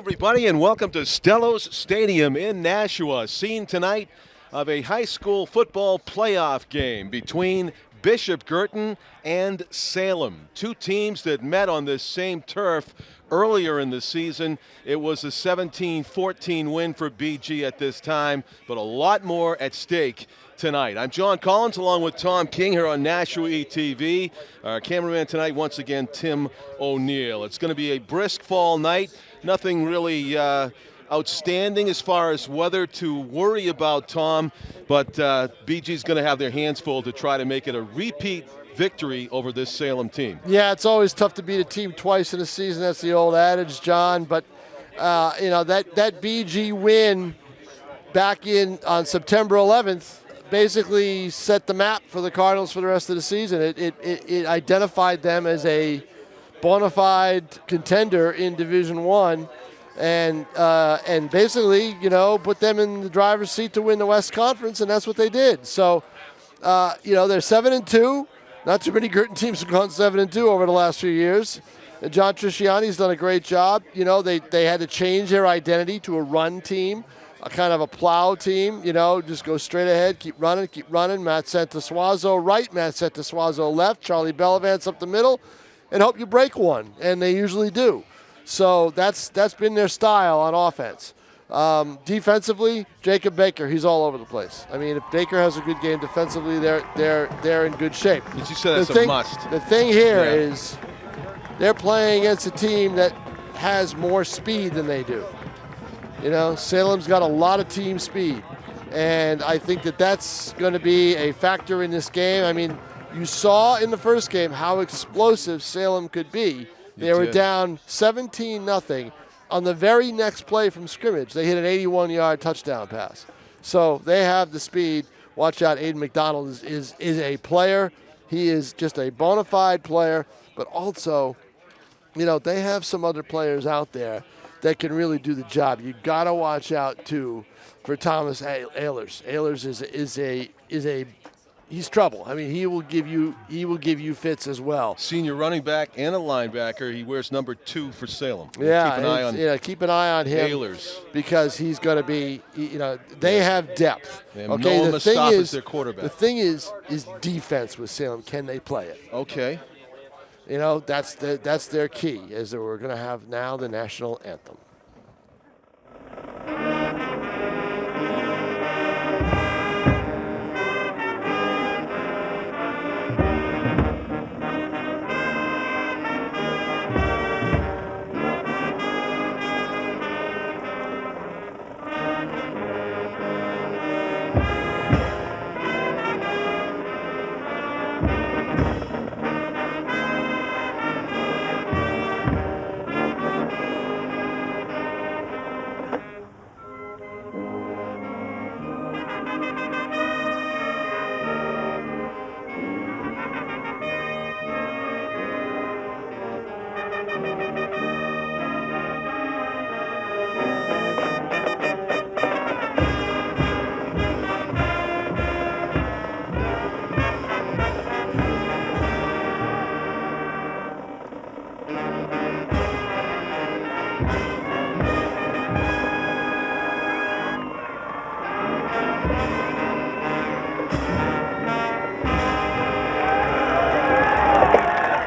everybody, and welcome to Stellos Stadium in Nashua. Scene tonight of a high school football playoff game between Bishop Guertin and Salem. Two teams that met on this same turf earlier in the season. It was a 17-14 win for BG at this time, but a lot more at stake tonight. I'm John Collins along with Tom King here on Nashua ETV. Our cameraman tonight, once again, Tim O'Neill. It's going to be a brisk fall night. Nothing really outstanding as far as weather to worry about, Tom, but BG's going to have their hands full to try to make it a repeat victory over this Salem team. Yeah, it's always tough to beat a team twice in a season. That's the old adage, John. But, that BG win back on September 11th basically set the map for the Cardinals for the rest of the season. It identified them as a bona fide contender in Division I and basically, put them in the driver's seat to win the West Conference, and that's what they did. So, they're 7-2. Not too many Guertin teams have gone 7-2 over the last few years. And John Trisciani's done a great job. They had to change their identity to a run team, a kind of a plow team, just go straight ahead, keep running. Matt Santosuazo right, Matt Santosuazo left, Charlie Bellavance up the middle, and hope you break one, and they usually do. So that's been their style on offense. Defensively, Jacob Baker, he's all over the place. I mean, if Baker has a good game defensively, they're in good shape. As you said, that's a must. The thing here is they're playing against a team that has more speed than they do. Salem's got a lot of team speed, and I think that's going to be a factor in this game. I mean, you saw in the first game how explosive Salem could be. They were down 17-0. On the very next play from scrimmage, they hit an 81-yard touchdown pass. So they have the speed. Watch out, Aiden McDonald is a player. He is just a bona fide player, but also, they have some other players out there that can really do the job. You got to watch out too for Thomas Ehlers. Ehlers is he's trouble. I mean, he will give you fits as well. Senior running back and a linebacker. He wears number 2 for Salem. Yeah, keep an eye on him. Ehlers, because he's going to be. They have depth. They have Noah Mustafa as their quarterback. The thing is defense with Salem. Can they play it? Okay. That's their key. Is that we're going to have now the national anthem.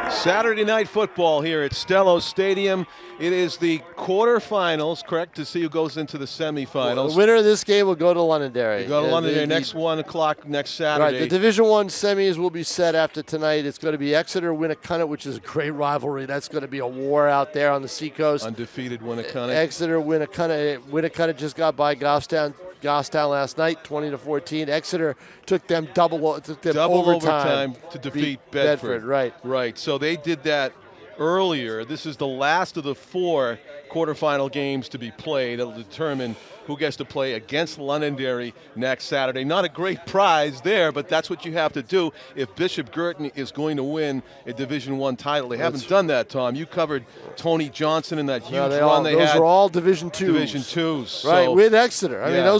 Saturday night football here at Stellos Stadium. It is the quarterfinals, correct, to see who goes into the semifinals. Well, the winner of this game will go to Londonderry. Go to Londonderry next 1 o'clock next Saturday. Right, the Division I semis will be set after tonight. It's going to be Exeter-Winnacunnet, which is a great rivalry. That's going to be a war out there on the seacoast. Undefeated Winnacunnet. Exeter-Winnacunnet. Winnacunnet just got by Goffstown last night, 20-14. Exeter took them double overtime to defeat Bedford. Right. Right. So they did that earlier. This is the last of the 4 quarterfinal games to be played. It'll determine who gets to play against Londonderry next Saturday. Not a great prize there, but that's what you have to do if Bishop Guertin is going to win a Division I title. They haven't done that, Tom. You covered Tony Johnson in that huge run they had. Those were all Division IIs. Division IIs. Right, so, with Exeter. I mean, that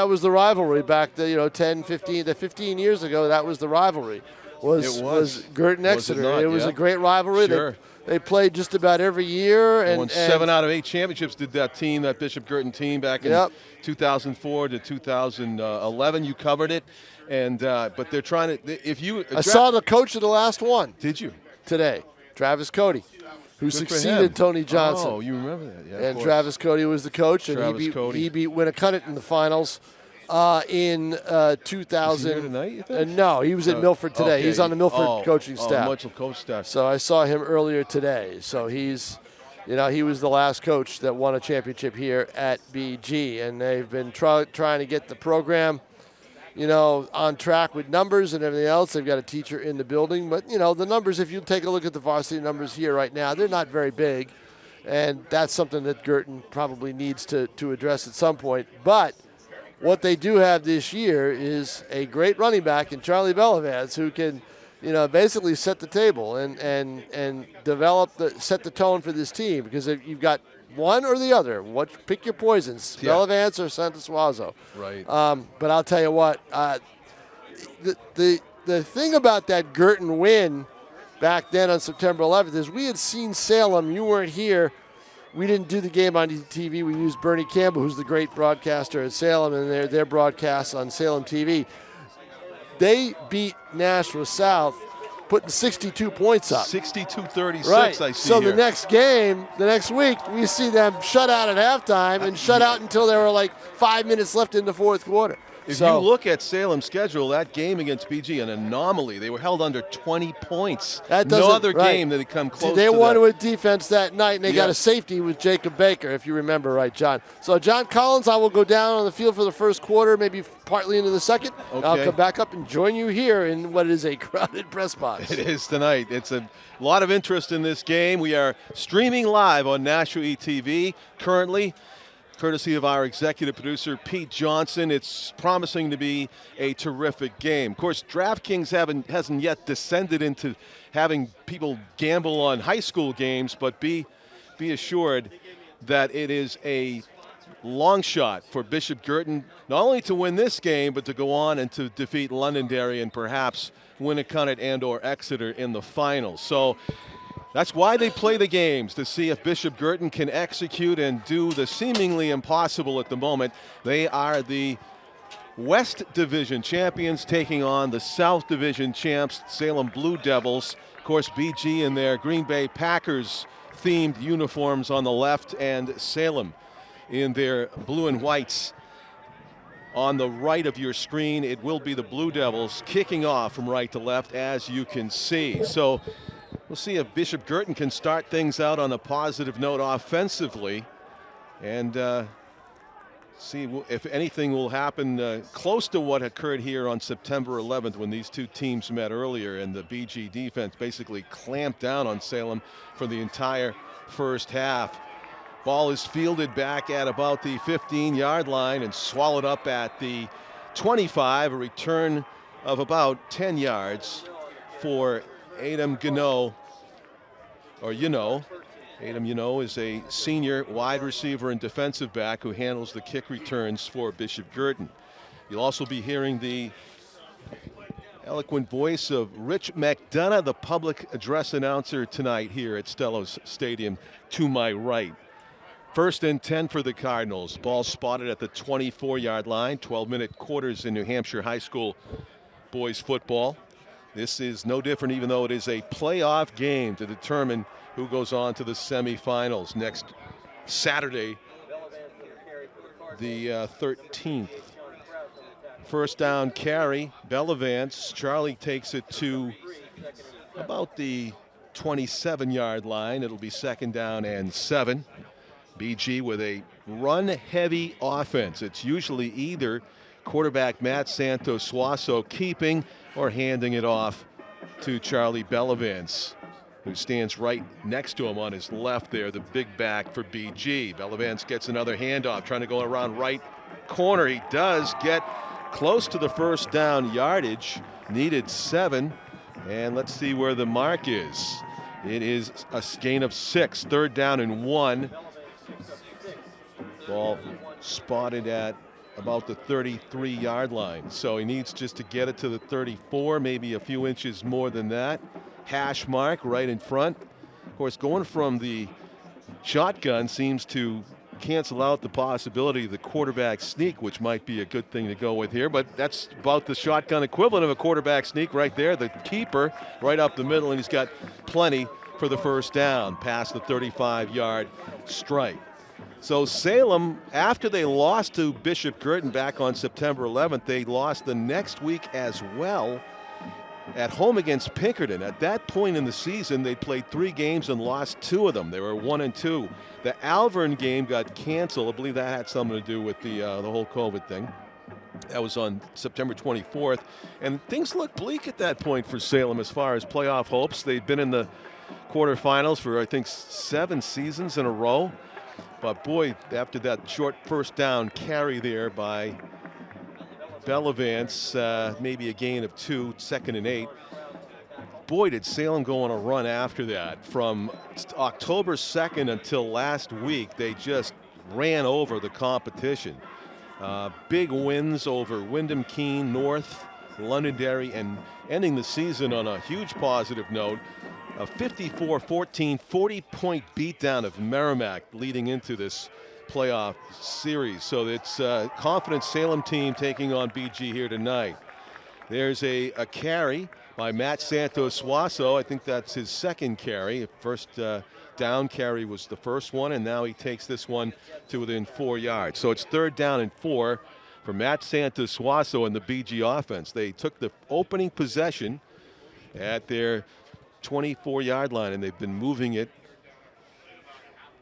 was the rivalry back 10, 15 years ago. That was the rivalry. Was Guertin Exeter. It was a great rivalry. Sure. They played just about every year. They won 7 out of 8 championships, did that team, that Bishop Guertin team back in 2004 to 2011. You covered it. And but they're trying to, I saw the coach of the last one. Did you? Today, Travis Cody, who succeeded Tony Johnson. Oh, you remember that. Yeah, and Travis Cody was the coach, and he beat Winnicott in the finals in 2000. Is he here tonight, you think? No, he was at Milford today. Okay. He's on the Milford coaching staff. Mitchell coach staff. So I saw him earlier today. So he's, he was the last coach that won a championship here at BG, and they've been trying to get the program, on track with numbers and everything else. They've got a teacher in the building, but the numbers, if you take a look at the varsity numbers here right now, they're not very big, and that's something that Guertin probably needs to address at some point. But what they do have this year is a great running back in Charlie Bellavance, who can, basically set the table and set the tone for this team, because if you've got one or the other, pick your poisons, Bellavance or Santa Suazo. Right. But I'll tell you what, the thing about that Guertin win back then on September 11th is we had seen Salem. You weren't here. We didn't do the game on TV. We used Bernie Campbell, who's the great broadcaster at Salem, and their broadcasts on Salem TV. They beat Nashua South, putting 62 points up. 62-36, right. I see So here. the next game, the next week, we see them shut out at halftime and shut out until there were like 5 minutes left in the fourth quarter. If you look at Salem's schedule, that game against BG, an anomaly. They were held under 20 points. No other game that had come close to that. They won with defense that night, and they got a safety with Jacob Baker, if you remember right, John. So John Collins, I will go down on the field for the first quarter, maybe partly into the second. Okay. I'll come back up and join you here in what is a crowded press box. It is tonight. It's a lot of interest in this game. We are streaming live on Nashua TV currently, courtesy of our executive producer, Pete Johnson. It's promising to be a terrific game. Of course, DraftKings hasn't yet descended into having people gamble on high school games, but be assured that it is a long shot for Bishop Guertin, not only to win this game, but to go on and to defeat Londonderry and perhaps Winnicott and or Exeter in the finals. So that's why they play the games, to see if Bishop Guertin can execute and do the seemingly impossible at the moment. They are the West Division champions taking on the South Division champs, Salem Blue Devils. Of course, BG in their Green Bay Packers themed uniforms on the left, and Salem in their blue and whites. On the right of your screen, it will be the Blue Devils kicking off from right to left, as you can see. So we'll see if Bishop Guertin can start things out on a positive note offensively, and see if anything will happen close to what occurred here on September 11th when these two teams met earlier, and the BG defense basically clamped down on Salem for the entire first half. Ball is fielded back at about the 15-yard line and swallowed up at the 25, a return of about 10 yards for Adam Gano, or Adam is a senior wide receiver and defensive back who handles the kick returns for Bishop Guertin. You'll also be hearing the eloquent voice of Rich McDonough, the public address announcer tonight here at Stellos Stadium to my right. 1st and 10 for the Cardinals. Ball spotted at the 24-yard line. 12-minute quarters in New Hampshire high school boys football. This is no different, even though it is a playoff game to determine who goes on to the semifinals next Saturday, the 13th. First down carry, Bellavance. Charlie takes it to about the 27-yard line. It'll be 2nd down and 7. BG with a run-heavy offense. It's usually either quarterback Matt Santos Suazo keeping or handing it off to Charlie Bellavance, who stands right next to him on his left there, the big back for BG. Bellavance gets another handoff, trying to go around right corner. He does get close to the first down yardage, needed 7, and let's see where the mark is. It is a gain of 6, 3rd down and 1. Ball spotted at about the 33-yard line. So he needs just to get it to the 34, maybe a few inches more than that. Hash mark right in front. Of course, going from the shotgun seems to cancel out the possibility of the quarterback sneak, which might be a good thing to go with here, but that's about the shotgun equivalent of a quarterback sneak right there. The keeper right up the middle, and he's got plenty for the first down past the 35-yard stripe. So Salem, after they lost to Bishop Guertin back on September 11th, they lost the next week as well at home against Pinkerton. At that point in the season, they played 3 games and lost 2 of them. They were 1-2. The Alvern game got canceled. I believe that had something to do with the whole COVID thing. That was on September 24th. And things looked bleak at that point for Salem as far as playoff hopes. They'd been in the quarterfinals for, I think, 7 seasons in a row. But boy, after that short first down carry there by Bellavance, maybe a gain of 2, 2nd and 8. Boy, did Salem go on a run after that. From October 2nd until last week, they just ran over the competition. Big wins over Wyndham Keene, North, Londonderry, and ending the season on a huge positive note. A 54-14, 40-point beatdown of Merrimack leading into this playoff series. So it's a confident Salem team taking on BG here tonight. There's a carry by Matt Santos Suazo. I think that's his second carry. First down carry was the first one, and now he takes this one to within 4 yards. So it's 3rd down and 4 for Matt Santos Suazo and the BG offense. They took the opening possession at their 24-yard line, and they've been moving it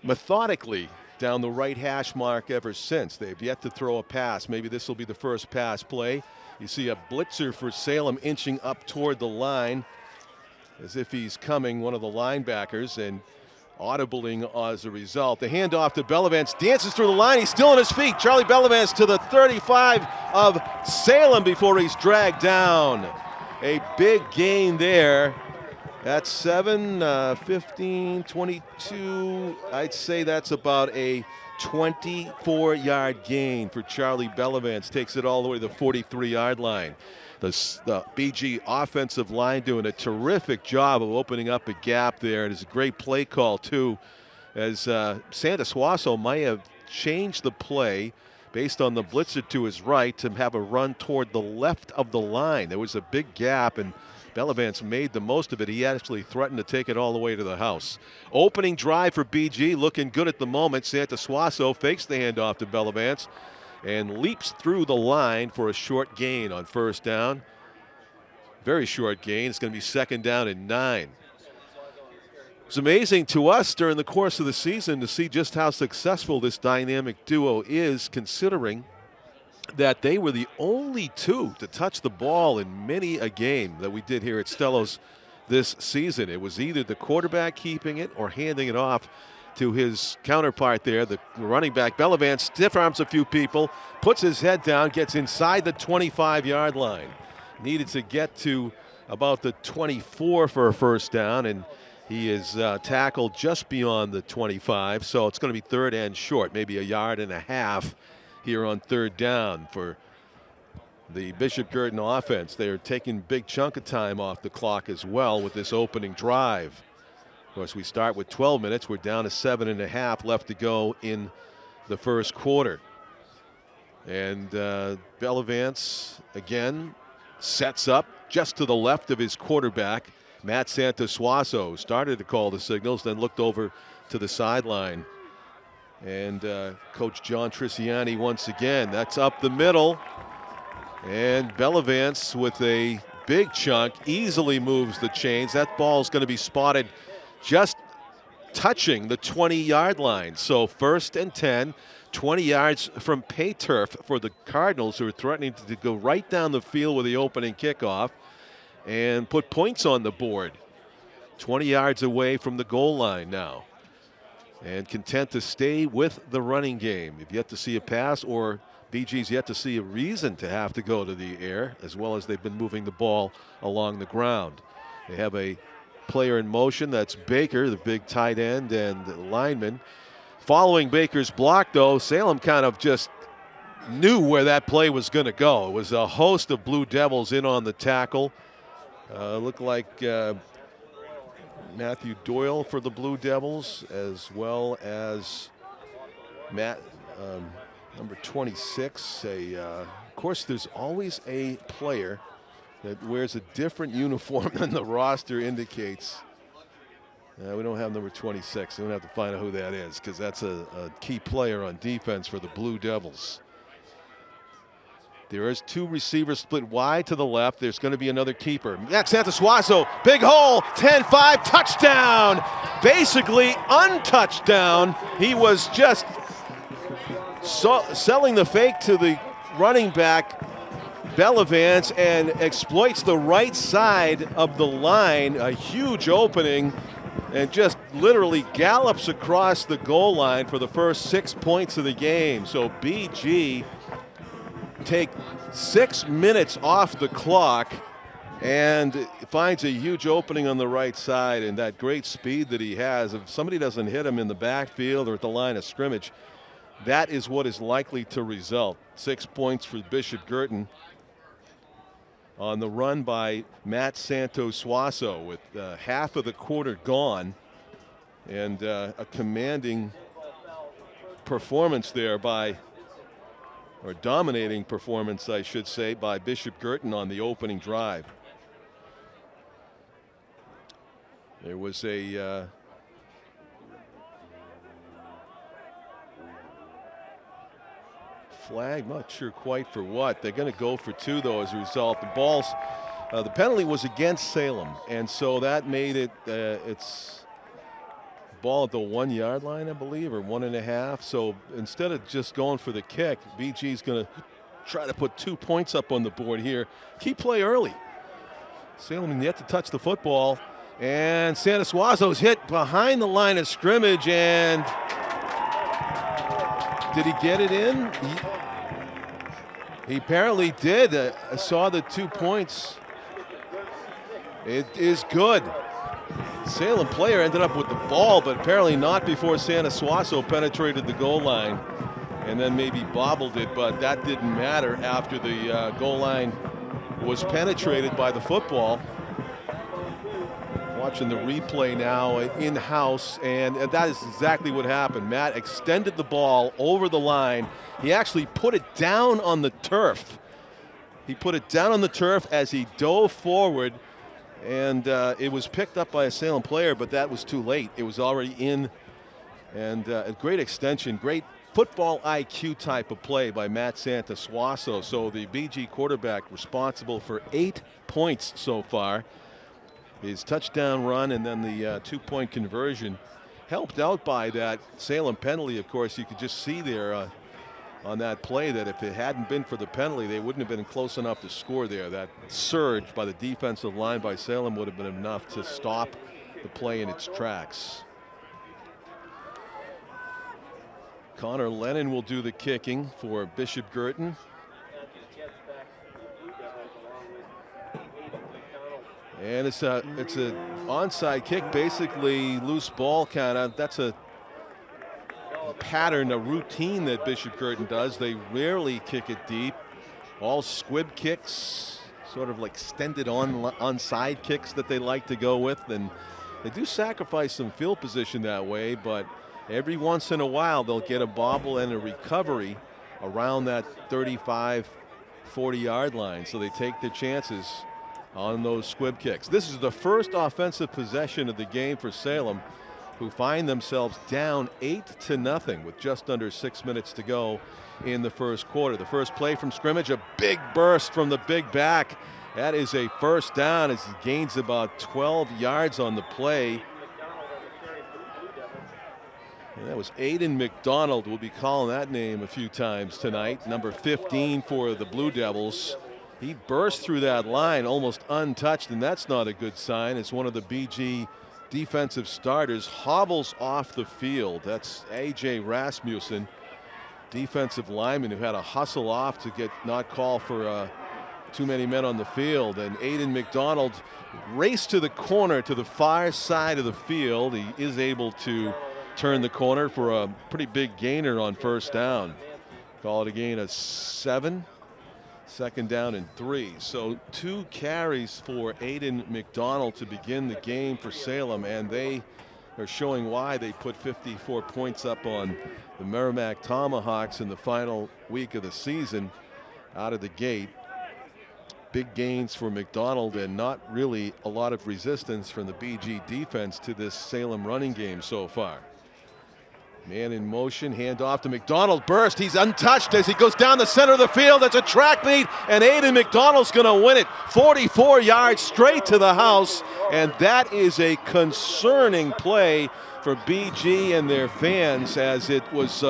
methodically down the right hash mark ever since. They've yet to throw a pass. Maybe this will be the first pass play. You see a blitzer for Salem inching up toward the line as if he's coming, one of the linebackers, and audibling as a result. The handoff to Bellavance, dances through the line. He's still on his feet. Charlie Bellavance to the 35 of Salem before he's dragged down. A big gain there. That's 7, 15, 22. I'd say that's about a 24-yard gain for Charlie Bellavance. Takes it all the way to the 43-yard line. The BG offensive line doing a terrific job of opening up a gap there. It is a great play call, too, as Santa Suazo might have changed the play based on the blitzer to his right to have a run toward the left of the line. There was a big gap, and Bellavance made the most of it. He actually threatened to take it all the way to the house. Opening drive for BG, looking good at the moment. Santa Suazo fakes the handoff to Bellavance and leaps through the line for a short gain on first down. Very short gain. It's going to be 2nd down and 9. It's amazing to us during the course of the season to see just how successful this dynamic duo is, considering that they were the only 2 to touch the ball in many a game that we did here at Stellos this season. It was either the quarterback keeping it or handing it off to his counterpart there, the running back. Bellavance stiff arms a few people, puts his head down, gets inside the 25-yard line. Needed to get to about the 24 for a first down, and he is tackled just beyond the 25, so it's going to be 3rd and short, maybe 1.5 yards here on 3rd down for the Bishop Guertin offense. They're taking a big chunk of time off the clock as well with this opening drive. Of course, we start with 12 minutes. We're down to 7.5 left to go in the first quarter. And Bellavance again sets up just to the left of his quarterback, Matt Santos Suazo. Started to call the signals, then looked over to the sideline. And Coach John Triciani once again, that's up the middle. And Bellavance with a big chunk easily moves the chains. That ball's going to be spotted just touching the 20-yard line. So 1st and 10, 20 yards from pay turf for the Cardinals, who are threatening to go right down the field with the opening kickoff and put points on the board. 20 yards away from the goal line now. And content to stay with the running game. You've yet to see a pass, or BG's yet to see a reason to have to go to the air, as well as they've been moving the ball along the ground. They have a player in motion. That's Baker, the big tight end and lineman. Following Baker's block, though, Salem kind of just knew where that play was going to go. It was a host of Blue Devils in on the tackle. Looked like Matthew Doyle for the Blue Devils, as well as Matt, number 26. Of course, there's always a player that wears a different uniform than the roster indicates. We don't have number 26. We don't have to find out who that is, because that's a key player on defense for the Blue Devils. There is 2 receivers split wide to the left. There's going to be another keeper. That's Suazo. Big hole. 10-5. Touchdown. Basically untouchdown. He was just selling the fake to the running back, Bellavance, and exploits the right side of the line. A huge opening, and just literally gallops across the goal line for the first 6 points of the game. So BG take 6 minutes off the clock and finds a huge opening on the right side, and that great speed that he has. If somebody doesn't hit him in the backfield or at the line of scrimmage, that is what is likely to result. 6 points for Bishop Guertin on the run by Matt Suazo with half of the quarter gone, and a commanding performance there by, or dominating performance, I should say, by Bishop Guertin on the opening drive. There was a flag, not sure quite for what. They're going to go for 2, though, as a result. The penalty was against Salem, and so that made it, it's ball at the 1 yard line, I believe, or 1.5. So instead of just going for the kick, BG's going to try to put 2 points up on the board here. Key play early. Salem yet to touch the football, and Suazo's hit behind the line of scrimmage, and did he get it in? He apparently did. I saw the 2 points. It is good. Salem player ended up with the ball, but apparently not before Suazo penetrated the goal line and then maybe bobbled it, but that didn't matter after the goal line was penetrated by the football. Watching the replay now in-house, and that is exactly what happened. Matt extended the ball over the line. He actually put it down on the turf. He put it down on the turf as he dove forward, and it was picked up by a Salem player, but that was too late. It was already in, and a great extension, great football IQ type of play by Matt Suazo. So the BG quarterback responsible for 8 points so far. His touchdown run and then the 2-point conversion, helped out by that Salem penalty. Of course, you could just see there on that play that if it hadn't been for the penalty, they wouldn't have been close enough to score there. That surge by the defensive line by Salem would have been enough to stop the play in its tracks. Connor Lennon will do the kicking for Bishop Guertin. And it's a onside kick, basically loose ball kind of. That's a pattern, a routine that Bishop Guertin does. They rarely kick it deep. All squib kicks, sort of like extended onside kicks that they like to go with. And they do sacrifice some field position that way, but every once in a while they'll get a bobble and a recovery around that 35, 40-yard line. So they take their chances on those squib kicks. This is the first offensive possession of the game for Salem, who find themselves down 8-0 with just under 6 minutes to go in the first quarter. The first play from scrimmage, a big burst from the big back. That is a first down as he gains about 12 yards on the play. And that was Aiden McDonald. We'll be calling that name a few times tonight. Number 15 for the Blue Devils. He burst through that line almost untouched, and that's not a good sign. It's one of the BG defensive starters hobbles off the field. That's A.J. Rasmussen, defensive lineman who had to hustle off to get not called for too many men on the field. And Aiden McDonald raced to the corner to the far side of the field. He is able to turn the corner for a pretty big gainer on first down. Call it a gain of 7. 2nd down and 3. So 2 carries for Aiden McDonald to begin the game for Salem, and they are showing why they put 54 points up on the Merrimack Tomahawks in the final week of the season out of the gate. Big gains for McDonald and not really a lot of resistance from the BG defense to this Salem running game so far. Man in motion, hand off to McDonald, burst, he's untouched as he goes down the center of the field. That's a track meet, and Aiden McDonald's gonna win it. 44 yards straight to the house, and that is a concerning play for BG and their fans, as it was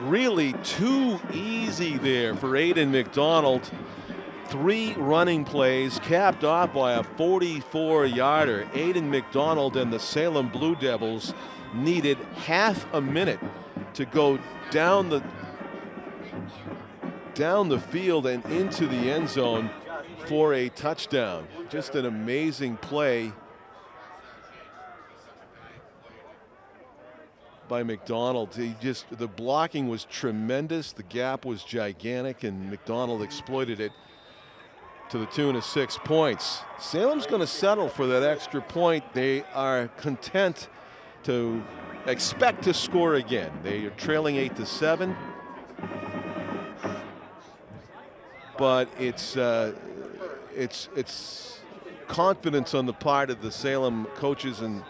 really too easy there for Aiden McDonald. 3 running plays capped off by a 44-yarder. Aiden McDonald and the Salem Blue Devils needed half a minute to go down the field and into the end zone for a touchdown. Just an amazing play by McDonald. The blocking was tremendous. The gap was gigantic, and McDonald exploited it to the tune of 6 points. Salem's going to settle for that extra point. They are content to expect to score again. They are trailing 8-7, but it's confidence on the part of the Salem coaches and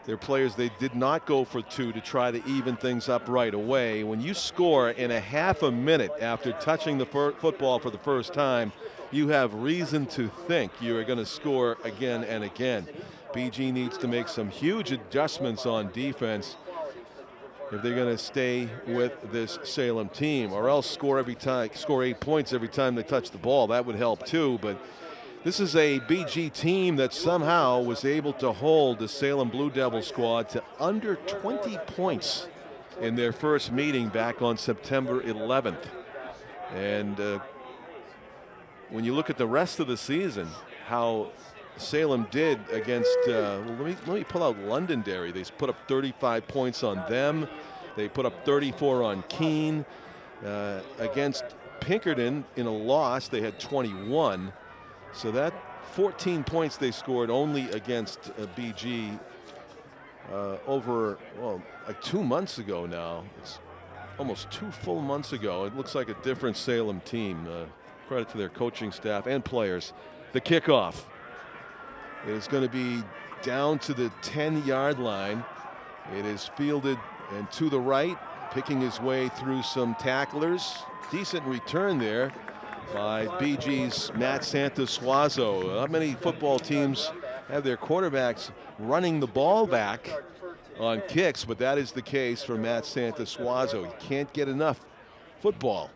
their players. They did not go for 2 to try to even things up right away. When you score in a half a minute after touching the football for the first time, you have reason to think you are going to score again and again. BG needs to make some huge adjustments on defense if they're going to stay with this Salem team, or else score 8 points every time they touch the ball. That would help too, but this is a BG team that somehow was able to hold the Salem Blue Devil squad to under 20 points in their first meeting back on September 11th. And when you look at the rest of the season, how Salem did against, let me pull out Londonderry. They put up 35 points on them. They put up 34 on Keene. Against Pinkerton in a loss, they had 21. So that 14 points they scored only against BG over, well, like 2 months ago now. It's almost 2 full months ago. It looks like a different Salem team. Credit to their coaching staff and players. The kickoff is going to be down to the 10-yard line. It is fielded and to the right, picking his way through some tacklers. Decent return there by BG's Matt Santasuazo. Not many football teams have their quarterbacks running the ball back on kicks, but that is the case for Matt Santasuazo. He can't get enough football.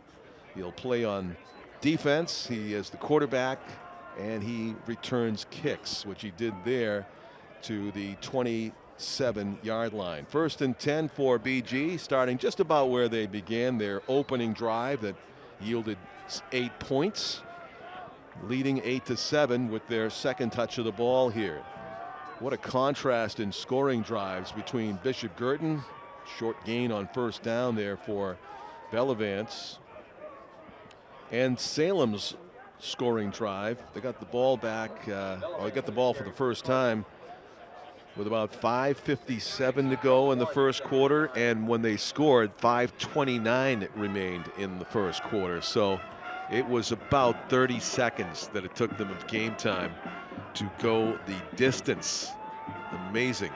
He'll play on defense. He is the quarterback, and he returns kicks, which he did there to the 27-yard line. 1st and 10 for BG, starting just about where they began their opening drive that yielded 8 points, leading 8-7 with their second touch of the ball here. What a contrast in scoring drives between Bishop Guertin, short gain on 1st down there for Bellavance, and Salem's scoring drive. They got the ball back, they got the ball for the first time with about 5:57 to go in the first quarter, and when they scored, 5:29 remained in the first quarter. So it was about 30 seconds that it took them of game time to go the distance. Amazing.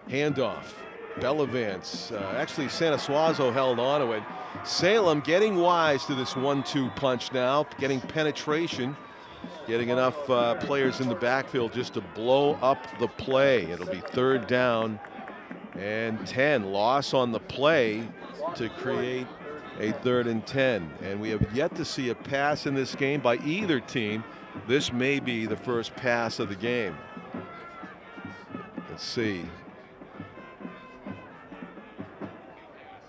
Handoff. Bellavance, actually Santasuazo held on to it. Salem getting wise to this 1-2 punch now, getting penetration, getting enough players in the backfield just to blow up the play. It'll be 3rd down and 10. Loss on the play to create a 3rd and 10. And we have yet to see a pass in this game by either team. This may be the first pass of the game. Let's see.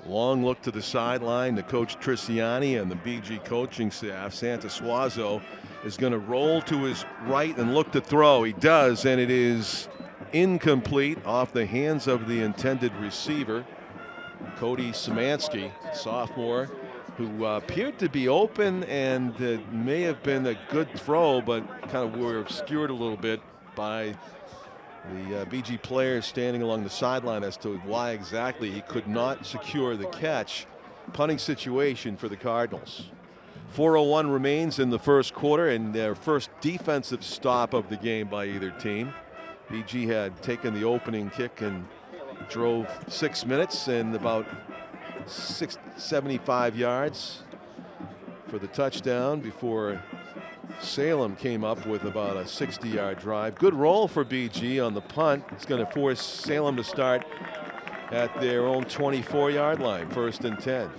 Long look to the sideline to Coach Triciani and the BG coaching staff. Santasuazo is going to roll to his right and look to throw. He does, and it is incomplete, off the hands of the intended receiver, Cody Szymanski, sophomore who appeared to be open, and may have been a good throw, but kind of were obscured a little bit by the BG players standing along the sideline as to why exactly he could not secure the catch. Punting situation for the Cardinals. 4:01 remains in the first quarter, and their first defensive stop of the game by either team. BG had taken the opening kick and drove 6 minutes and about 75 yards for the touchdown before Salem came up with about a 60-yard drive. Good roll for BG on the punt. It's going to force Salem to start at their own 24-yard line, 1st and 10.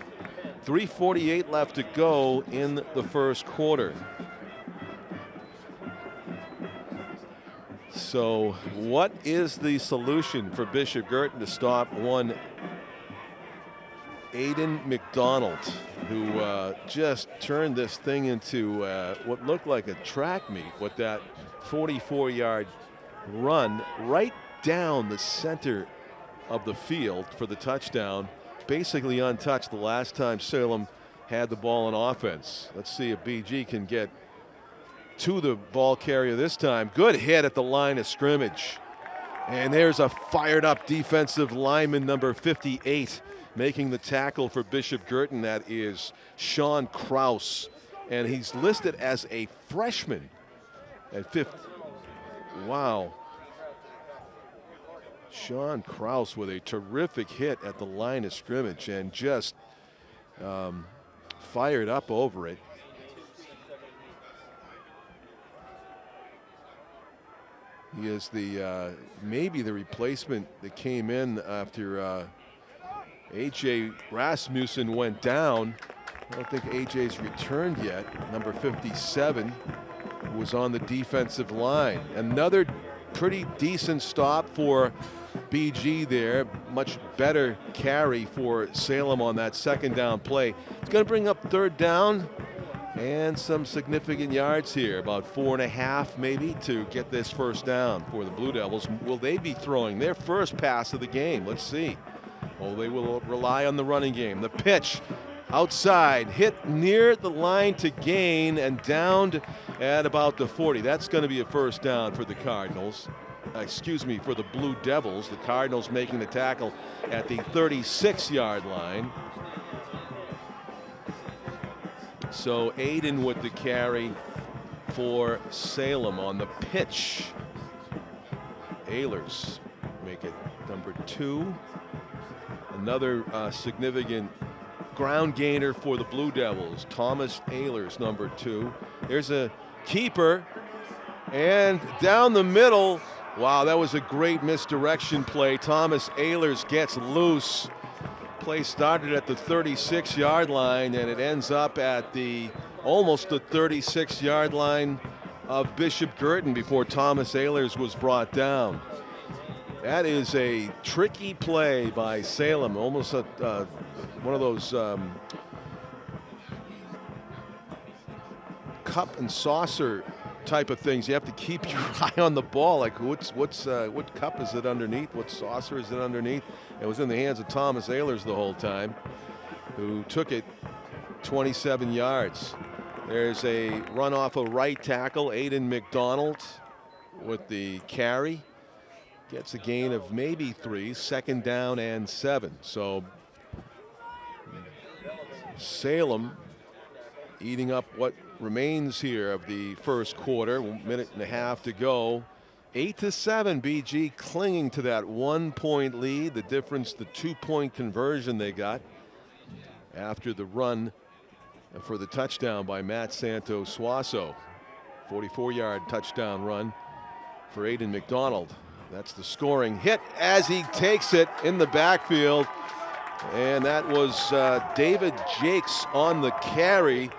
3:48 left to go in the first quarter. So what is the solution for Bishop Guertin to stop one Aiden McDonald, who just turned this thing into what looked like a track meet with that 44-yard run right down the center of the field for the touchdown, basically untouched the last time Salem had the ball in offense. Let's see if BG can get to the ball carrier this time. Good hit at the line of scrimmage. And there's a fired up defensive lineman, number 58, making the tackle for Bishop Guertin. That is Sean Kraus. And he's listed as a freshman at 5th. Wow. Sean Kraus with a terrific hit at the line of scrimmage and just fired up over it. He is the maybe the replacement that came in after A.J. Rasmussen went down. I don't think A.J.'s returned yet. Number 57 was on the defensive line. Another pretty decent stop for BG there. Much better carry for Salem on that 2nd down play. It's going to bring up 3rd down and some significant yards here, about 4.5 maybe, to get this 1st down for the Blue Devils. Will they be throwing their first pass of the game? Let's see. Oh, they will rely on the running game. The pitch outside, hit near the line to gain and downed at about the 40. That's going to be a 1st down for the Cardinals. Excuse me, for the Blue Devils. The Cardinals making the tackle at the 36-yard line. So Aiden with the carry for Salem on the pitch. Ehlers make it number 2. Another significant ground gainer for the Blue Devils. Thomas Ehlers, number 2. There's a keeper, and down the middle. Wow, that was a great misdirection play. Thomas Ehlers gets loose. Play started at the 36-yard line, and it ends up at the almost the 36-yard line of Bishop Guertin before Thomas Ehlers was brought down. That is a tricky play by Salem, almost one of those cup and saucer type of things. You have to keep your eye on the ball, like what cup is it underneath, what saucer is it underneath. It was in the hands of Thomas Ehlers the whole time, who took it 27 yards. There's a run off a right tackle. Aiden McDonald with the carry. Gets a gain of maybe 3, 2nd down and 7. So Salem eating up what remains here of the first quarter. 1.5 minutes to go. 8-7, BG clinging to that 1-point lead. The difference, the 2-point conversion they got after the run for the touchdown by Matt Santos Suaso. 44-yard touchdown run for Aiden McDonald. That's the scoring hit as he takes it in the backfield. And that was David Jakes on the carry.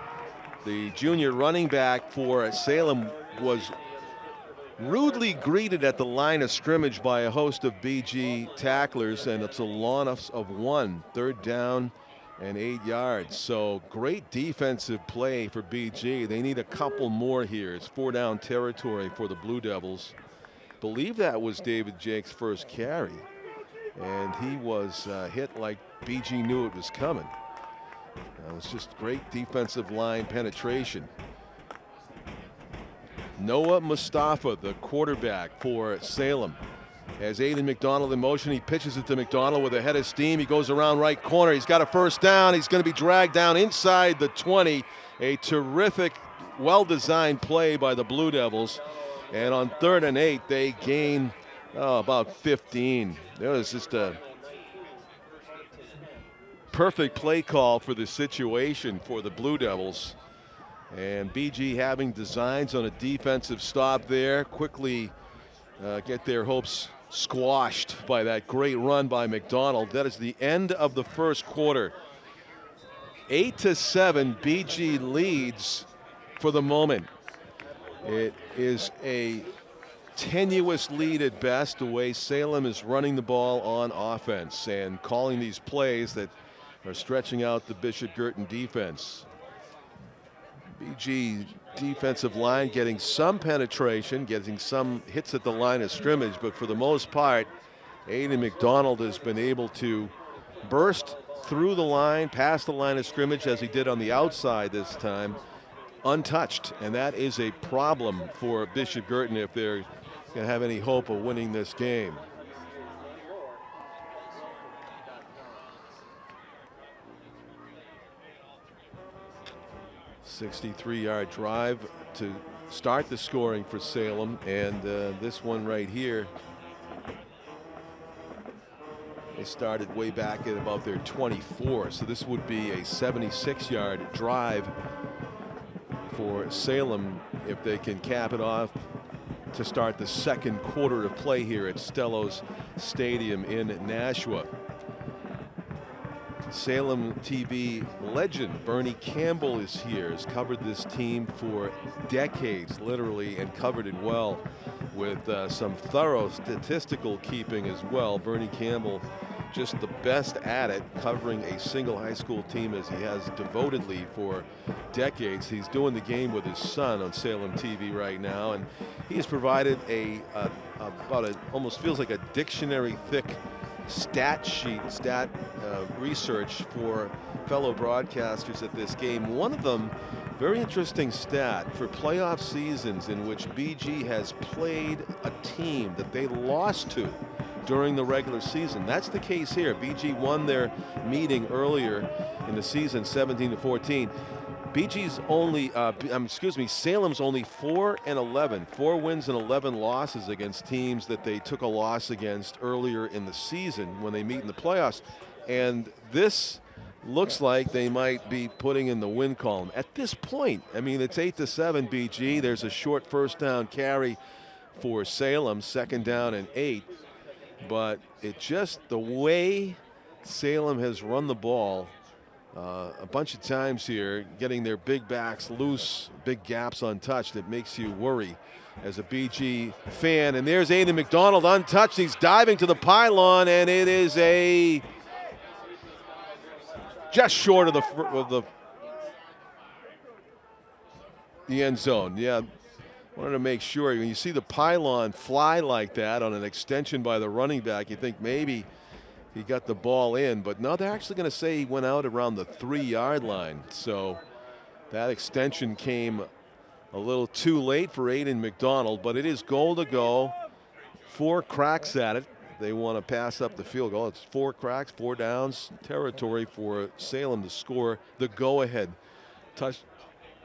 The junior running back for Salem was rudely greeted at the line of scrimmage by a host of BG tacklers, and it's a loss of 1, 3rd down and 8 yards. So great defensive play for BG. They need a couple more here. It's 4-down territory for the Blue Devils. Believe that was David Jake's first carry, and he was hit like BG knew it was coming. That was just great defensive line penetration. Noah Mustafa, the quarterback for Salem, has Aiden McDonald in motion. He pitches it to McDonald with a head of steam. He goes around right corner. He's got a first down. He's going to be dragged down inside the 20. A terrific, well-designed play by the Blue Devils. And on 3rd and 8, they gain about 15. There was just a perfect play call for the situation for the Blue Devils. And BG having designs on a defensive stop there, quickly get their hopes squashed by that great run by McDonald. That is the end of the first quarter. 8-7, BG leads for the moment. It is a tenuous lead at best, the way Salem is running the ball on offense and calling these plays that are stretching out the Bishop Guertin defense. BG defensive line getting some penetration, getting some hits at the line of scrimmage, but for the most part, Aiden McDonald has been able to burst through the line, past the line of scrimmage, as he did on the outside this time, untouched. And that is a problem for Bishop Guertin if they're going to have any hope of winning this game. A 63-yard drive to start the scoring for Salem, and this one right here, they started way back at about their 24, so this would be a 76-yard drive for Salem if they can cap it off to start the second quarter of play here at Stellos Stadium in Nashua. Salem TV legend Bernie Campbell is here, has covered this team for decades, literally, and covered it well with some thorough statistical keeping as well. Bernie Campbell, just the best at it, covering a single high school team as he has devotedly for decades. He's doing the game with his son on Salem TV right now, and he has provided almost feels like a dictionary thick stat sheet, research for fellow broadcasters at this game. One of them, very interesting stat for playoff seasons in which BG has played a team that they lost to during the regular season. That's the case here. BG won their meeting earlier in the season, 17-14. BG's only, Salem's only 4-11, 4 wins and 11 losses against teams that they took a loss against earlier in the season when they meet in the playoffs. And this looks like they might be putting in the win column at this point. I mean, it's 8-7 BG. There's a short first down carry for Salem, 2nd down and 8. But it just, the way Salem has run the ball a bunch of times here, getting their big backs loose, big gaps untouched, it makes you worry as a BG fan. And there's Aiden McDonald untouched. He's diving to the pylon, and it is just short of the end zone. Yeah, wanted to make sure. When you see the pylon fly like that on an extension by the running back, you think maybe he got the ball in, but no, they're actually going to say he went out around the 3-yard line. So that extension came a little too late for Aiden McDonald, but it is goal to go. 4 cracks at it. They want to pass up the field goal. It's 4 cracks, 4 downs territory for Salem to score the go-ahead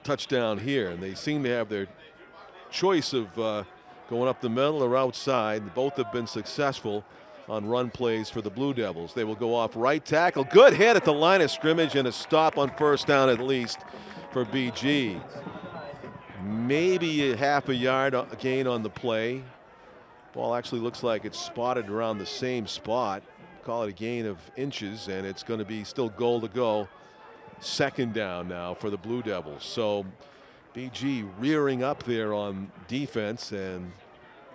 touchdown here. And they seem to have their choice of going up the middle or outside. Both have been successful on run plays for the Blue Devils. They will go off right tackle. Good hit at the line of scrimmage and a stop on first down at least for BG. Maybe a half a yard gain on the play. Ball actually looks like it's spotted around the same spot. Call it a gain of inches, and it's going to be still goal to go. 2nd down now for the Blue Devils. So BG rearing up there on defense and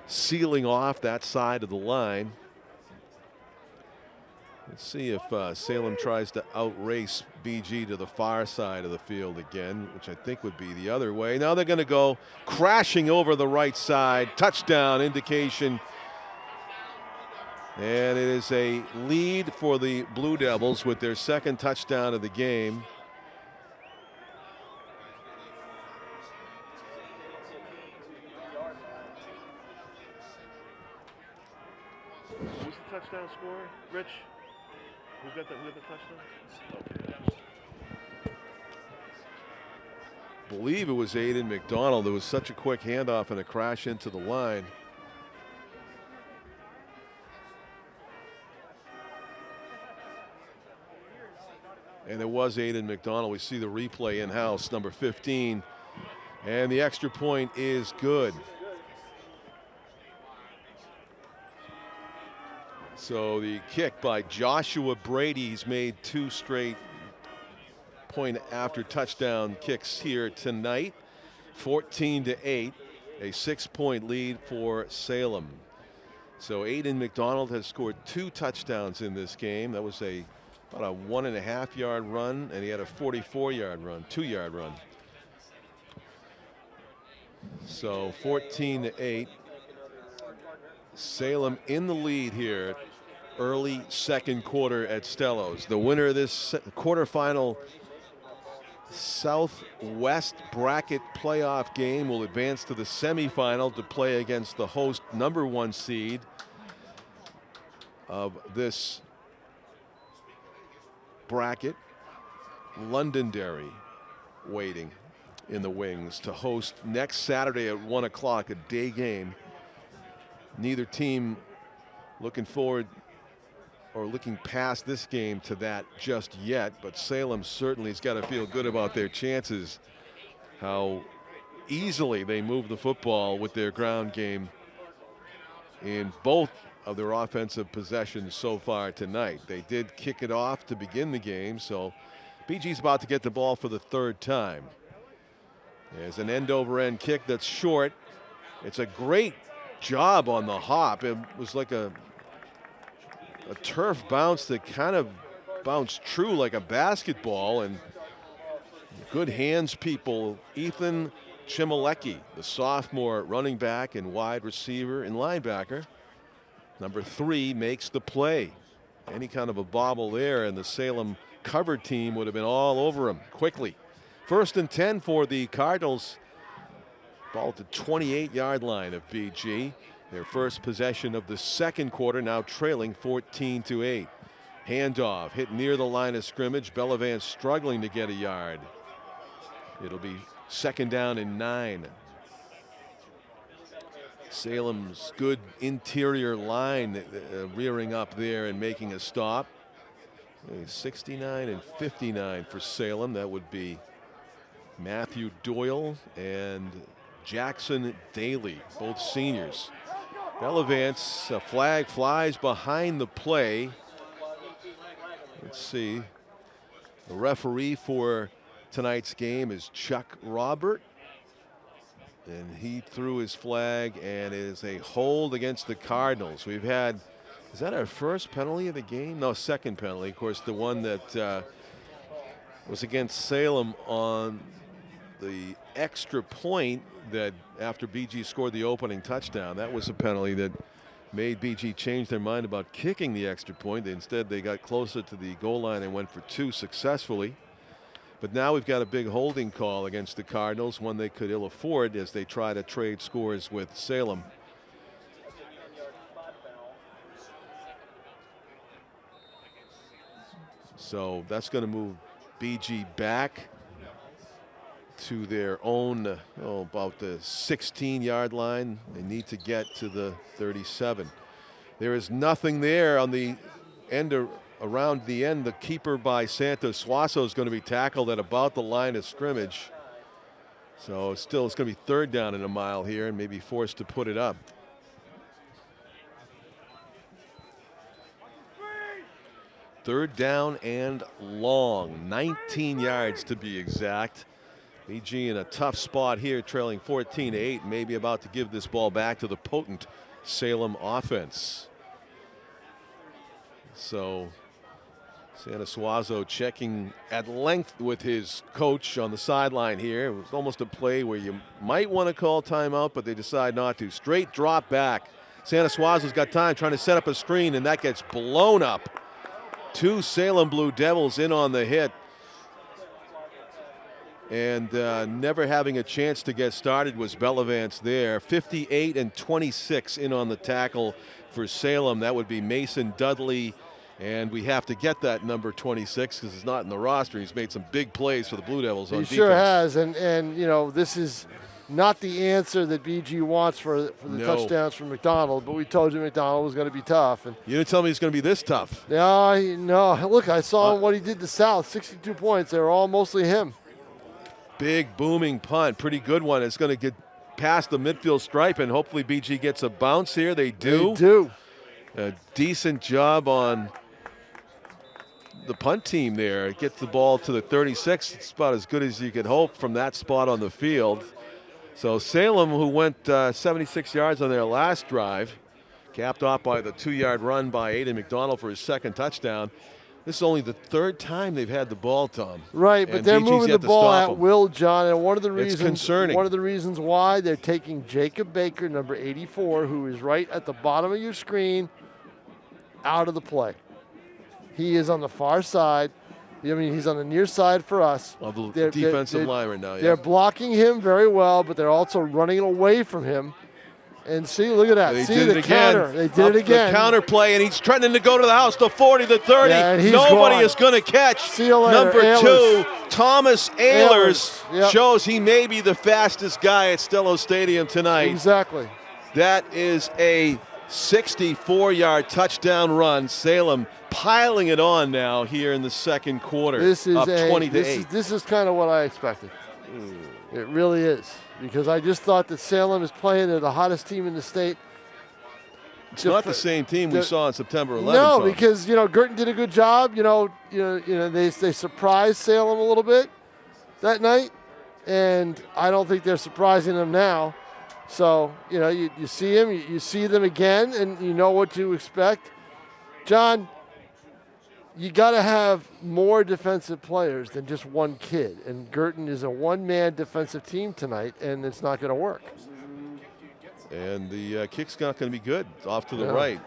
sealing off that side of the line. Let's see if Salem tries to outrace BG to the far side of the field again, which I think would be the other way. Now they're going to go crashing over the right side. Touchdown indication. And it is a lead for the Blue Devils with their 2nd touchdown of the game. Who's the touchdown scorer? Rich? Who got the touchdown? Okay. Believe it was Aiden McDonald. There was such a quick handoff and a crash into the line. And it was Aiden McDonald. We see the replay in-house, number 15. And the extra point is good. So the kick by Joshua Brady. He's made 2 straight point after touchdown kicks here tonight. 14-8, a 6-point lead for Salem. So Aiden McDonald has scored 2 touchdowns in this game. That was about a 1.5-yard run, and he had a 44-yard run, 2-yard run. So 14-8. Salem in the lead here, early second quarter at Stellos. The winner of this quarterfinal Southwest bracket playoff game will advance to the semifinal to play against the host number 1 seed of this bracket, Londonderry, waiting in the wings to host next Saturday at 1 o'clock, a day game. Neither team looking forward or looking past this game to that just yet, but Salem certainly has got to feel good about their chances, how easily they move the football with their ground game in both of their offensive possessions so far tonight. They did kick it off to begin the game, so BG's about to get the ball for the 3rd time. There's an end-over-end kick that's short. It's a great job on the hop. It was like a turf bounce that kind of bounced true like a basketball, and good hands people. Ethan Chmielewski, the sophomore running back and wide receiver and linebacker. Number 3 makes the play. Any kind of a bobble there, and the Salem cover team would have been all over him quickly. 1st and 10 for the Cardinals. Ball at the 28-yard line of BG. Their first possession of the second quarter, now trailing 14-8. Handoff hit near the line of scrimmage. Bellavance struggling to get a yard. It'll be 2nd down and 9. Salem's good interior line rearing up there and making a stop. 69 and 59 for Salem. That would be Matthew Doyle and Jackson Daly, both seniors. Bellavance, a flag flies behind the play. Let's see. The referee for tonight's game is Chuck Robert. And he threw his flag, and it is a hold against the Cardinals. We've had, is that our first penalty of the game? No, second penalty. Of course, the one that was against Salem on the extra point that after BG scored the opening touchdown. That was a penalty that made BG change their mind about kicking the extra point. Instead, they got closer to the goal line and went for 2 successfully. But now we've got a big holding call against the Cardinals, one they could ill afford as they try to trade scores with Salem. So that's going to move BG back to their own, about the 16-yard line. They need to get to the 37. There is nothing there on the end around the end. The keeper by Santos Suazo is going to be tackled at about the line of scrimmage. So still it's going to be 3rd down and a mile here and maybe forced to put it up. Third down and long, 19 yards to be exact. BG in a tough spot here, trailing 14-8, maybe about to give this ball back to the potent Salem offense. So Santos Suazo checking at length with his coach on the sideline here. It was almost a play where you might want to call timeout, but they decide not to. Straight drop back. Santos Suazo's got time trying to set up a screen, and that gets blown up. 2 Salem Blue Devils in on the hit. And never having a chance to get started was Bellavance there. 58-26 in on the tackle for Salem. That would be Mason Dudley. And we have to get that number 26 because it's not in the roster. He's made some big plays for the Blue Devils on defense. He sure has. And you know, this is not the answer that BG wants for the touchdowns from McDonald, but we told you McDonald was going to be tough. And you didn't tell me he's going to be this tough. No. Look, I saw what he did to South. 62 points. They were all mostly him. Big booming punt, pretty good one. It's going to get past the midfield stripe, and hopefully BG gets a bounce here. They do. They do. A decent job on the punt team there. It gets the ball to the 36. It's about as good as you could hope from that spot on the field. So Salem, who went 76 yards on their last drive, capped off by the 2-yard run by Aiden McDonald for his second touchdown. This is only the third time they've had the ball, Tom. Right, but they're moving the ball at will, John. And one of the reasons why they're taking Jacob Baker, number 84, who is right at the bottom of your screen, out of the play. He is on the far side. I mean, he's on the near side for us. Of the defensive line right now. Yeah. They're blocking him very well, but they're also running away from him. And see, look at that. They see did the it again. counter. They did it again. The counter play, and he's threatening to go to the house, the 40, the 30. Yeah, and Nobody gone. is going to catch. See you later. Number Ehlers. 2, Thomas Ehlers, Yep. shows he may be the fastest guy at Stello Stadium tonight. Exactly. That is a 64-yard touchdown run. Salem piling it on now here in the second quarter. This is up 20-8. This is kind of what I expected. It really is, because I just thought that Salem is playing. They're the hottest team in the state. It's not the same team we saw on September 11th. No, because Guertin did a good job. They surprised Salem a little bit that night, and I don't think they're surprising them now. So you see him, you see them again, and you know what to expect. John, you got to have more defensive players than just one kid, and Guertin is a one-man defensive team tonight, and it's not going to work. And the kick's not going to be good. It's off to the right.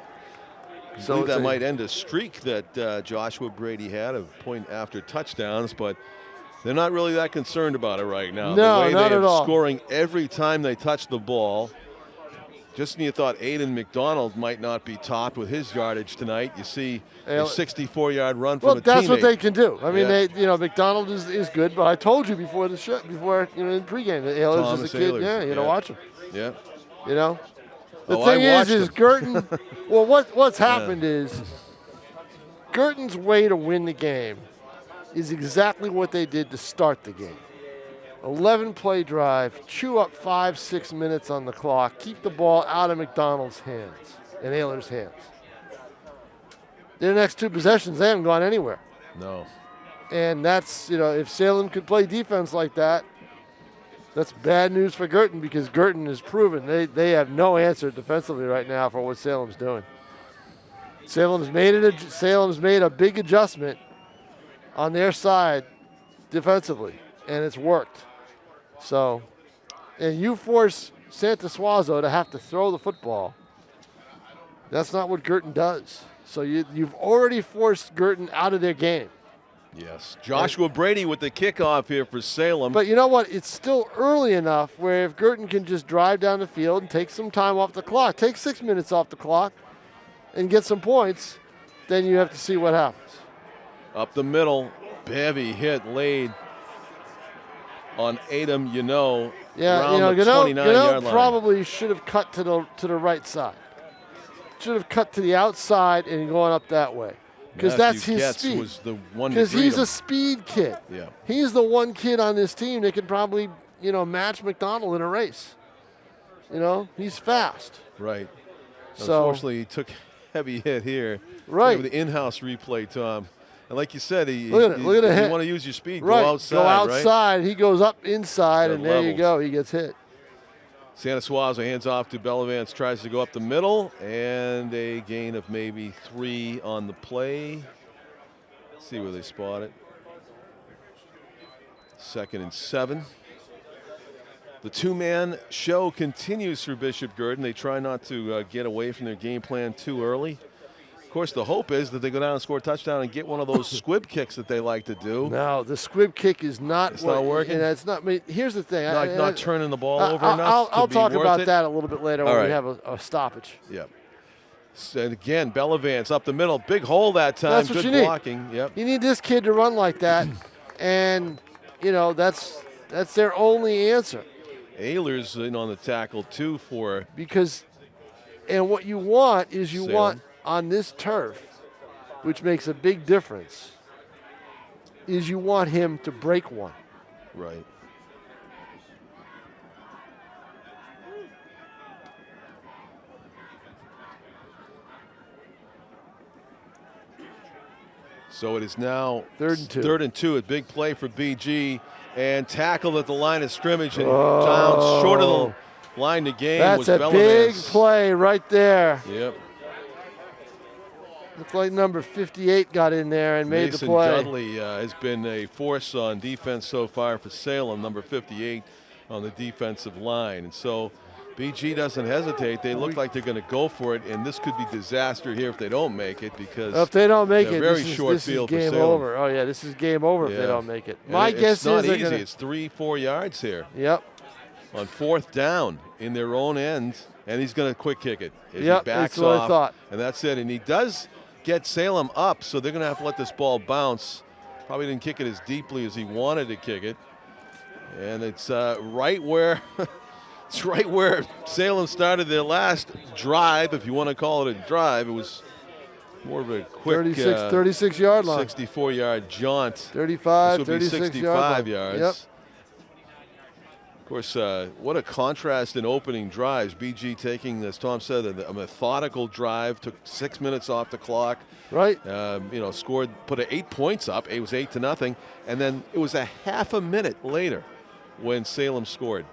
I So believe that might end a streak that Joshua Brady had of point after touchdowns, but they're not really that concerned about it right now. No, the way not they at are all. scoring every time they touch the ball. Just when you thought Aiden McDonald might not be topped with his yardage tonight, you see a 64-yard run from a teammate. Well, that's what they can do. I mean, McDonald is good, but I told you before the show, in pregame, that Ehlers is a kid. Ehlers, you know, watch him. Yeah. The thing is Guertin. Well, what's happened is Guertin's way to win the game is exactly what they did to start the game. 11-play drive, chew up 5-6 minutes on the clock, keep the ball out of McDonald's hands and Ehlers' hands. Their next 2 possessions, they haven't gone anywhere. No. And that's, if Salem could play defense like that, that's bad news for Guertin, because Guertin has proven they have no answer defensively right now for what Salem's doing. Salem's made a big adjustment on their side defensively, and it's worked. So, and you force Santa Suazo to have to throw the football. That's not what Guertin does. So you've already forced Guertin out of their game. Yes. Joshua Brady with the kickoff here for Salem. But you know what? It's still early enough where if Guertin can just drive down the field and take some time off the clock, take 6 minutes off the clock and get some points, then you have to see what happens. Up the middle, heavy hit laid on Adam, around the 29-yard line. Probably should have cut to the right side. Should have cut to the outside and going up that way. Because that's his speed. Because he's a speed kid. Yeah. He's the one kid on this team that can probably, match McDonald in a race. He's fast. Right. So, unfortunately, he took heavy hit here. Right. With the in-house replay, Tom. And like you said, look at the hit. If you want to use your speed, right. go outside. Go outside. Right? He goes up inside, and there you go. He gets hit. Santa Suazo hands off to Bellavance, tries to go up the middle, and a gain of maybe 3 on the play. Let's see where they spot it. 2nd and 7. The 2-man show continues for Bishop Guertin. They try not to get away from their game plan too early. Of course, the hope is that they go down and score a touchdown and get one of those squib kicks that they like to do. No, the squib kick is not. It's not working? And it's not. I mean, here's the thing. Not turning the ball over enough. I'll talk about it. that a little bit later when we have a stoppage. Yep. And again, Bellavance up the middle. Big hole that time. That's what Good you blocking. Need. Yep. You need this kid to run like that, and that's their only answer. Ayler's in on the tackle too for and what you want is Salem. Want on this turf, which makes a big difference, is you want him to break one. Right. So it is now 3rd and 2. A big play for BG and tackled at the line of scrimmage and down short of the line to gain. That's was a Bellavance. big play right there. Yep. Looked like number 58 got in there and made Mason the play. Dudley has been a force on defense so far for Salem, number 58 on the defensive line. And so BG doesn't hesitate. They look like they're going to go for it, and this could be disaster here if they don't make it because if they don't make it, very this short is field game for Salem. over. Oh yeah, this is game over if they don't make it. And My guess it's not is easy. It's 3-4 yards here. Yep. On 4th down in their own end, and he's going to quick kick it. As Yep, he backs that's what off, I thought. And that's it. And he does get Salem up, so they're going to have to let this ball bounce. Probably didn't kick it as deeply as he wanted to kick it. And it's right where it's right where Salem started their last drive, if you want to call it a drive. It was more of a quick 36-yard line. 64-yard jaunt. 35, this would be 65 yards. Yep. Of course, what a contrast in opening drives. BG taking, as Tom said, a methodical drive, took 6 minutes off the clock. Right. Scored, put 8 points up. It was 8-0, and then it was a half a minute later when Salem scored.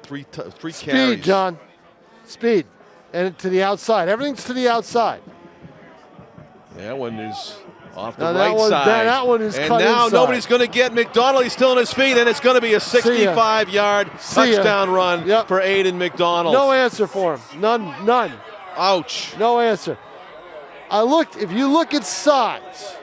Three carries. Speed, John. Speed, and to the outside. Everything's to the outside. That one is off the now right side. That one is and cut now inside. Nobody's going to get McDonald. He's still on his feet, and it's going to be a 65-yard touchdown run for Aiden McDonald. No answer for him. None. Ouch. No answer. If you look at sides,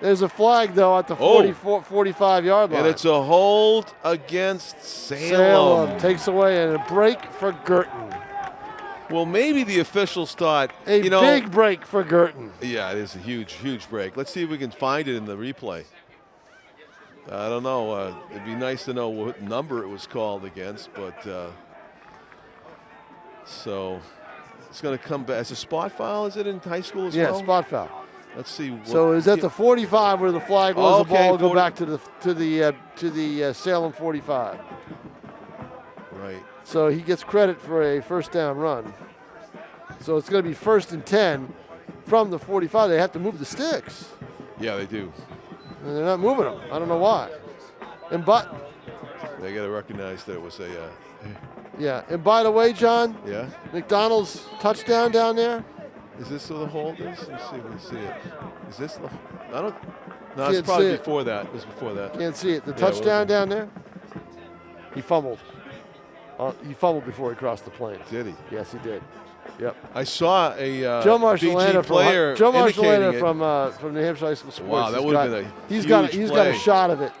there's a flag, though, at the 45-yard line. And it's a hold against Salem. Takes away and a break for Guertin. Well, maybe the officials thought, big break for Guertin. Yeah, it is a huge break. Let's see if we can find it in the replay. I don't know. It'd be nice to know what number it was called against, but so it's going to come back as a spot foul. Is it in high school as well? Yeah, spot foul. Let's see. So is that the 45 where the flag was? The ball will go back to the Salem 45. Right. So he gets credit for a first down run. So it's going to be 1st and 10 from the 45. They have to move the sticks. Yeah, they do. And they're not moving them. I don't know why. They got to recognize that it was a. Yeah. And by the way, John. Yeah. McDonald's touchdown down there. Is this where the hold is? Let's see if we can see it. Is this the? I don't. No, Can't it's probably see it. before that. It was before that. Can't see it. The touchdown down there. He fumbled. He fumbled before he crossed the plane. Did he? Yes, he did. Yep. I saw a Joe Marshall player from New Hampshire High School Sports. Wow, that would have been a He's huge got a shot of it,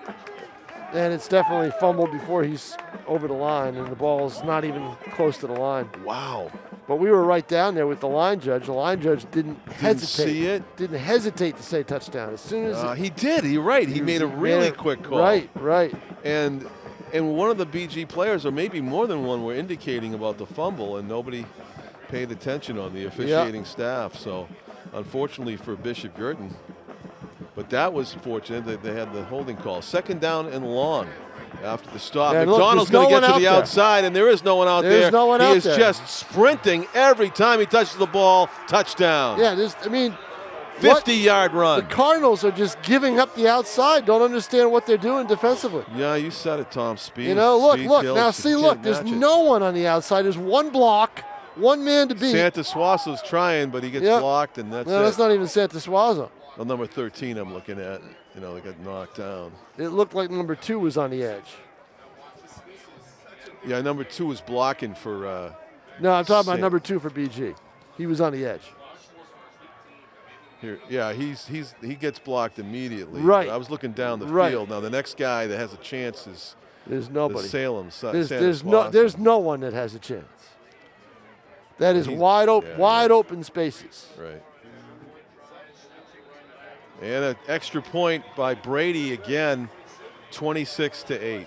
and it's definitely fumbled before he's over the line, and the ball's not even close to the line. Wow. But we were right down there with the line judge. The line judge didn't hesitate. See it? Didn't hesitate to say touchdown as soon as he did. You're right. He made a really quick call. Right. And one of the BG players, or maybe more than one, were indicating about the fumble, and nobody paid attention on the officiating staff. So, unfortunately for Bishop Guertin, but that was fortunate that they had the holding call. 2nd down and long after the stop. Yeah, McDonald's going to get to the outside, and there is no one out there. No one he is just sprinting every time he touches the ball. Touchdown. Yeah, 50-yard run. The Cardinals are just giving up the outside. Don't understand what they're doing defensively. Yeah, you said it, Tom. Speed. Look. Kills. Now, see, look. There's no one on the outside. There's one block, one man to beat. Santos-Suazo's trying, but he gets blocked, and that's it. No, that's not even Santos-Suazo. Well, number 13 I'm looking at. They got knocked down. It looked like number 2 was on the edge. Yeah, number 2 was blocking for. No, I'm talking about number 2 for BG. He was on the edge. Here, yeah, he gets blocked immediately. Right. I was looking down the Right. field. Now the next guy that has a chance is There's nobody. the Salem. There's no one that has a chance. That is wide open spaces. Right. And an extra point by Brady again, 26-8.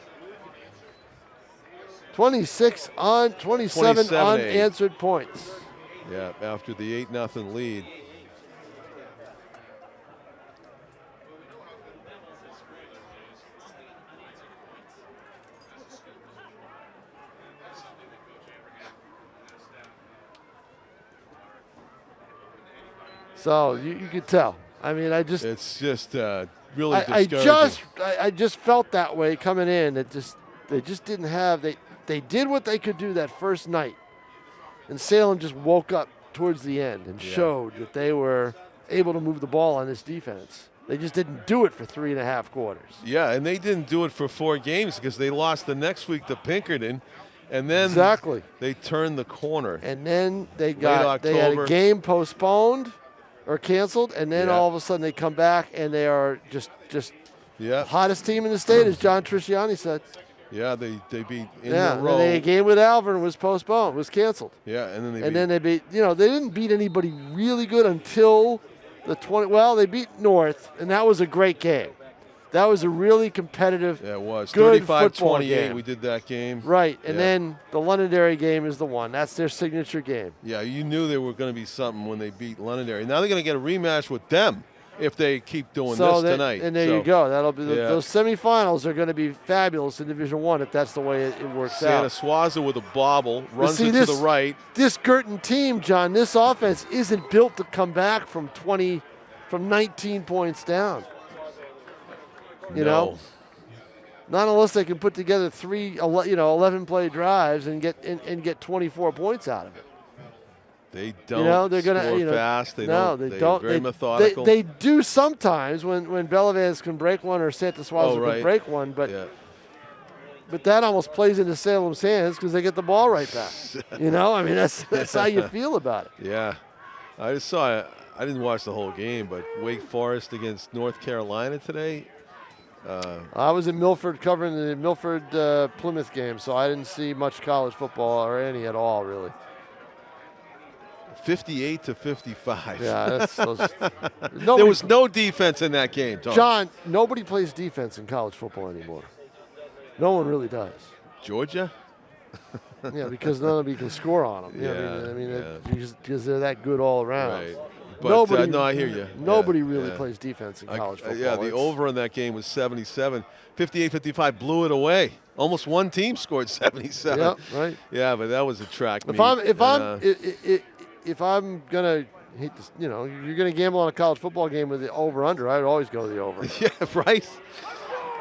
27 unanswered points. Yeah, after the 8-0 lead. So you could tell. I mean, it's just really discouraging. I just felt that way coming in. They just didn't have they did what they could do that first night, and Salem just woke up towards the end and showed that they were able to move the ball on this defense. They just didn't do it for 3.5 quarters. Yeah, and they didn't do it for 4 games because they lost the next week to Pinkerton, and then they turned the corner. And then they had a game postponed or canceled, and then all of a sudden they come back and they are just hottest team in the state, as John Trisciani said. Yeah, they beat in a row. And the game with Alvin was postponed, was canceled. Yeah, and then they beat. They didn't beat anybody really good until the 20. Well, they beat North, and that was a great game. That was a really competitive. Yeah, it was. Good 35-28. We did that game. Right, and then the Londonderry game is the one. That's their signature game. Yeah, you knew there were going to be something when they beat Londonderry. Now they're going to get a rematch with them if they keep doing this tonight. And there you go. That'll be those semifinals are going to be fabulous in Division I if that's the way it works out. Santa Swaza with a bobble runs it to the right. This Guertin team, John, this offense isn't built to come back from 19 points down. You know, not unless they can put together 11-play drives and get 24 points out of it. They don't they're gonna score fast. They don't. They're very methodical. They do sometimes when Bellavance can break one or Santa Swaza can break one, but that almost plays into Salem's hands because they get the ball right back. I mean that's how you feel about it. Yeah, I just saw. I didn't watch the whole game, but Wake Forest against North Carolina today. I was in Milford covering the Milford Plymouth game, so I didn't see much college football or any at all, really. 58-55. Yeah, there was no defense in that game, Tom. John, nobody plays defense in college football anymore. No one really does. Georgia? Yeah, because nobody can score on them. Because they're that good all around. Right. But I hear you. Nobody really plays defense in college football. Yeah, the over in that game was 77. 58-55 blew it away. Almost one team scored 77. Yeah, right. Yeah, but that was a track meet. If I'm gonna hate this, you're gonna gamble on a college football game with the over/under, I'd always go to the over. Yeah, right.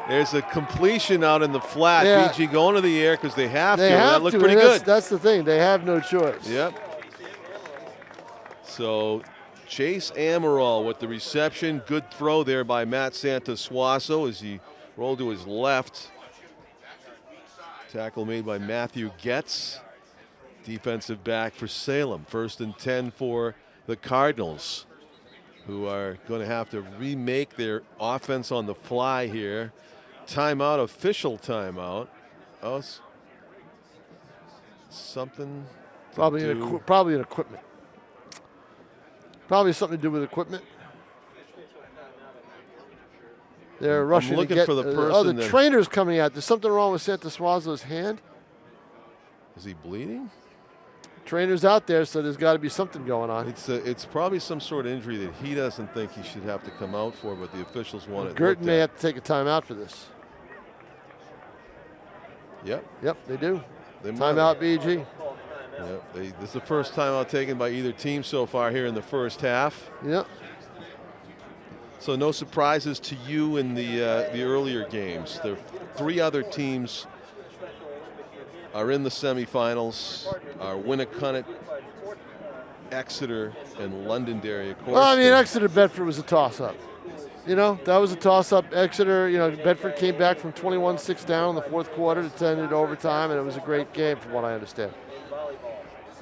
There's a completion out in the flat. Yeah. BG going to the air because they have to. That looked pretty good. That's the thing. They have no choice. Yep. So Chase Amaral with the reception. Good throw there by Matt Santosuaso as he rolled to his left. Tackle made by Matthew Getz. Defensive back for Salem. 1st and 10 for the Cardinals, who are going to have to remake their offense on the fly here. Timeout, official timeout. Oh, something. Probably an equipment. Probably something to do with equipment. They're rushing looking to get for the person. The trainer's coming out. There's something wrong with Santosuaso's hand. Is he bleeding? Trainer's out there, so there's got to be something going on. It's probably some sort of injury that he doesn't think he should have to come out for, but the officials want it. Guertin may have to take a timeout for this. Yep, they do. Timeout, BG. Yep, this is the first timeout taken by either team so far here in the first half. Yep. So no surprises to you in the earlier games. There are 3 other teams are in the semifinals. Winnicott, Exeter, and Londonderry, of course. Well, I mean, Exeter Bedford was a toss-up. That was a toss-up. Exeter, Bedford came back from 21-6 down in the 4th quarter to turn it overtime, and it was a great game from what I understand.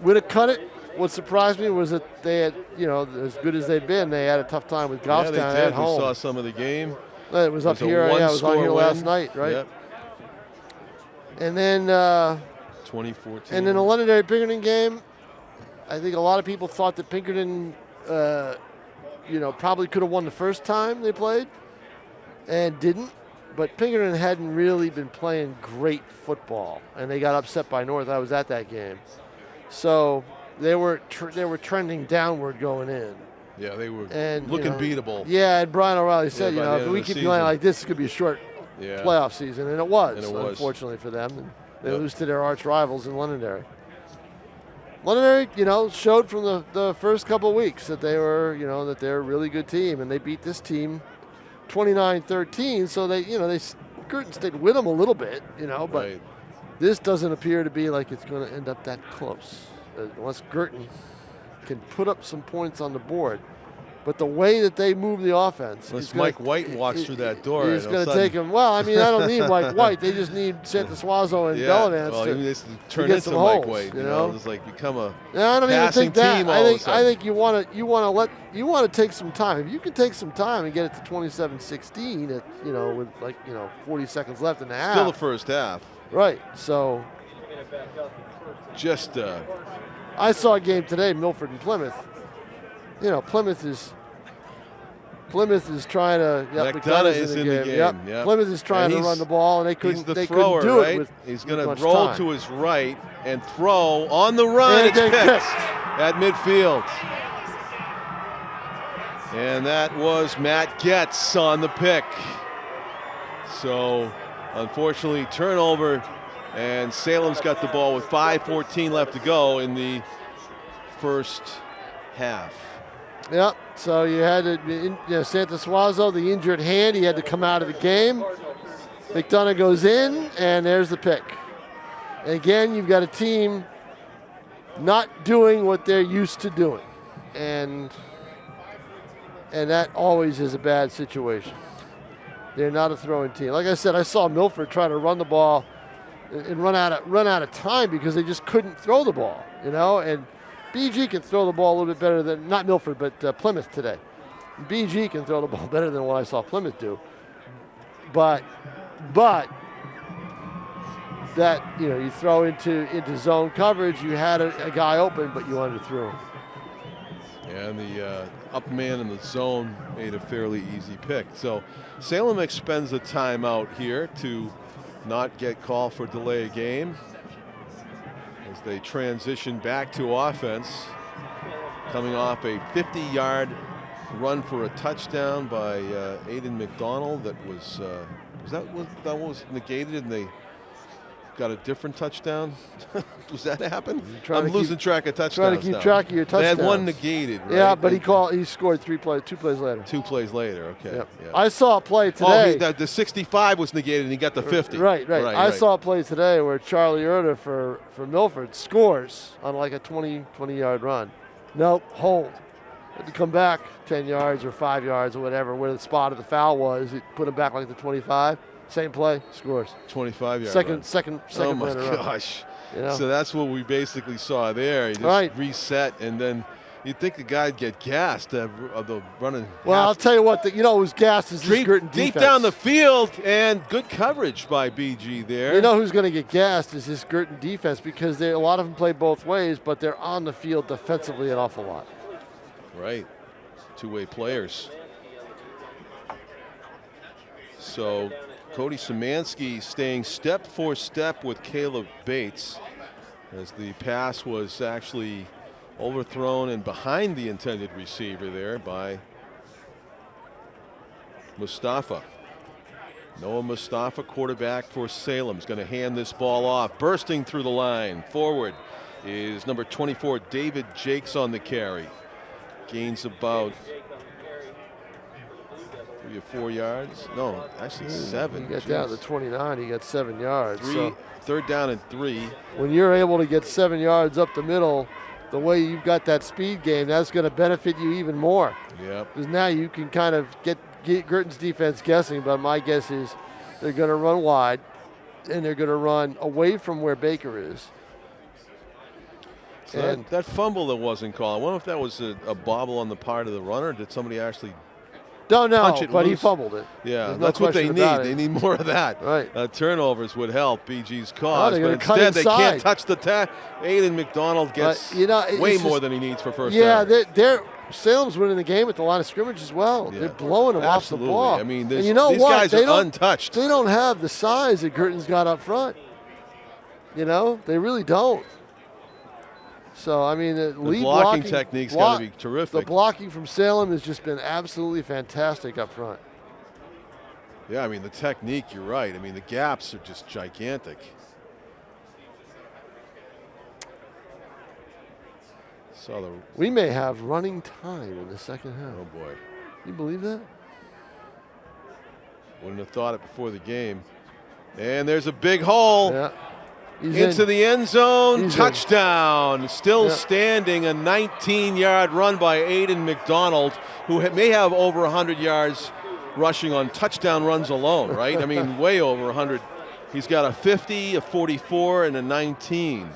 Winnicott, what surprised me was that they had, as good as they'd been, they had a tough time with Goffstown at home. We saw some of the game. It was up here. Yeah, it was on here last night, right? Yep. And then 2014. And then the Londonderry Pinkerton game, I think a lot of people thought that Pinkerton, probably could have won the first time they played, and didn't. But Pinkerton hadn't really been playing great football, and they got upset by North. I was at that game, so they were trending downward going in. Yeah, they were looking beatable. Yeah, and Brian O'Reilly said, if we keep going like this, it could be a short playoff season, and it was, unfortunately for them. And they lose to their arch rivals in Londonderry. Londonderry, showed from the first couple of weeks that they were, that they're a really good team, and they beat this team 29-13. So Guertin stayed with them a little bit, but this doesn't appear to be like it's going to end up that close, unless Guertin can put up some points on the board. But the way that they move the offense, unless Mike White walks through that door, it's going to take him. Well, I don't need Mike White. They just need Santosuazo and Bellavance to turn get into some Mike holes, White. It's like become a I don't even think that. team. I think you want to take some time. If you can take some time and get it to 27-16 with 40 seconds left in the half. Still the first half. Right. So just I saw a game today, Milford and Plymouth. Plymouth is trying to. McDonough is in the game. Yep. Plymouth is trying to run the ball, and they couldn't. He's the couldn't thrower, do right? it with He's going to roll to his right and throw on the run. And it's picked at midfield, and that was Matt Getz on the pick. So, unfortunately, turnover, and Salem's got the ball with 5:14 left to go in the first half. Yep. So you had Santosuazo, the injured hand, he had to come out of the game. McDonough goes in, and there's the pick. And again, you've got a team not doing what they're used to doing, and that always is a bad situation. They're not a throwing team. Like I said, I saw Milford try to run the ball and run out of time because they just couldn't throw the ball, and BG can throw the ball a little bit better than, not Milford, but Plymouth today. BG can throw the ball better than what I saw Plymouth do. But that, you throw into zone coverage, you had a guy open, but you wanted to throw him. And the up man in the zone made a fairly easy pick. So Salem expends a timeout here to not get called for delay of game, as they transition back to offense, coming off a 50-yard run for a touchdown by Aiden McDonald. That was negated, and they got a different touchdown. Does that happen? I'm losing track of touchdowns. Trying to keep track of your touchdowns. They had one negated, right? Yeah, but he scored 2 plays later. 2 plays later, okay. Yep. Yeah. I saw a play today. The 65 was negated, and he got the 50. Right. I saw a play today where Charlie Erda for Milford scores on like a 20-yard run. Nope, hold. Had to come back 10 yards or 5 yards or whatever, where the spot of the foul was. He put him back like the 25. Same play, scores. 25-yard second oh my play in a row. gosh. So that's what we basically saw there. He just reset, and then you'd think the guy'd get gassed of the running. Well, I'll tell you what, it was gassed is this Guertin defense. Deep down the field, and good coverage by BG there. You know who's going to get gassed is this Guertin defense, because a lot of them play both ways, but they're on the field defensively an awful lot. Right. Two-way players. So Cody Szymanski staying step for step with Caleb Bates, as the pass was actually overthrown and behind the intended receiver there by Mustafa. Noah Mustafa, quarterback for Salem, is going to hand this ball off. Bursting through the line forward is number 24, David Jakes, on the carry. Gains about 3 or 4 yards. No, actually 7. He got down to 29. He got 7 yards. Third down and 3. When you're able to get 7 yards up the middle, the way you've got that speed game, that's going to benefit you even more. Yep. Because now you can kind of get Guertin's defense guessing, but my guess is they're going to run wide, and they're going to run away from where Baker is. So that fumble that wasn't called, I wonder if that was a bobble on the part of the runner. Did somebody actually don't know, punch it but loose? he fumbled it. Yeah, no that's what they need. They need more of that. Right. Turnovers would help BG's cause, but instead they can't touch the Aiden McDonald gets way more than he needs for first down. Yeah, Salem's winning the game at the line of scrimmage as well. Yeah. They're blowing him off the ball. I mean, and you know these what? guys are untouched. They don't have the size that Guertin's got up front. You know, they really don't. So, I mean, the lead blocking technique's got to be terrific. The blocking from Salem has just been absolutely fantastic up front. Yeah, I mean, the technique, you're right. I mean, the gaps are just gigantic. We may have running time in the second half. Oh, boy. You believe that? Wouldn't have thought it before the game. And there's a big hole. Yeah. Into the end zone. Touchdown. Still standing. A 19-yard run by Aiden McDonald, who may have over 100 yards rushing on touchdown runs alone, right? I mean, way over 100. He's got a 50, a 44, and a 19.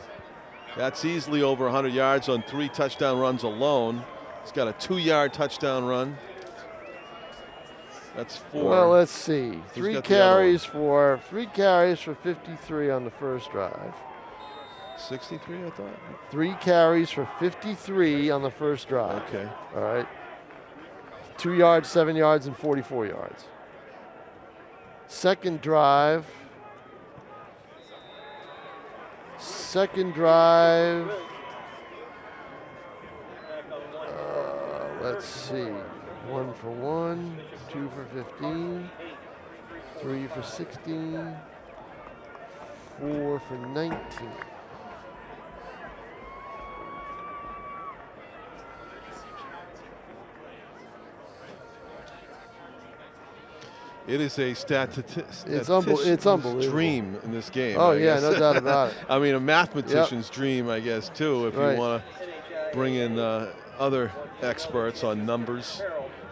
That's easily over 100 yards on 3 touchdown runs alone. He's got a 2-yard touchdown run. That's 4. Well, let's see. 3 carries for 53 on the first drive. 63, I thought. 3 carries for 53 on the first drive. Okay. All right. 2 yards, 7 yards, and 44 yards. Second drive. Let's see. 1 for 1, 2 for 15, 3 for 16, 4 for 19. It is a it's unbelievable dream in this game. Oh, yeah, no doubt about it. I mean, a mathematician's dream, I guess, too, if you want to bring in other experts on numbers,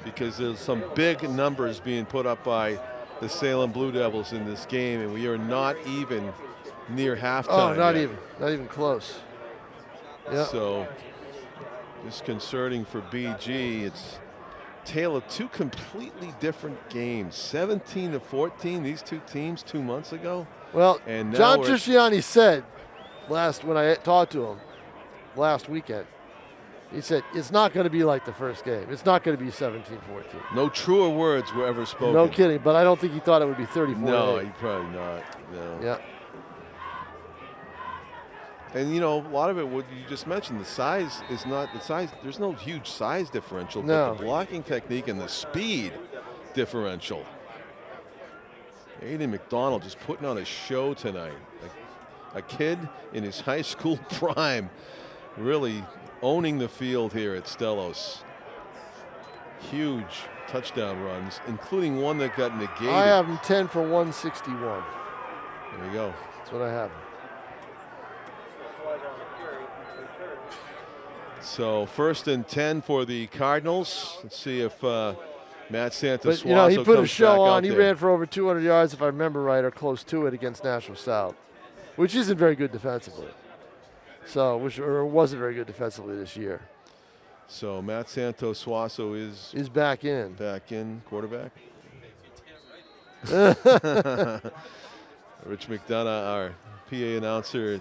because there's some big numbers being put up by the Salem Blue Devils in this game, and we are not even near halftime. Oh, not even close. Yep. So disconcerting for BG. It's tale of 2 completely different games. 17-14, these 2 teams 2 months ago. Well, and John Trisciani said when I talked to him last weekend, he said, it's not going to be like the first game. It's not going to be 17-14. No truer words were ever spoken. No kidding, but I don't think he thought it would be 34. No, he probably not. No. Yeah. And, you know, a lot of it, what you just mentioned, the size is not the size. There's no huge size differential, but the blocking technique and the speed differential. Aiden McDonald just putting on a show tonight. A kid in his high school prime, really owning the field here at Stellos. Huge touchdown runs, including one that got negated. I have him 10 for 161. There you go. That's what I have. So 1st and 10 for the Cardinals. Let's see if Matt Santos. But, you know, he put a show on. He ran for over 200 yards, if I remember right, or close to it against Nashville South, which isn't very good defensively. So, or wasn't very good defensively this year. So Matt Santos Suazo is back in. Back in, quarterback. Rich McDonough, our PA announcer.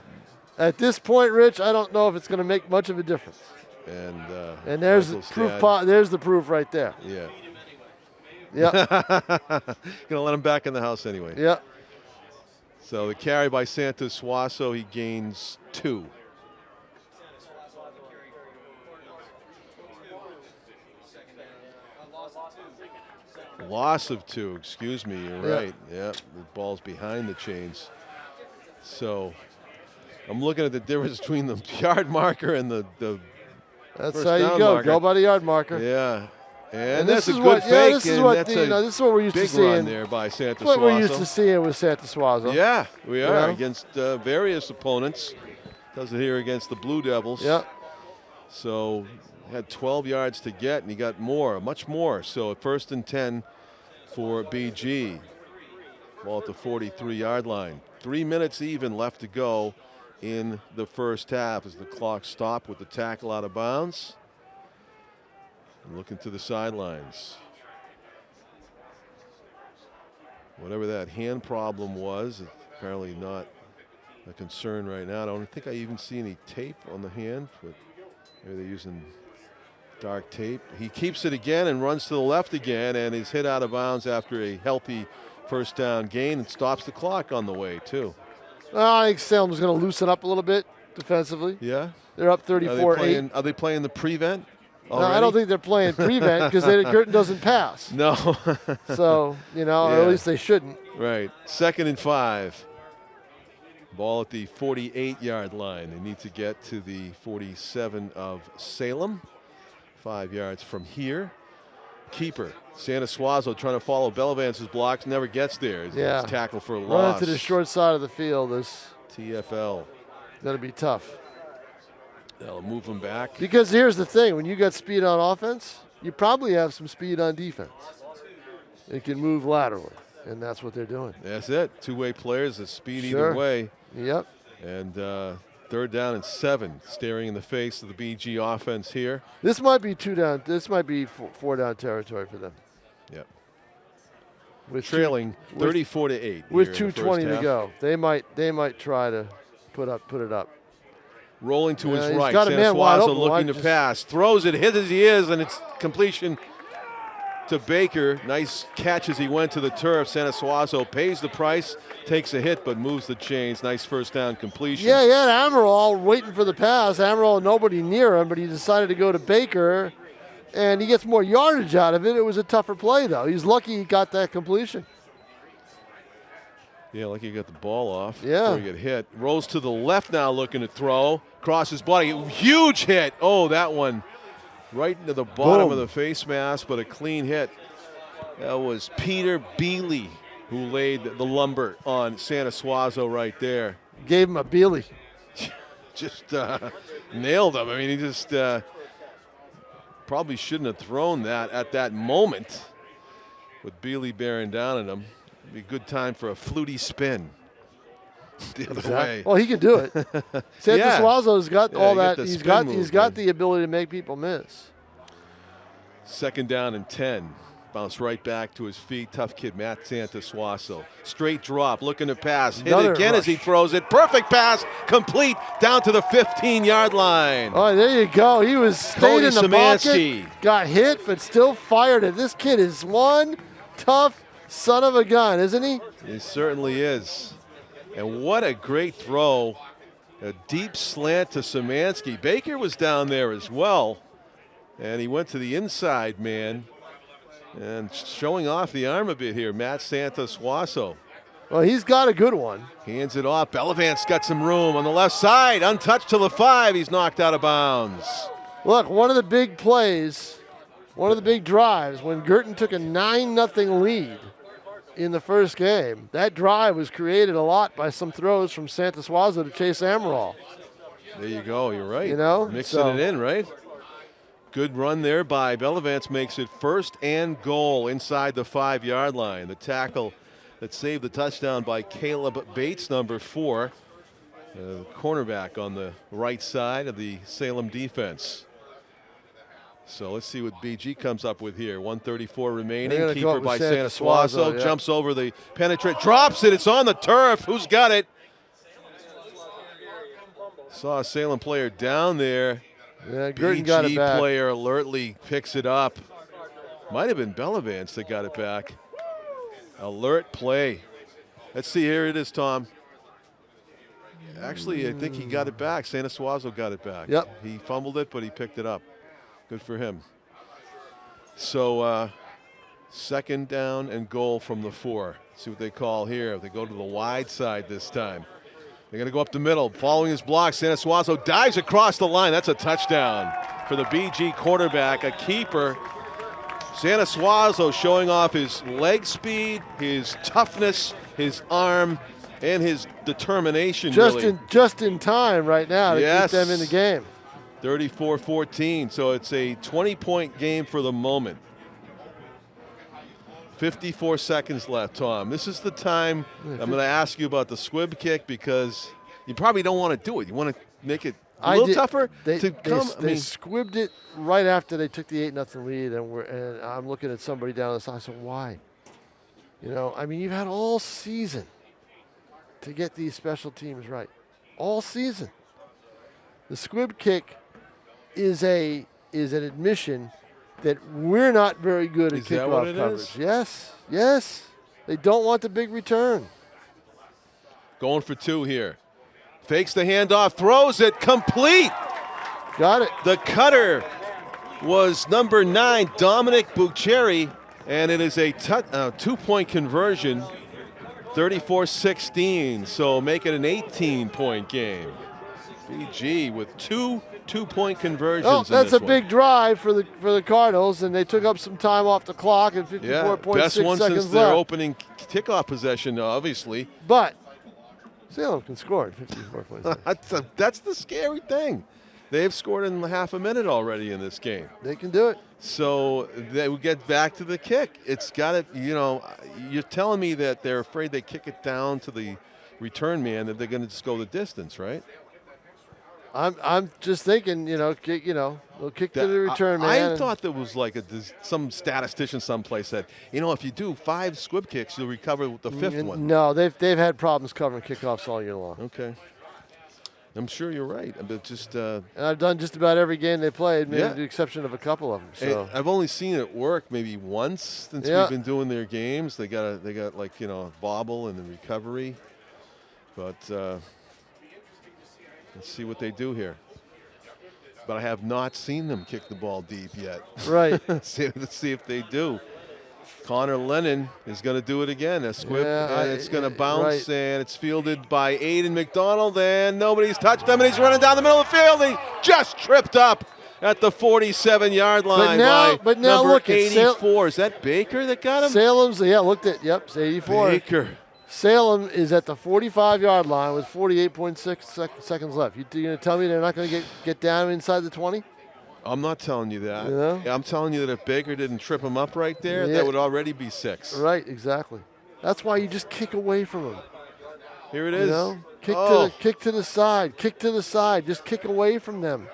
At this point, Rich, I don't know if it's going to make much of a difference. And there's the proof. There's the proof right there. Yeah. Yeah. Gonna let him back in the house anyway. Yeah. So the carry by Santos Suazo, he gains 2. Loss of 2, excuse me, you're right. Yeah, the ball's behind the chains. So I'm looking at the difference between the yard marker and the That's how you go. Go by the yard marker. Yeah. And that's a good fake. Yeah, this is what this is what we're used to seeing. Big run there by Santos Suazo. What we're used to seeing with Santos Suazo. Yeah, we are against various opponents. Does it here against the Blue Devils. Yeah. So had 12 yards to get, and he got more, much more. So at 1st and 10 for BG. Ball at the 43-yard line. 3 minutes even left to go in the first half as the clock stopped with the tackle out of bounds. And looking to the sidelines. Whatever that hand problem was, it's apparently not a concern right now. I don't think I even see any tape on the hand, but maybe they're using dark tape. He keeps it again and runs to the left again, and is hit out of bounds after a healthy first down gain, and stops the clock on the way too. I think Salem's going to loosen up a little bit defensively. Yeah. They're up 34-8. Are they playing the prevent? No, I don't think they're playing prevent because Guertin doesn't pass. No. So, or at least they shouldn't. Right. 2nd and 5. Ball at the 48-yard line. They need to get to the 47 of Salem. 5 yards from here. Keeper, Santa Suazo, trying to follow Bellevance's blocks, never gets there. He's tackled for a loss. Run to the short side of the field is TFL. Going to be tough. They'll move him back. Because here's the thing, when you got speed on offense, you probably have some speed on defense. It can move laterally, and that's what they're doing. That's it. Two-way players, the speed either way. Yep. And 3rd down and 7, staring in the face of the BG offense here. This might be 2 down. This might be 4 down territory for them. Yep. With trailing 34-8 with 2:20 to go. They might try to put it up. Rolling to his right. Got a man wide open. Looking to pass. Throws it, hit as he is, and it's completion to Baker. Nice catch as he went to the turf. Santa Suazo pays the price, takes a hit, but moves the chains. Nice first down completion. Yeah, he had Amaral waiting for the pass. Amaral, nobody near him, but he decided to go to Baker, and he gets more yardage out of it. It was a tougher play, though. He's lucky he got that completion. Yeah, like he got the ball off before he get hit. Rolls to the left now, looking to throw. Crosses body. Huge hit. Oh, that one right into the bottom of the face mask, but a clean hit. That was Peter Bealey who laid the lumber on Santa Suazo right there. Gave him a Bealey. Just nailed him. I mean, he just probably shouldn't have thrown that at that moment with Bealey bearing down on him. It'd be a good time for a fluty spin the other way. Well, he can do it. Santa Suazo's got all that. He's got the ability to make people miss. 2nd down and 10. Bounce right back to his feet. Tough kid, Matt Santa Suazo. Straight drop, looking to pass. Hit again as he throws it. Perfect pass, complete down to the 15-yard line. Oh, there you go. He was stayed in the pocket, got hit, but still fired it. This kid is one tough son of a gun, isn't he? He certainly is. And what a great throw. A deep slant to Szymanski. Baker was down there as well. And he went to the inside man. And showing off the arm a bit here, Matt Santa Suazo. Well, he's got a good one. Hands it off. Bellevance got some room on the left side. Untouched to the 5. He's knocked out of bounds. Look, one of the big plays, one of the big drives, when Guertin took a 9-0 lead in the first game, that drive was created a lot by some throws from Santa Suazo to Chase Amaral. There you go. You're right. Mixing it in, right? Good run there by Bellevance, makes it 1st and goal inside the 5-yard line. The tackle that saved the touchdown by Caleb Bates, number 4, cornerback on the right side of the Salem defense. So let's see what BG comes up with here. 1:34 remaining. Keeper by Santa Suazo. Jumps over the penetrate. Drops it. It's on the turf. Who's got it? Saw a Salem player down there. Yeah, Guertin got it back. BG player alertly picks it up. Might have been Bellevance that got it back. Alert play. Let's see. Here it is, Tom. Actually, I think he got it back. Santa Suazo got it back. Yep. He fumbled it, but he picked it up. Good for him. So 2nd down and goal from the 4. See what they call here. They go to the wide side this time. They're going to go up the middle. Following his block, Santa Suazo dives across the line. That's a touchdown for the BG quarterback, a keeper. Santa Suazo showing off his leg speed, his toughness, his arm, and his determination. Just in time right now to keep them in the game. 34-14, so it's a 20-point game for the moment. 54 seconds left, Tom. This is the time I'm going to ask you about the squib kick because you probably don't want to do it. You want to make it a little tougher to come. They squibbed it right after they took the 8-0 lead, and I'm looking at somebody down the side. I said, why? You know, I mean, you've had all season to get these special teams right. All season. The squib kick is an admission that we're not very good at kickoff coverage. Yes. They don't want the big return. Going for 2 here. Fakes the handoff, throws it, complete. Got it. The cutter was number 9, Dominic Bucheri, and it is a 2-point conversion, 34-16, so make it an 18-point game. BG with 2 2-point conversions. Oh, that's a one. big drive for the Cardinals, and they took up some time off the clock and 54.6 best one seconds since their left. opening kickoff possession, obviously. But Salem can score at 54.6. That's the scary thing. They've scored in half a minute already in this game. They can do it. So they will get back to the kick. It's got to, you're telling me that they're afraid they kick it down to the return man, that they're going to just go the distance, right? I'm just thinking, they'll kick to the return man. I thought there was like some statistician someplace said, if you do 5 squib kicks, you'll recover with the 5th one. No, they've had problems covering kickoffs all year long. Okay. I'm sure you're right, but just. And I've done just about every game they played, maybe with the exception of a couple of them. So I've only seen it work maybe once since we've been doing their games. They got like bobble and the recovery, but let's see what they do here. But I have not seen them kick the ball deep yet. Right. Let's see if they do. Connor Lennon is going to do it again. A squib, and it's going to bounce, and it's fielded by Aiden McDonald, and nobody's touched him, and he's running down the middle of the field. He just tripped up at the 47-yard line but now number look, 84. Is that Baker that got him? Salem's, it's 84. Baker. Salem is at the 45-yard line with 48.6 seconds left. You going to tell me they're not going to get down inside the 20? I'm not telling you that. I'm telling you that if Baker didn't trip him up right there, that would already be 6. Right, exactly. That's why you just kick away from him. Here it is. Kick to the side. Just kick away from them.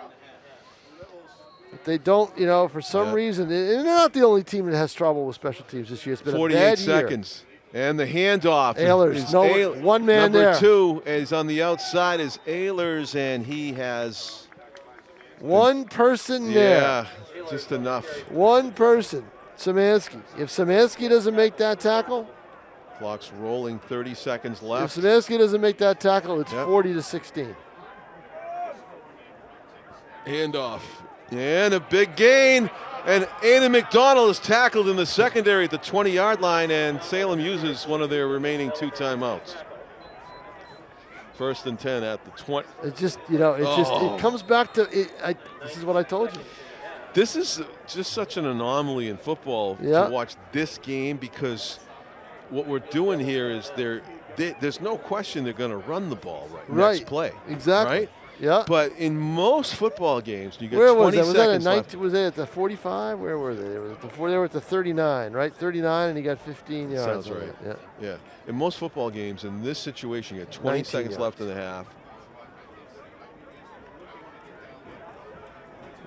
If they don't, for some reason, and they're not the only team that has trouble with special teams this year. It's been 48 a bad seconds. And the handoff. Ehlers, one man number there. 2 is on the outside is Ehlers, and he has one person there. Yeah, just enough. One person, Szymanski. If Szymanski doesn't make that tackle, clock's rolling. 30 seconds left. If Szymanski doesn't make that tackle, it's 40-16. Handoff and a big gain. And Aiden McDonald is tackled in the secondary at the 20-yard line, and Salem uses one of their remaining 2 timeouts. 1st and 10 at the 20. It just, it comes back to it. This is what I told you. This is just such an anomaly in football to watch this game, because what we're doing here is there's no question they're going to run the ball next play. Exactly. Right? Yeah. But in most football games, you get Where 20 was that? seconds left. Was they at the 45? Where were they? They were at the 39, right? 39, and he got 15 yards. Sounds right. Yeah. In most football games, in this situation, you get 20 seconds left in the half.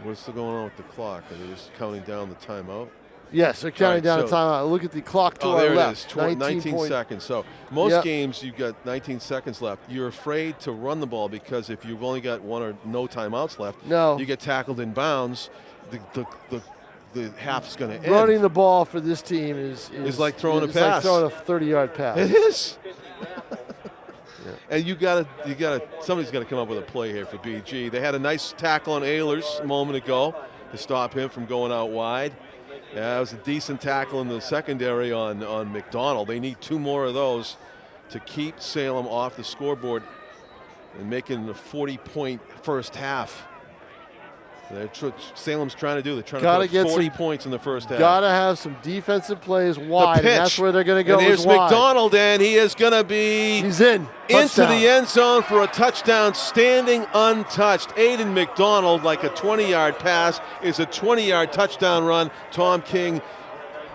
What's going on with the clock? Are they just counting down the timeout? Yes, they're counting down the timeout. Look at the clock to our left. There it is, 19 seconds. So most games, you've got 19 seconds left. You're afraid to run the ball because if you've only got 1 or no timeouts left, you get tackled in bounds. The half's going to end. Running the ball for this team is like throwing a pass. Like throwing a 30-yard pass. It is. And somebody's got to come up with a play here for BG. They had a nice tackle on Ehlers a moment ago to stop him from going out wide. Yeah, it was a decent tackle in the secondary on McDonald. They need 2 more of those to keep Salem off the scoreboard and making the 40-point first half. Salem's trying to do. They're trying to put 40 points in the first half. Got to have some defensive plays wide. And that's where they're going to go. And here's McDonald, and he is going to be into the end zone for a touchdown, standing untouched. Aiden McDonald, like a 20-yard pass, is a 20-yard touchdown run. Tom King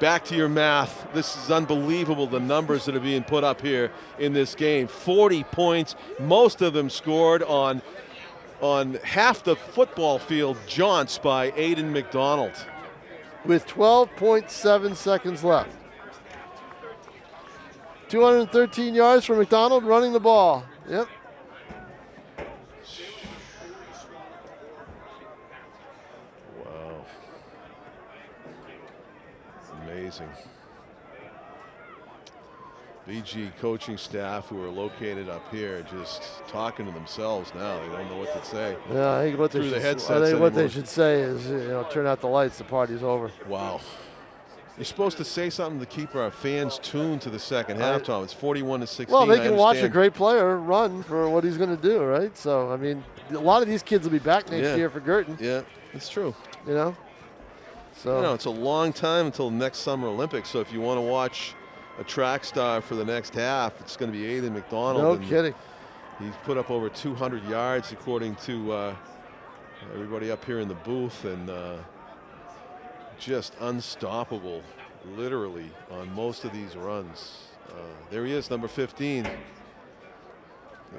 back to your math. This is unbelievable, the numbers that are being put up here in this game. 40 points, most of them scored on half the football field jaunts by Aiden McDonald. With 12.7 seconds left. 213 yards for McDonald running the ball. Yep. Wow. Amazing. BG coaching staff who are located up here just talking to themselves now. They don't know what to say. Yeah, I think what they should say is, turn out the lights, the party's over. Wow. You're supposed to say something to keep our fans tuned to the second half, Tom. It's 41-16. Well, they can watch a great player run for what he's going to do, right? So, I mean, a lot of these kids will be back next year for Guertin. Yeah, it's true. So it's a long time until next Summer Olympics. So if you want to watch a track star for the next half, it's going to be Aiden McDonald. No kidding. He's put up over 200 yards according to everybody up here in the booth, and just unstoppable, literally, on most of these runs. There he is, number 15,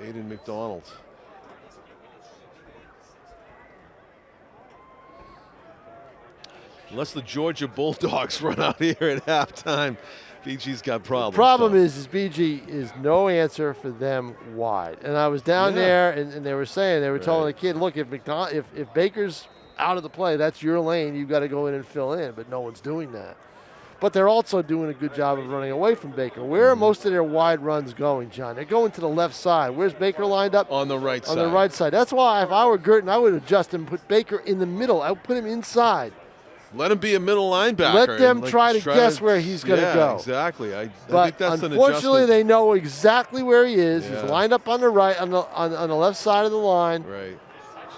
Aiden McDonald. Unless the Georgia Bulldogs run out here at halftime, BG's got problems. The problem is BG is no answer for them wide. And I was down there, and they were telling the kid, look, if Baker's out of the play, that's your lane. You've got to go in and fill in, but no one's doing that. But they're also doing a good job of running away from Baker. Where are most of their wide runs going, John? They're going to the left side. Where's Baker lined up? On the right side. On the right side. That's why if I were Guertin, I would adjust him, put Baker in the middle. I would put him inside. Let him be a middle linebacker. Let them try to guess where he's going to go. Exactly. I but think that's an unfortunately, adjustment. they know exactly where he is. Yeah. He's lined up on the right, on the left side of the line. Right.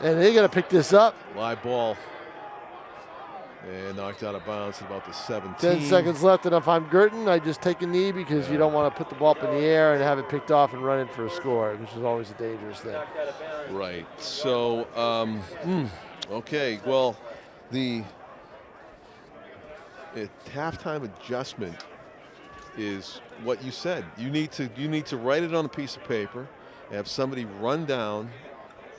And they're going to pick this up. Live ball. And knocked out of bounds at about the 17. 10 seconds left, and if I'm Guertin, I just take a knee because you don't want to put the ball up in the air and have it picked off and run in for a score, which is always a dangerous thing. Right. So, okay. Well, the halftime adjustment is what you said. You need to write it on a piece of paper, have somebody run down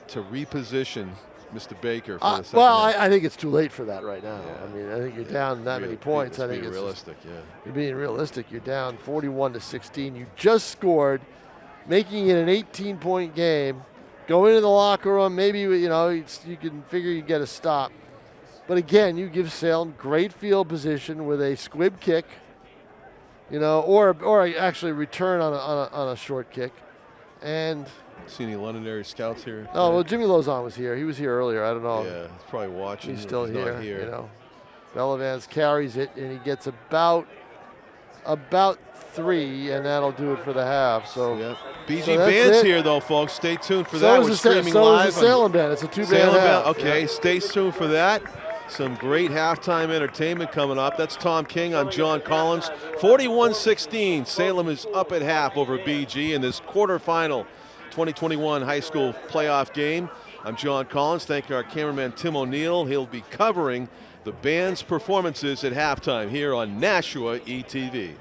to reposition Mr. Baker for the second half. I think it's too late for that right now. Yeah. I mean, I think you're down that many points. I think it's realistic. You're being realistic. You're down 41-16. You just scored, making it an 18-point game. Go into the locker room. Maybe you can figure you get a stop. But again, you give Salem great field position with a squib kick, or actually return on a short kick, and. See any Londonderry scouts here? Oh, well, Jimmy Lozon was here. He was here earlier. I don't know. Yeah, he's probably watching. He's still here. Not here. Bellavance carries it, and he gets about 3, and that'll do it for the half. So, BG Band's here, though, folks. Stay tuned for that. We're streaming live. So is the Salem Band. It's a 2-band half. Okay, stay tuned for that. Some great halftime entertainment coming up. That's Tom King. I'm John Collins. 41-16. Salem is up at half over BG in this quarterfinal 2021 high school playoff game. I'm John Collins. Thank our cameraman Tim O'Neill. He'll be covering the band's performances at halftime here on Nashua ETV.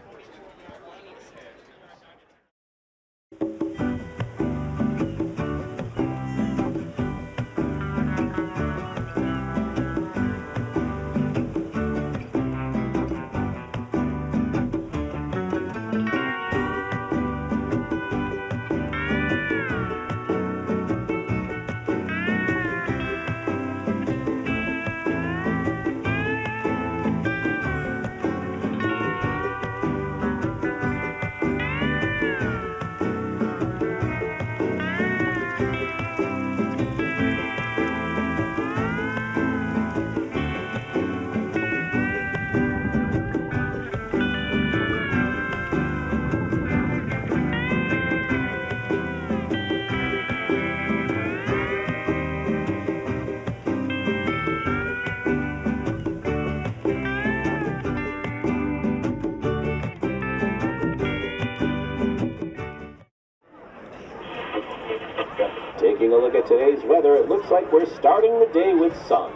Taking a look at today's weather, it looks like we're starting the day with sun.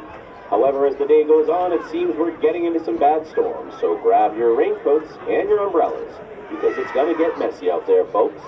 However, as the day goes on, it seems we're getting into some bad storms, so grab your raincoats and your umbrellas, because it's going to get messy out there, folks.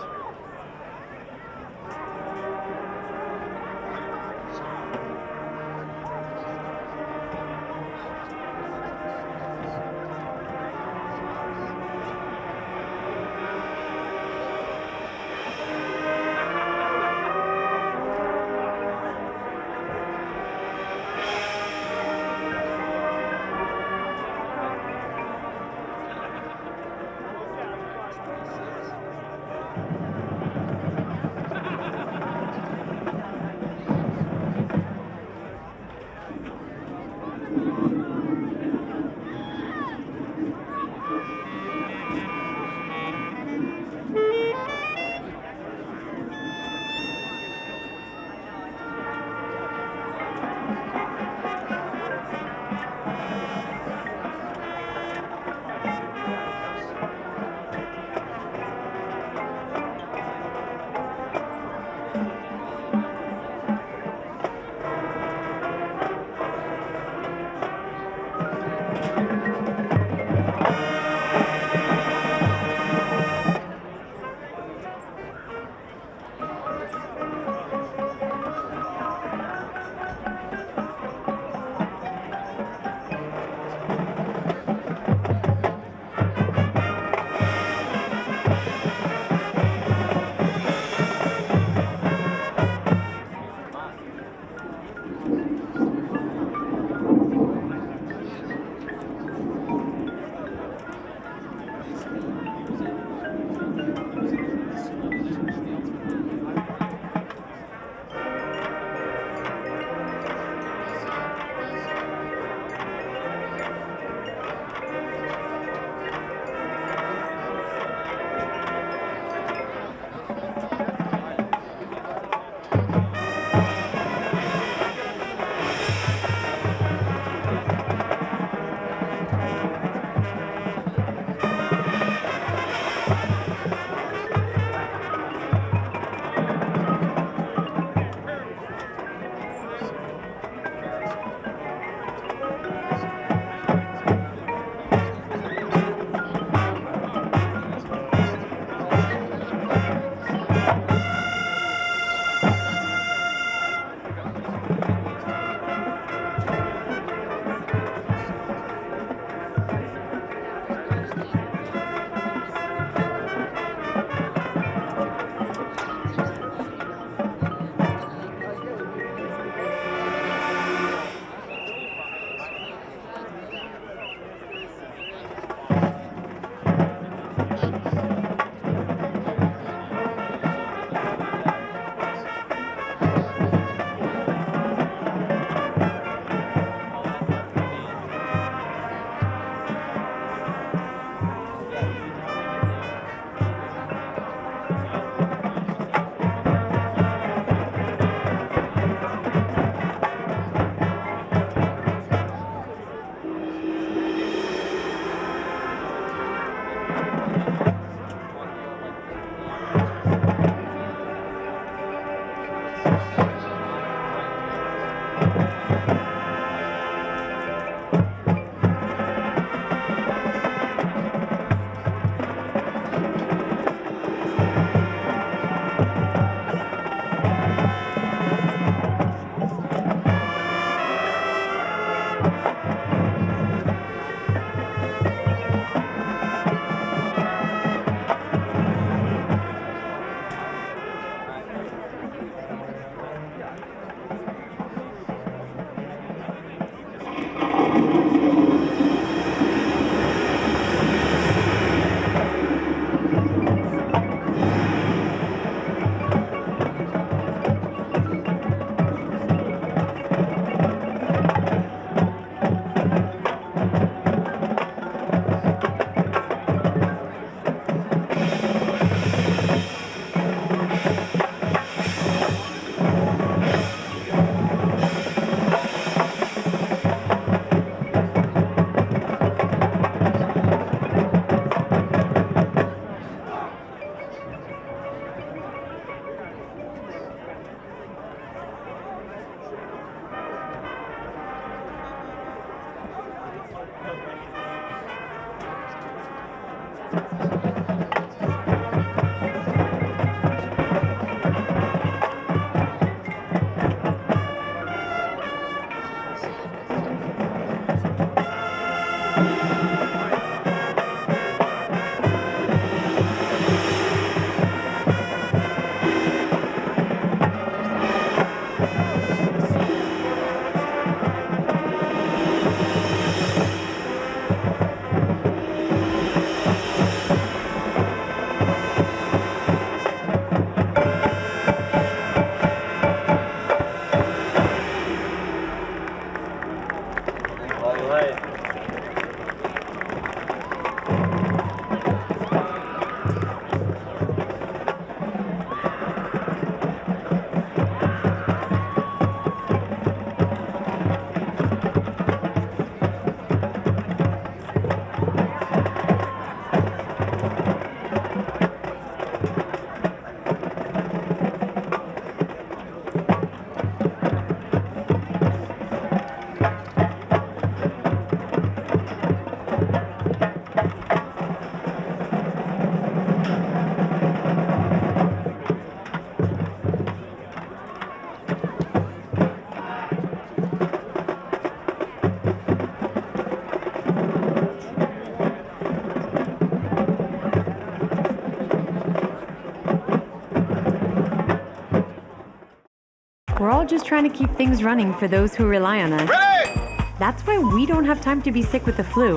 We're all just trying to keep things running for those who rely on us. Ready! That's why we don't have time to be sick with the flu.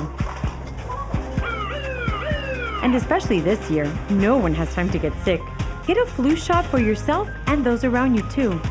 And especially this year, no one has time to get sick. Get a flu shot for yourself and those around you too.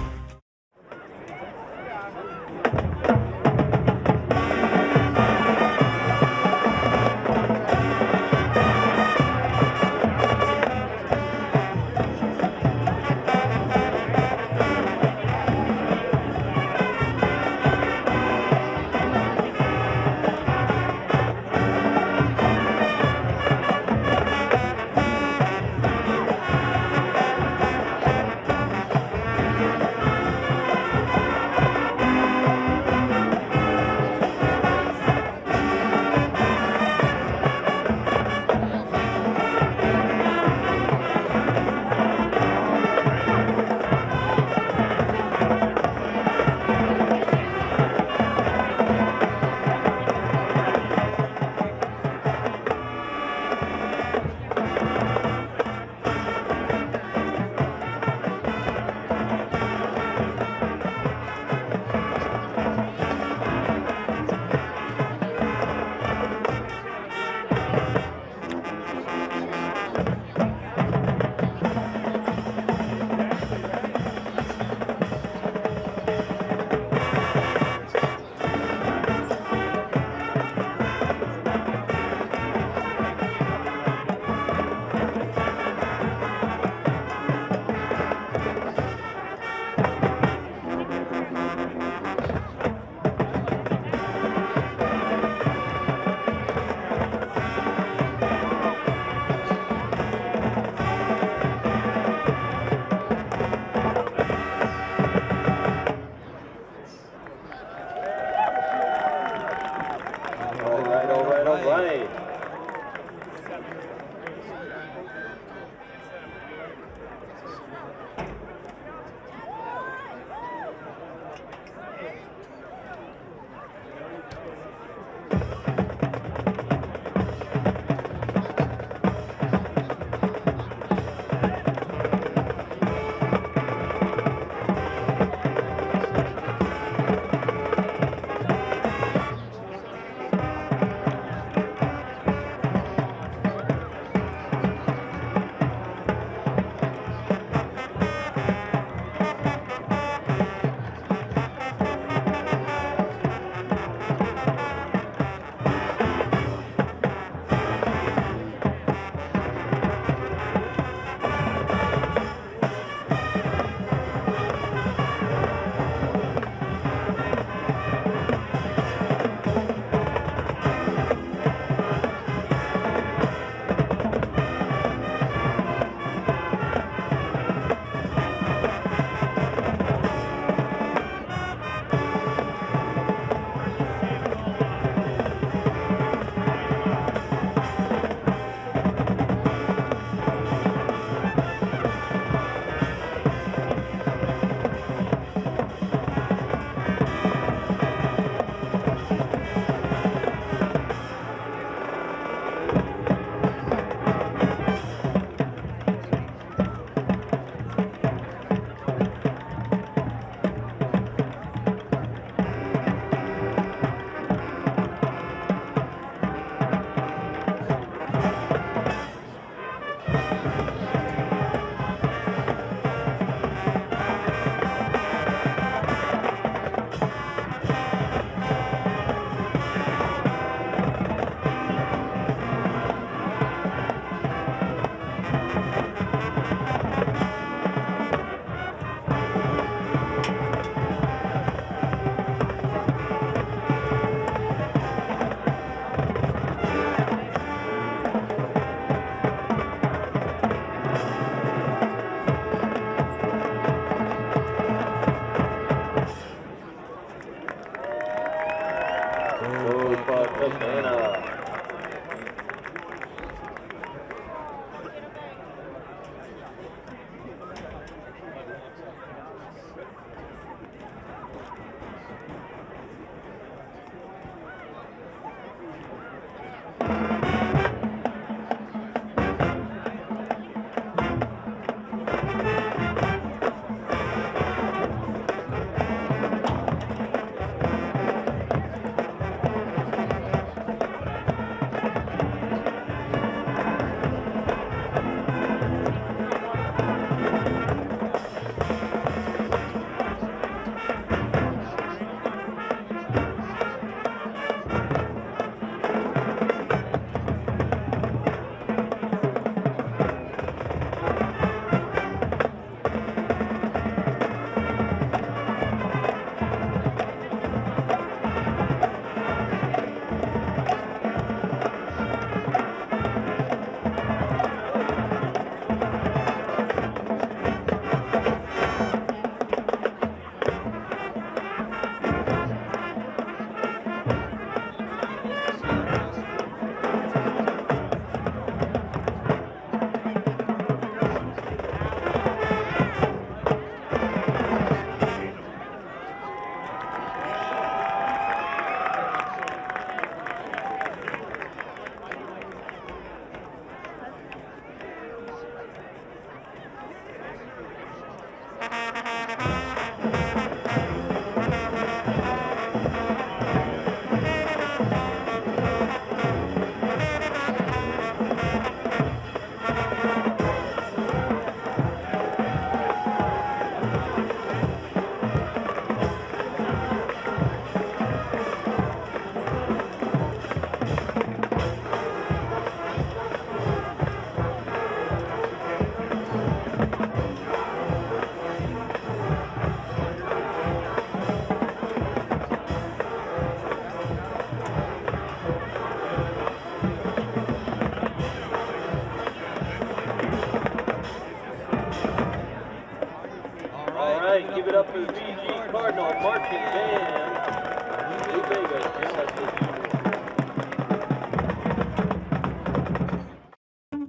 Give it up for the BG Cardinal marching band. New Vegas.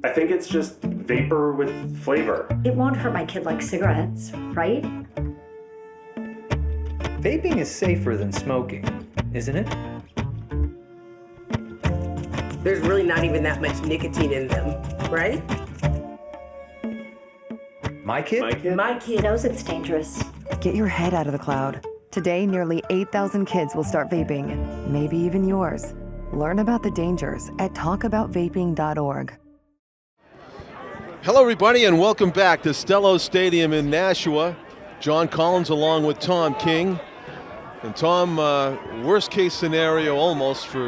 I think it's just vapor with flavor. It won't hurt my kid like cigarettes, right? Vaping is safer than smoking, isn't it? There's really not even that much nicotine in them, right? My kid? My kid Knows it's dangerous. Get your head out of the cloud. Today, nearly 8,000 kids will start vaping, maybe even yours. Learn about the dangers at talkaboutvaping.org. Hello, everybody, and welcome back to Stello Stadium in Nashua. John Collins along with Tom King. And Tom, worst case scenario almost for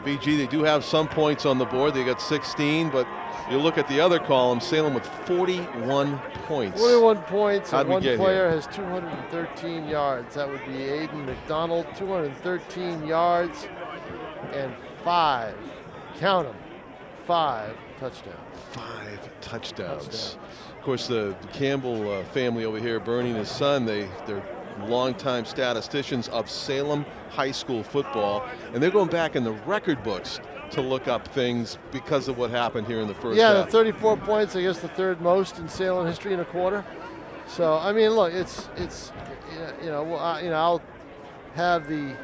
VG. They do have some points on the board. They got 16, but you look at the other column, Salem with 41 points. 41 points, How'd and we one get player here? has 213 yards. That would be Aiden McDonald, 213 yards and 5, count them, 5 touchdowns. 5 touchdowns. Of course, the Campbell family over here, Bernie and his son, they're longtime statisticians of Salem high school football, and they're going back in the record books to look up things because of what happened here in the first half. The 34 points, I guess the third most in Salem history in a quarter. So I mean, look, it's I'll have the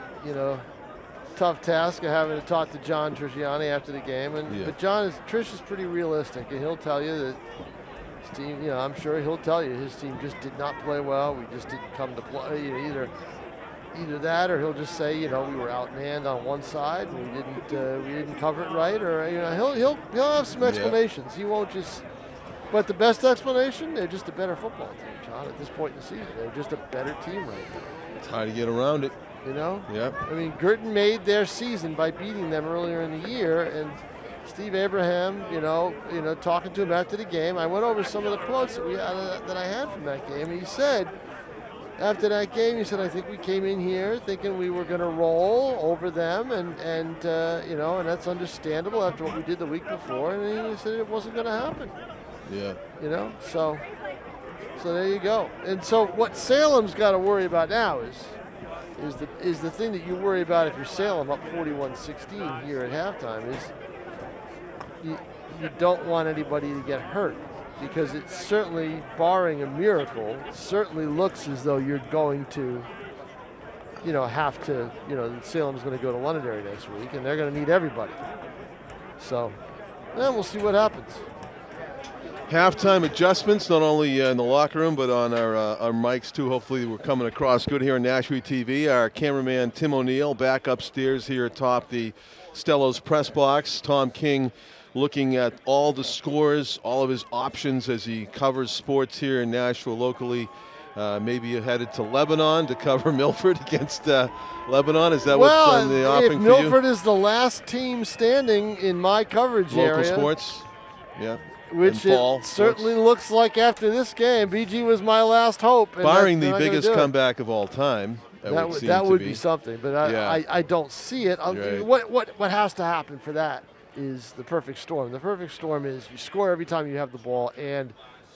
tough task of having to talk to John Trisciani after the game, but Trish is pretty realistic, and he'll tell you that his team, I'm sure he'll tell you his team just did not play well. We just didn't come to play. Either that, or he'll just say, we were outmanned on one side and we didn't cover it right, or he'll have some explanations. He won't just. But the best explanation, they're just a better football team, John. At this point in the season, they're just a better team right now. It's hard to get around it. Yep. I mean, Guertin made their season by beating them earlier in the year, and Steve Abraham, talking to him after the game, I went over some of the quotes that I had from that game, and he said, after that game, he said, I think we came in here thinking we were going to roll over them, and that's understandable after what we did the week before. And he said it wasn't going to happen. Yeah. So there you go. And so what Salem's got to worry about now is the thing that you worry about if you're Salem up 41-16 here at halftime is you don't want anybody to get hurt, because it's certainly, barring a miracle, certainly looks as though you're going to, have to, Salem's going to go to Londonderry next week, and they're going to need everybody. So, then we'll see what happens. Halftime adjustments, not only in the locker room, but on our mics too. Hopefully we're coming across good here on Nashua TV. Our cameraman Tim O'Neill back upstairs here atop the Stello's press box. Tom King looking at all the scores, all of his options as he covers sports here in Nashua locally. Maybe you headed to Lebanon to cover Milford against Lebanon. Is that what's on the offering for you? If Milford is the last team standing in my coverage area. Local sports, yeah. Which it certainly looks like after this game. BG was my last hope. Barring the biggest comeback of all time. That would be something, but I don't see it. Right. What has to happen for that is the perfect storm. The perfect storm is you score every time you have the ball and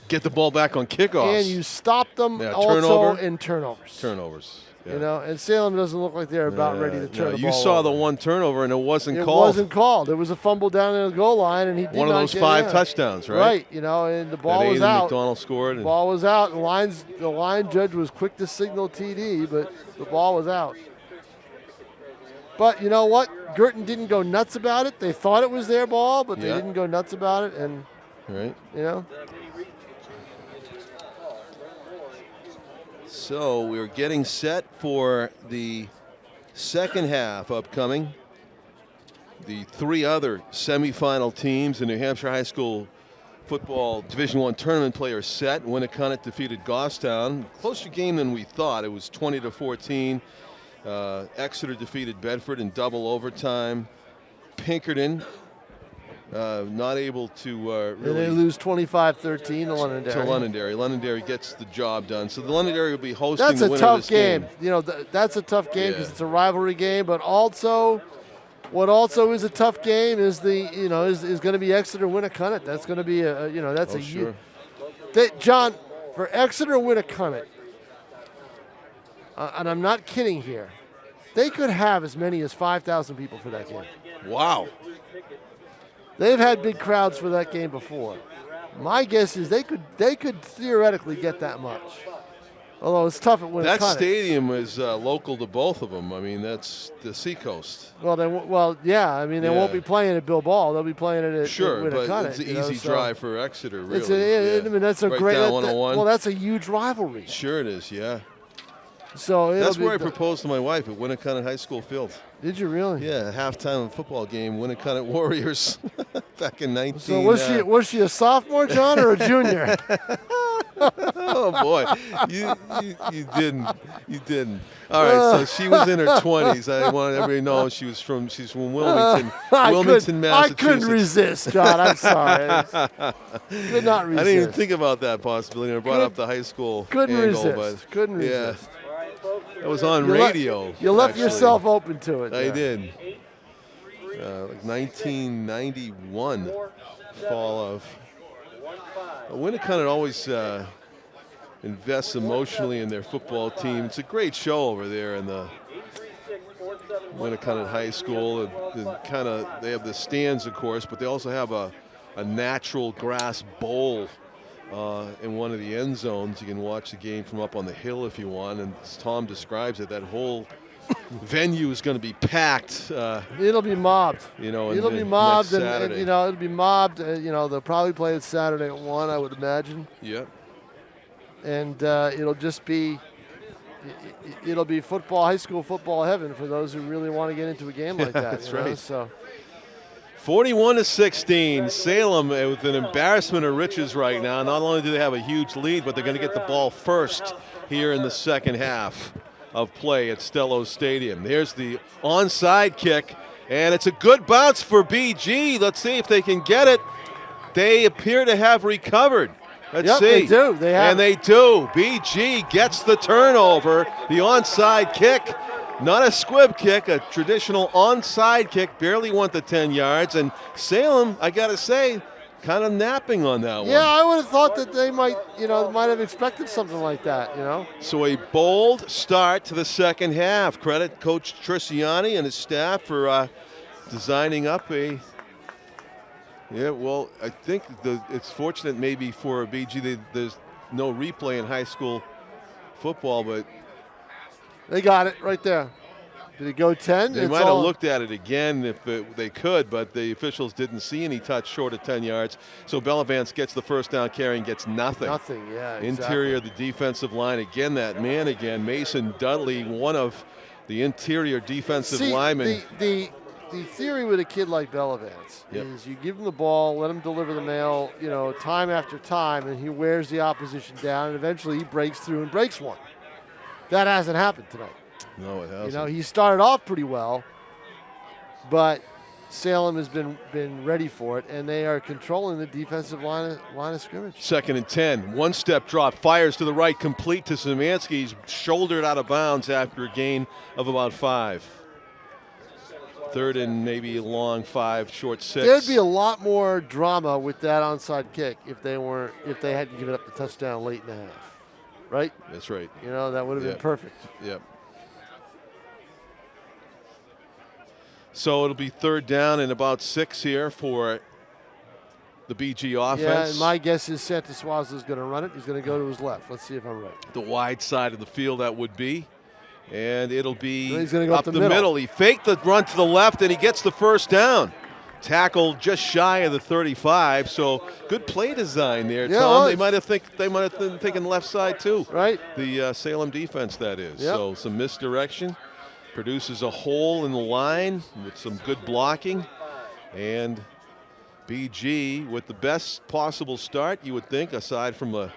get the ball back on kickoffs. And you stop them also in turnovers. Yeah. And Salem doesn't look like they're about ready to turn the ball You saw over. the one turnover, and it wasn't called. It wasn't called. It was a fumble down in the goal line, and he did one of those 5 touchdowns, right? Right, and the ball was out. McDonald scored. The ball was out. The line judge was quick to signal TD, but the ball was out. But you know what? Guertin didn't go nuts about it. They thought it was their ball, but they didn't go nuts about it, and So we're getting set for the second half upcoming. The 3 other semifinal teams in New Hampshire High School Football Division I tournament play are set. Winnicott defeated Goffstown. Closer game than we thought. It was 20-14. Exeter defeated Bedford in double overtime. Pinkerton not able to really. And they lose 25-13 to Londonderry. Londonderry gets the job done. So the Londonderry will be hosting That's the winner tough of this game. That's a tough game because it's a rivalry game. But also, what also is a tough game is is going to be Exeter Winnicott. That's going to be John, for Exeter Winnicott, and I'm not kidding here, they could have as many as 5,000 people for that game. Wow. They've had big crowds for that game before. My guess is they could theoretically get that much. Although it's tough at Winnicott. That stadium is local to both of them. I mean, that's the Seacoast. They won't be playing at Bilbao. They'll be playing it at Winnicott. But it's an easy drive for Exeter, really. That's a right great. Down 101. That's a huge rivalry. Sure it is, yeah. So that's where I proposed to my wife, at Winnicott High School field. Did you really? Yeah, halftime football game, Winnicott Warriors, back in 19. So was she a sophomore, John, or a junior? Oh boy, you didn't. All right, so she was in her 20s. I want everybody to know she's from Wilmington, Massachusetts. I couldn't resist, John. I'm sorry. Could not resist. I didn't even think about that possibility. I brought up the high school couldn't angle, resist. Couldn't resist. It was on radio. You left yourself open to it. I did. 1991 fall of. Winnicott always invests emotionally in their football team. It's a great show over there in the Winnicott High School. They have the stands, of course, but they also have a natural grass bowl in one of the end zones. You can watch the game from up on the hill if you want. And as Tom describes it, that whole venue is going to be packed. It'll be mobbed. It'll be mobbed, and it'll be mobbed. They'll probably play it Saturday at 1, I would imagine. Yep. And it'll be high school football heaven for those who really want to get into a game like that. That's right. So 41-16, Salem with an embarrassment of riches right now. Not only do they have a huge lead, but they're going to get the ball first here in the second half of play at Stello's Stadium. There's the onside kick, and it's a good bounce for BG. Let's see if they can get it. They appear to have recovered. Let's Yep, see. they do. They have. And they do. BG gets the turnover. The onside kick. Not a squib kick, a traditional onside kick. Barely went the 10 yards. And Salem, I got to say, kind of napping on that one. Yeah, I would have thought that they might have expected something like that, So a bold start to the second half. Credit Coach Triciani and his staff for designing up a. Yeah, well, I think it's fortunate maybe for BG there's no replay in high school football, but They got it right there. Did it go 10? they might have looked at it again if they could, but the officials didn't see any touch short of 10 yards. So Bellavance gets the first down carry and gets nothing. Nothing, yeah. Interior of the defensive line. Again, that man again, Mason Dudley, one of the interior defensive linemen. The theory with a kid like Bellavance is you give him the ball, let him deliver the mail, time after time, and he wears the opposition down, and eventually he breaks through and breaks one. That hasn't happened tonight. No, it hasn't. He started off pretty well, but Salem has been ready for it, and they are controlling the defensive line of scrimmage. 2nd and 10. One-step drop, fires to the right, complete to Szymanski. He's shouldered out of bounds after a gain of about 5. 3rd and maybe long 5, short 6. There'd be a lot more drama with that onside kick if they hadn't given up the touchdown late in the half, right? That's right. That would have been perfect. Yep. So it'll be 3rd down and about 6 here for the BG offense. Yeah, and my guess is Santos is going to run it. He's going to go to his left. Let's see if I'm right. The wide side of the field that would be. And it'll be he's gonna go up the middle. He faked the run to the left, and he gets the first down. Tackled just shy of the 35, so good play design there, yeah, Tom. They might have been thinking left side too. Right. The Salem defense, that is. Yep. So some misdirection produces a hole in the line with some good blocking, and BG with the best possible start, you would think, aside from a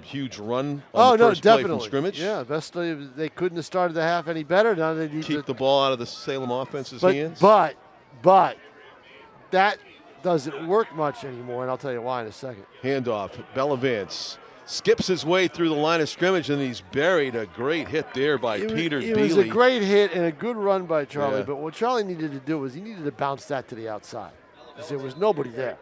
huge run on the first play from scrimmage. Yeah, best they couldn't have started the half any better. Now they need keep the ball out of the Salem offense's hands. But that doesn't work much anymore, and I'll tell you why in a second. Handoff. Bellavance skips his way through the line of scrimmage, and he's buried. A great hit there by Peter Bealey. It was a great hit and a good run by Charlie, but what Charlie needed to do was he needed to bounce that to the outside because there was nobody there.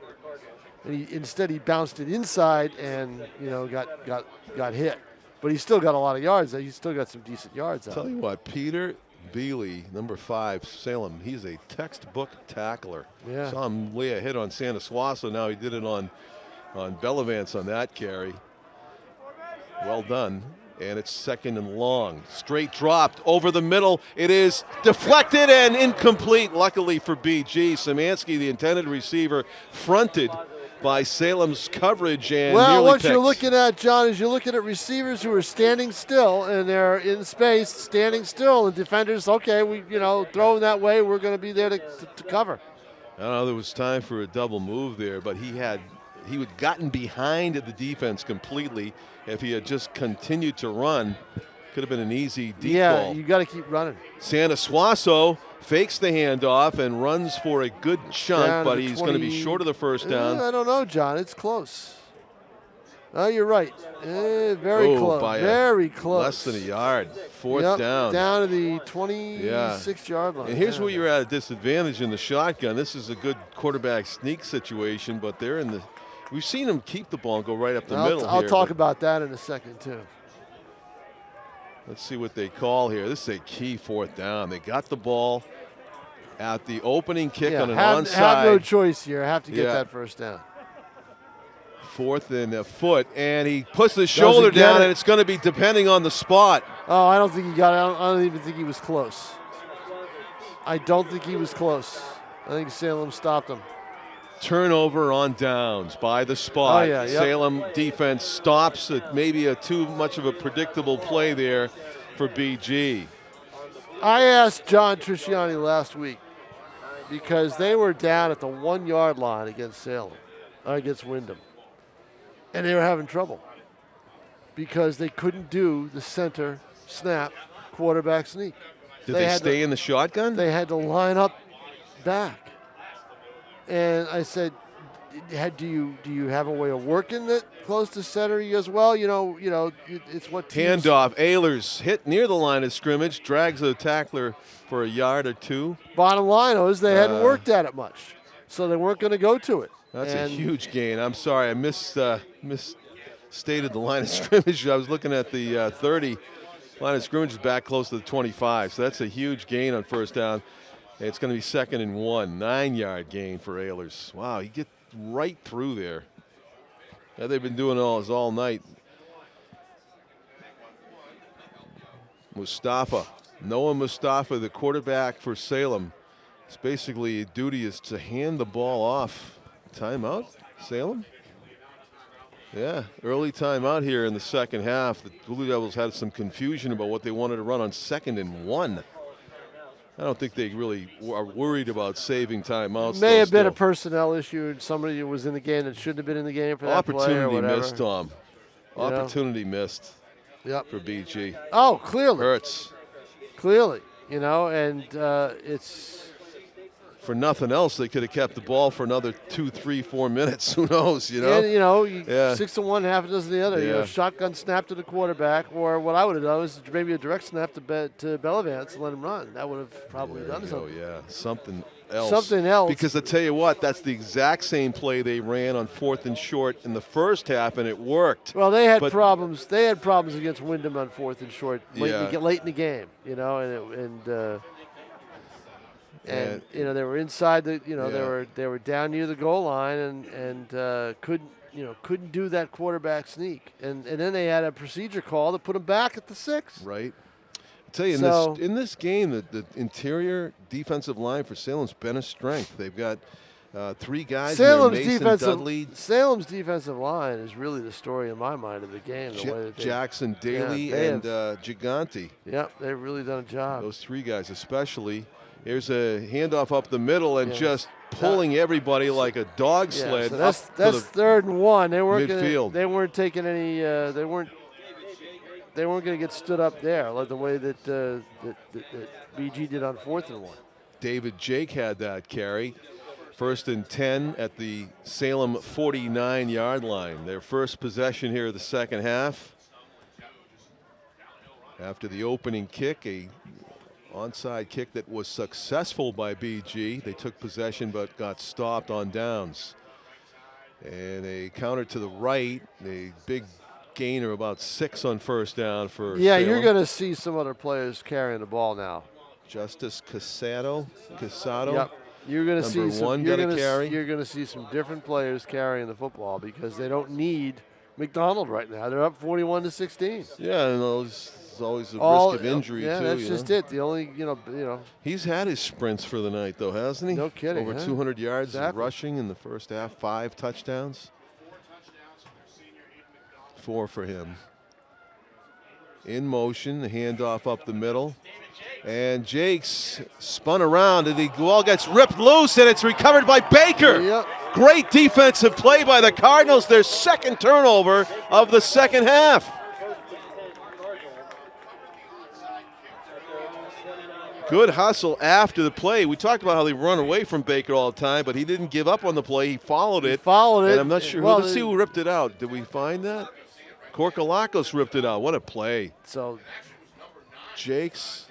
And instead he bounced it inside and got hit. But he still got a lot of yards. He's still got some decent yards. Tell you what, Peter Bealey, number 5, Salem, he's a textbook tackler. Yeah. Saw him lay a hit on Santos. Now he did it on Bellavance on that carry. Well done. And it's 2nd and long. Straight dropped over the middle. It is deflected and incomplete, luckily for BG. Szymanski, the intended receiver, fronted by Salem's coverage and what you're looking at, John, is you're looking at receivers who are standing still and they're in space, standing still, and defenders, okay, we throw that way, we're going to be there to cover. I don't know, there was time for a double move there, but he had gotten behind the defense completely. If he had just continued to run, could have been an easy deep ball. Yeah, you got to keep running. Santos fakes the handoff and runs for a good chunk, but he's going to be short of the first down. I don't know, John. It's close. Oh, you're right. Very close. Very close. Less than a yard. 4th down. Down to the 26-yard line. And here's where you're at a disadvantage in the shotgun. This is a good quarterback sneak situation, but they're in the. We've seen them keep the ball and go right up the middle. I'll talk about that in a second too. Let's see what they call here. This is a key 4th down. They got the ball at the opening kick on an onside. Have no choice here. Have to get that first down. 4th and a foot, and he puts the shoulder down, and it's going to be depending on the spot. Oh, I don't think he got it. I don't even think he was close. I don't think he was close. I think Salem stopped him. Turnover on downs by the spot. Oh, yeah, Salem defense stops it. Maybe too much of a predictable play there for BG. I asked John Triciani last week because they were down at the 1-yard line against Wyndham. And they were having trouble because they couldn't do the center snap quarterback sneak. Did they stay in the shotgun? They had to line up back. And I said, do you have a way of working it close to center as well? It's what teams. Handoff. Ehlers hit near the line of scrimmage, drags the tackler for a yard or two. Bottom line is they hadn't worked at it much, so they weren't going to go to it. That's a huge gain. I'm sorry, I misstated the line of scrimmage. I was looking at the 30. Line of scrimmage is back close to the 25, so that's a huge gain on first down. It's going to be 2nd and 1, 9-yard gain for Ehlers. Wow, he get right through there. Yeah, they've been doing all night. Noah Mustafa, the quarterback for Salem. It's basically duty is to hand the ball off. Timeout, Salem? Yeah, early timeout here in the second half. The Blue Devils had some confusion about what they wanted to run on 2nd and 1. I don't think they really are worried about saving timeouts. May have been a personnel issue, and somebody who was in the game that shouldn't have been in the game for that play or whatever. Missed, Tom. Opportunity missed. Yep. For BG. Oh, clearly. Hurts. Clearly, and it's. For nothing else, they could have kept the ball for another 2, 3, 4 minutes. Who knows, And, 6 to 1, half a dozen the other. Yeah. Shotgun snap to the quarterback, or what I would have done was maybe a direct snap to Bellavance and let him run. That would have probably done something. Oh, yeah, something else. Something else. Because I tell you what, that's the exact same play they ran on 4th and short in the first half, and it worked. Well, they had problems. They had problems against Wyndham on 4th and short late in the game. And they were inside the they were down near the goal line and couldn't do that quarterback sneak, and then they had a procedure call to put them back at the 6. Right. I tell you, in this game, the interior defensive line for Salem's been a strength. They've got 3 guys. Salem's defensive line is really the story in my mind of the game. Jackson Daly and Gigante. Yep, they've really done a job. Those 3 guys especially. Here's a handoff up the middle and just pulling everybody like a dog sled. So that's 3rd and 1. They weren't midfield. They weren't taking any. They weren't going to get stood up there like the way that BG did on 4th and 1. David Jake had that carry. 1st and 10 at the Salem 49-yard line. Their first possession here of the second half. After the opening kick, a onside kick that was successful by BG. They took possession but got stopped on downs. And a counter to the right, a big gain of about 6 on first down for Salem. You're going to see some other players carrying the ball now. Justice Casado. Yep. You're going to see some. You're going to see some different players carrying the football because they don't need McDonald right now. They're up 41-16. Yeah, and there's always a risk of injury too. Yeah, that's just it. The only He's had his sprints for the night though, hasn't he? No kidding. Over 200 yards rushing in the first half, 5 touchdowns. 4 for him. In motion, the handoff up the middle. And Jakes spun around and the ball gets ripped loose and it's recovered by Baker. Yep. Great defensive play by the Cardinals. Their second turnover of the second half. Good hustle after the play. We talked about how they run away from Baker all the time, but he didn't give up on the play. He followed it. And I'm not sure. Let's see who ripped it out. Did we find that? Korkalakos ripped it out. What a play. So Jakes.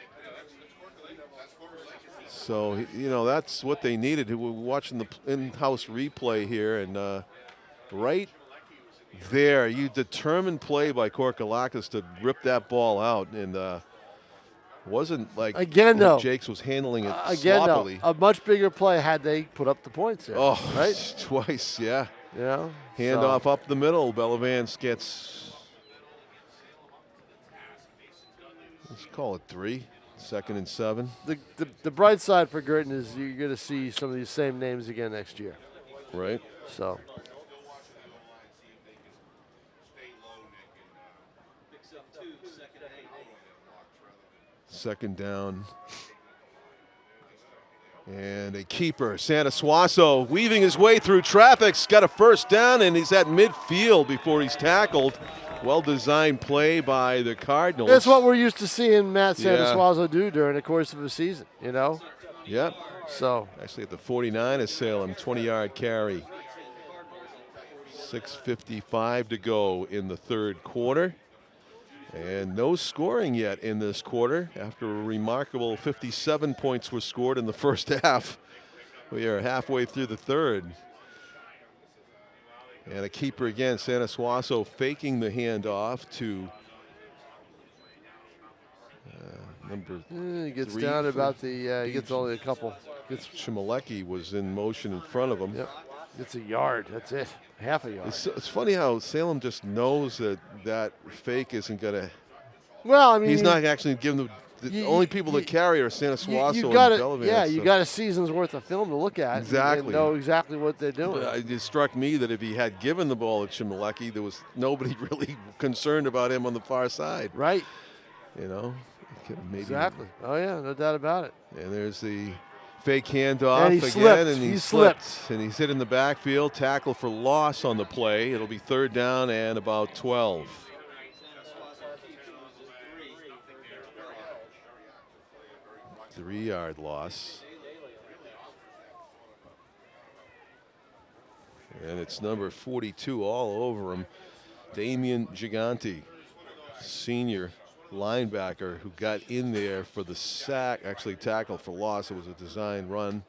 So, that's what they needed. We're watching the in-house replay here, and right there, you determined play by Korkalakos to rip that ball out, and wasn't like Jakes was handling it sloppily. A much bigger play had they put up the points there. Oh, right? Twice, yeah. Handoff up the middle. Bellavance gets, let's call it 3. 2nd and 7. The bright side for Guertin is you're going to see some of these same names again next year. Right. So. Second down. And a keeper, Santa Suaso, weaving his way through traffic's got a first down, and he's at midfield before he's tackled. Well-designed play by the Cardinals. That's what we're used to seeing Matt Santa Suaso do during the course of a season, Yep. So. Actually at the 49 of Salem, 20-yard carry. 6:55 to go in the third quarter. And no scoring yet in this quarter after a remarkable 57 points were scored in the first half. We are halfway through the third. And a keeper again, Santa Suaso faking the handoff to number He gets 3 down for about the, he gets BG. only a couple. Gets, Chimalecki was in motion in front of him. yep, gets a yard, that's it, half a yard. It's funny how Salem just knows that that fake isn't going to. Well, I mean, He's not actually giving the only people that carry are Santa Suaso and Belleville. yeah, you got a season's worth of film to look at. Exactly. And know exactly what they're doing. It struck me that if he had given the ball to Chimalecki, there was nobody really concerned about him on the far side. Right. You know, maybe. Exactly. Oh yeah, no doubt about it. And there's the fake handoff And he again, slipped. and He slipped, and he's hit in the backfield. Tackle for loss on the play. It'll be third down and about 12. Three-yard loss. And it's number 42 all over him, Damian Gigante, senior linebacker who got in there for the sack, actually tackled for loss. It was a design run.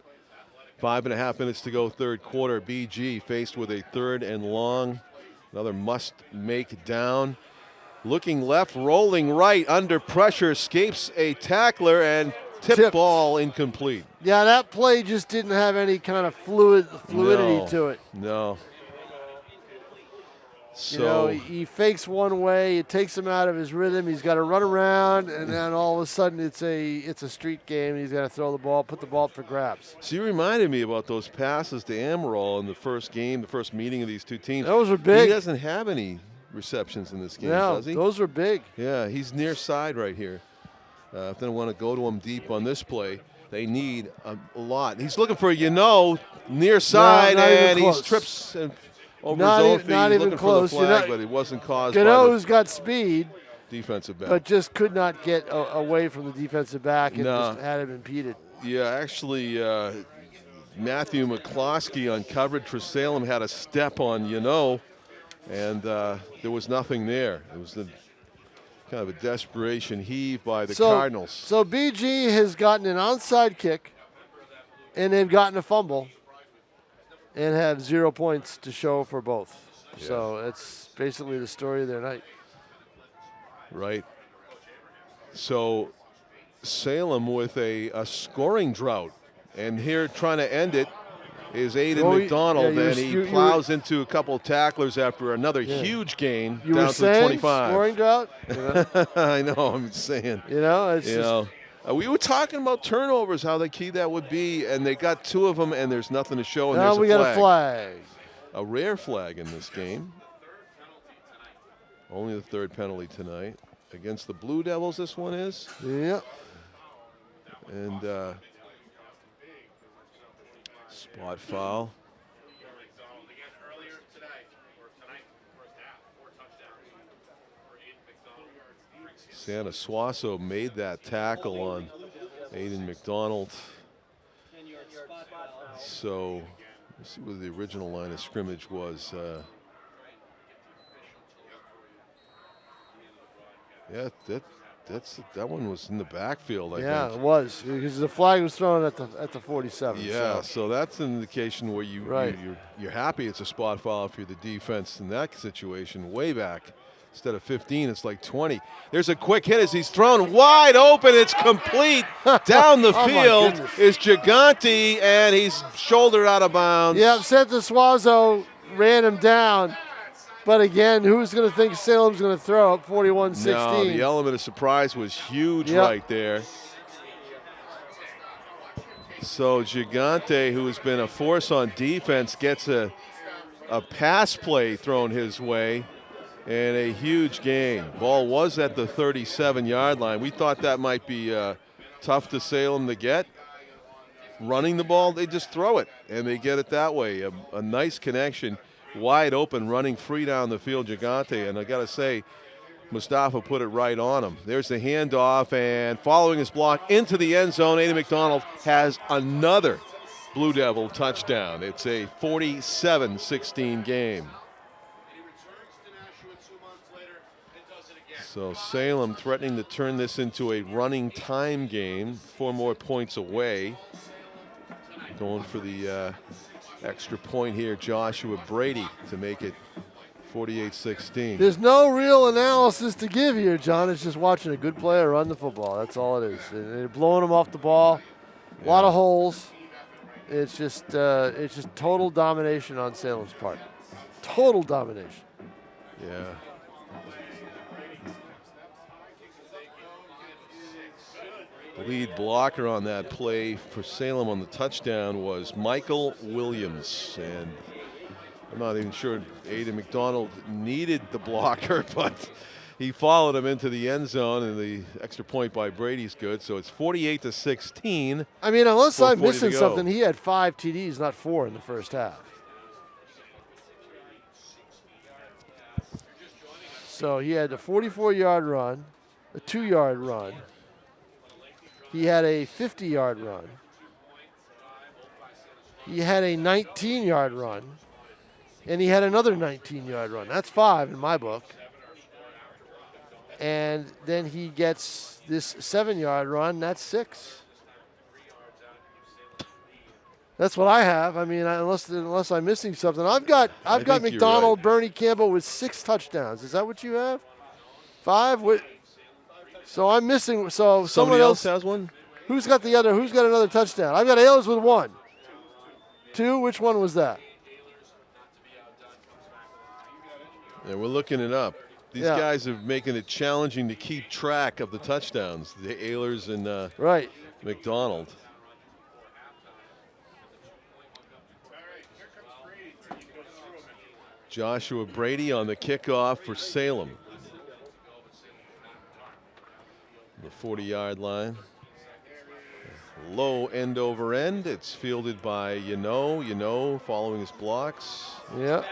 5.5 minutes to go, third quarter. BG faced with a third and long. Another must-make down. Looking left, rolling right, under pressure, escapes a tackler, and tipped ball incomplete. Yeah, that play just didn't have any kind of fluidity to it. No. You know, he fakes one way, it takes him out of his rhythm. He's got to run around, and then all of a sudden it's a street game. And he's got to throw the ball, put the ball up for grabs. So you reminded me about those passes to Amaral in the first game, the first meeting of these two teams. Those are big. He doesn't have any receptions in this game, No, does he? those are big. Yeah, he's near side right here. If they want to go to him deep on this play, they need a lot. He's looking for, near side, and he trips over his own feet. Not even looking close. for the flag, but it wasn't caused by Gano's got speed, defensive back. but just could not get away from the defensive back and No. just had him impeded. Yeah, actually, Matthew McCloskey on coverage for Salem had a step on, and there was nothing there. It was the kind of a desperation heave by the Cardinals. So BG has gotten an onside kick, and they've gotten a fumble, and have 0 points to show for both. Yeah. So it's basically the story of their night. Right. So Salem with a scoring drought, and here trying to end it is Aiden McDonald, and he plows into a couple of tacklers after another huge gain down to the 25. Scoring drought? I know, I'm saying. It's we were talking about turnovers, how the key that would be, and they got 2 of them, and there's nothing to show. And now we got a flag. A rare flag in this game. Only the third penalty tonight. Against the Blue Devils, this one is. Yep. And spot foul. Santa Suaso made that tackle on Aiden McDonald. So let's see what the original line of scrimmage was. Yeah, that one was in the backfield, I think. Yeah, it was, because the flag was thrown at the 47. Yeah, so that's an indication where you're happy it's a spot foul if you're the defense in that situation. Way back, instead of 15, it's like 20. There's a quick hit as he's thrown wide open. It's complete. Down the field is Gigante, and he's shouldered out of bounds. Yeah, Santa Suaso ran him down. But again, who's going to think Salem's going to throw up 41-16? No, the element of surprise was huge right there. So Gigante, who has been a force on defense, gets a pass play thrown his way, and a huge gain. Ball was at the 37-yard line. We thought that might be tough to Salem to get. Running the ball, they just throw it, and they get it that way. A nice connection. Wide open, running free down the field, Gigante, and I got to say, Mustafa put it right on him. There's the handoff, and following his block into the end zone, Aiden McDonald has another Blue Devil touchdown. It's a 47-16 game. So Salem threatening to turn this into a running time game. 4 more points away. Going for the extra point here, Joshua Brady, to make it 48-16. There's no real analysis to give here, John. It's just watching a good player run the football. That's all it is. And they're blowing them off the ball. A lot of holes. It's just total domination on Salem's part. Total domination. Yeah. Lead blocker on that play for Salem on the touchdown was Michael Williams. And I'm not even sure Aiden McDonald needed the blocker, but he followed him into the end zone, and the extra point by Brady's good. So it's 48-16. I mean, unless I'm 4:40 missing to go. something, he had 5 TDs, not 4 in the first half. So he had a 44-yard run, a 2-yard run. He had a 50-yard run. He had a 19-yard run. And he had another 19-yard run. That's 5 in my book. And then he gets this 7-yard run. That's 6. That's what I have. I mean, unless I'm missing something. I've got McDonald, right. Bernie Campbell with 6 touchdowns. Is that what you have? 5? So I'm missing. So Somebody else has one? Who's got the other? Who's got another touchdown? I've got Ayers with 1. 2. Which one was that? Yeah, we're looking it up. These Yeah. guys are making it challenging to keep track of the touchdowns. The Ehlers and Right. McDonald. Joshua Brady on the kickoff for Salem. The 40-yard line. Low end over end. It's fielded by following his blocks. Yeah.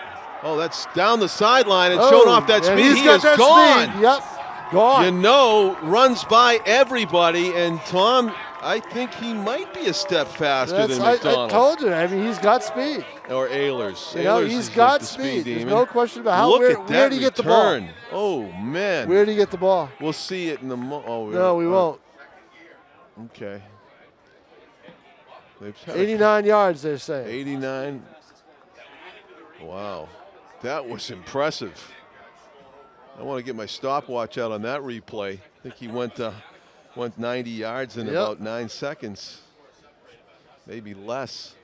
Oh, that's down the sideline and showing off that speed. He is gone. Speed. Yep. Gone. Runs by everybody, and Tom, I think he might be a step faster than McDonald. I told you. I mean, he's got speed. Or Ehlers. He's got speed. There's no question about how. Where did he get the ball? Oh, man. Where did he get the ball? We'll see it in the no, we won't. Okay. 89 yards, they're saying. 89. Wow. That was impressive. I want to get my stopwatch out on that replay. I think he went 90 yards in about 9 seconds. Maybe less.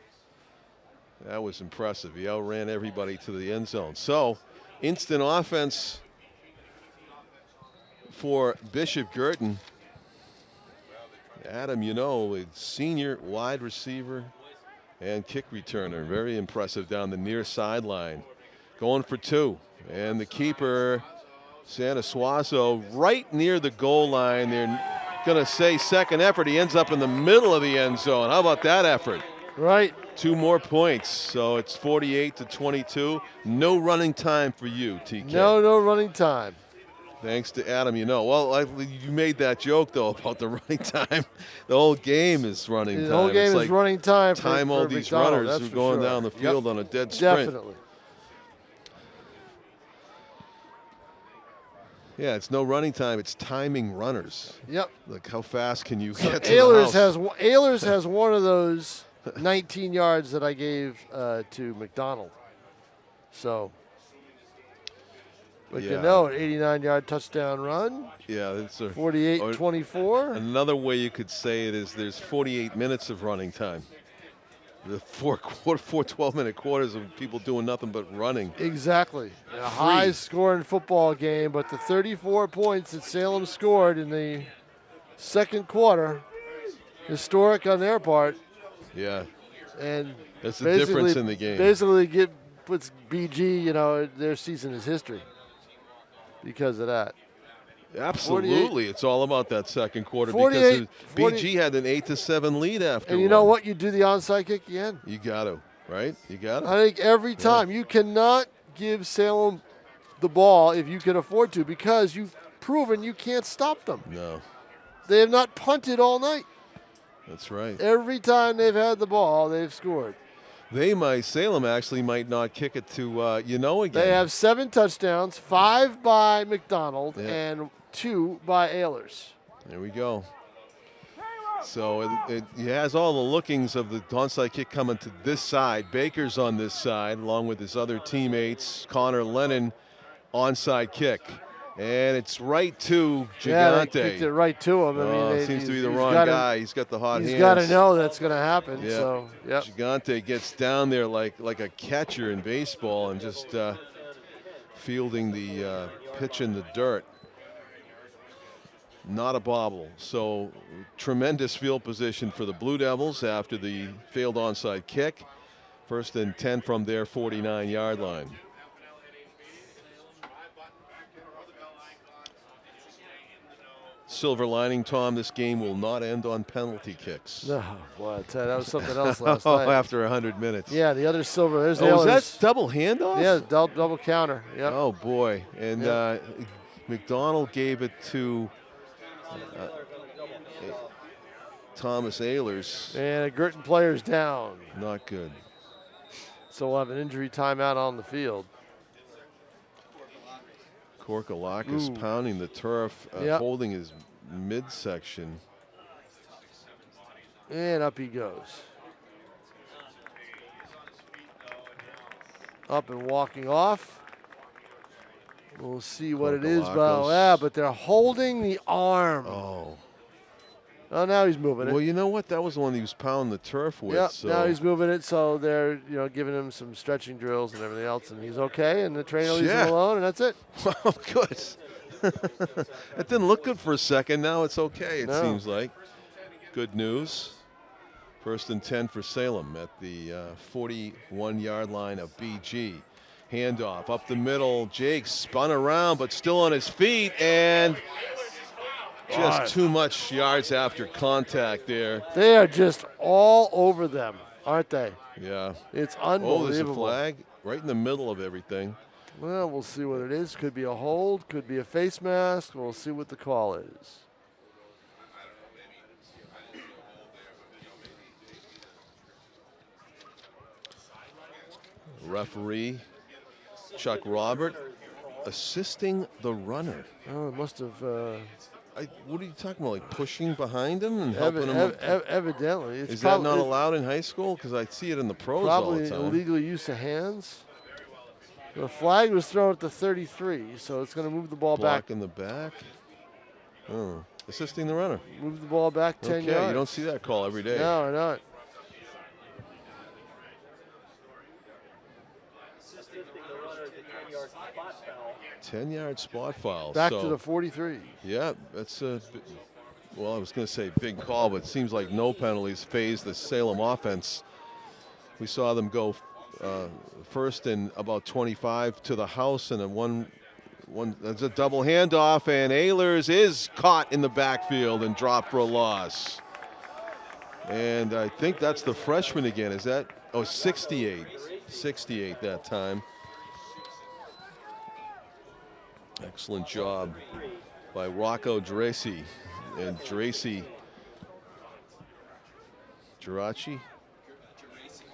That was impressive. He outran everybody to the end zone. So, instant offense for Bishop Guertin. Adam, a senior wide receiver and kick returner. Very impressive down the near sideline. Going for 2. And the keeper, Santa Suazo, right near the goal line. They're going to say second effort. He ends up in the middle of the end zone. How about that effort? Right. 2 more points. So it's 48-22. No running time for you, TK. No running time. Thanks to Adam, Well, you made that joke, though, about the running time. The whole game is running time. The whole game is running time. Time all these runners are going down the field on a dead sprint. Definitely. Yeah, it's no running time. It's timing runners. Yep. Like, how fast can you get to Ehlers the house? Ehlers has one of those 19 yards that I gave to McDonald. So, but an 89-yard touchdown run. Yeah, it's a 48-24. Another way you could say it is there's 48 minutes of running time. The four 12-minute quarters of people doing nothing but running. Exactly. A high-scoring football game, but the 34 points that Salem scored in the second quarter, historic on their part. Yeah. And that's the difference in the game. Basically puts BG, their season is history because of that. Absolutely. It's all about that second quarter because BG had an 8-7 lead after. And you know what? You do the onside kick again. You got to, right? You got to. I think every time. You cannot give Salem the ball if you can afford to because you've proven you can't stop them. No. They have not punted all night. That's right. Every time they've had the ball, they've scored. Salem actually might not kick it to, again. They have 7 touchdowns, 5 by McDonald and 2 by Ehlers. There we go. So it has all the lookings of the onside kick coming to this side. Baker's on this side, along with his other teammates. Connor Lennon, onside kick. And it's right to Gigante. Yeah, they kicked it right to him. It seems to be the wrong guy. He's got the hot hands. He's got to know that's going to happen. Yeah. So, yep. Gigante gets down there like a catcher in baseball and just fielding the pitch in the dirt. Not a bobble. So tremendous field position for the Blue Devils after the failed onside kick. 1st and 10 from their 49-yard line. Silver lining, Tom, this game will not end on penalty kicks. No, boy, I tell you, that was something else last night. After 100 minutes. Yeah, the other silver. There's was that double handoff? Yeah, double counter. Yep. Oh, boy. And McDonald gave it to Thomas Ehlers. And a Guertin player's down. Not good. So we'll have an injury timeout on the field. Korkalakis pounding the turf, holding his midsection. And up he goes. Up and walking off. We'll see what it is. But they're holding the arm. Oh, now he's moving it. Well, you know what? That was the one he was pounding the turf with. Yep, so. now he's moving it, so they're giving him some stretching drills and everything else, and he's okay, and the trainer leaves him alone, and that's it. Well, good. It didn't look good for a second. Now it's okay, it seems like. Good news. 1st and 10 for Salem at the 41-yard line of BG. Handoff up the middle. Jake spun around, but still on his feet, and just too much yards after contact there. They are just all over them, aren't they? Yeah. It's unbelievable. Oh, there's a flag right in the middle of everything. Well, we'll see what it is. Could be a hold, could be a face mask. We'll see what the call is. Referee Chuck Robert assisting the runner. Oh, it must have. What are you talking about? Like pushing behind him and helping him? Evidently. Is that not allowed in high school? Because I see it in the pros all the time. Probably illegal use of hands. The flag was thrown at the 33, so it's going to move the ball back. Block in the back. Oh, assisting the runner. Move the ball back 10 yards. You don't see that call every day. No, I know it. 10-yard spot foul. Back to the 43. Yeah, that's a. Well, I was going to say big call, but it seems like no penalties phase the Salem offense. We saw them go first and about 25 to the house, and then that's a double handoff, and Ehlers is caught in the backfield and dropped for a loss. And I think that's the freshman again. Is that? Oh, 68. 68 that time. Excellent job by Rocco Geraci. And Geraci. Geraci?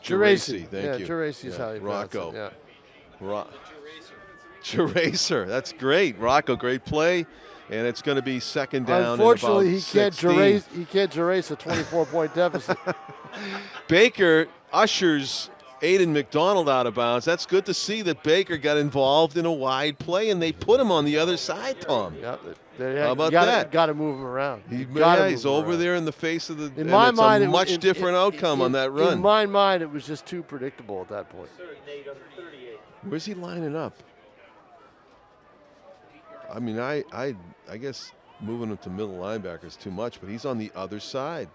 Geraci. Thank you. Geraci is how you pronounce Rocco. it. Yeah. Geracer. That's great. Rocco, great play. And it's going to be second down. Unfortunately, he can't gerace a 24-point deficit. Baker ushers Aiden McDonald out of bounds. That's good to see that Baker got involved in a wide play, and they put him on the other side, Tom. Yeah, how about that? Got to move him around. He's over there in the face of the. In my mind, it's a much different outcome on that run. In my mind, it was just too predictable at that point. Where's he lining up? I mean, I guess moving him to middle linebacker is too much, but he's on the other side.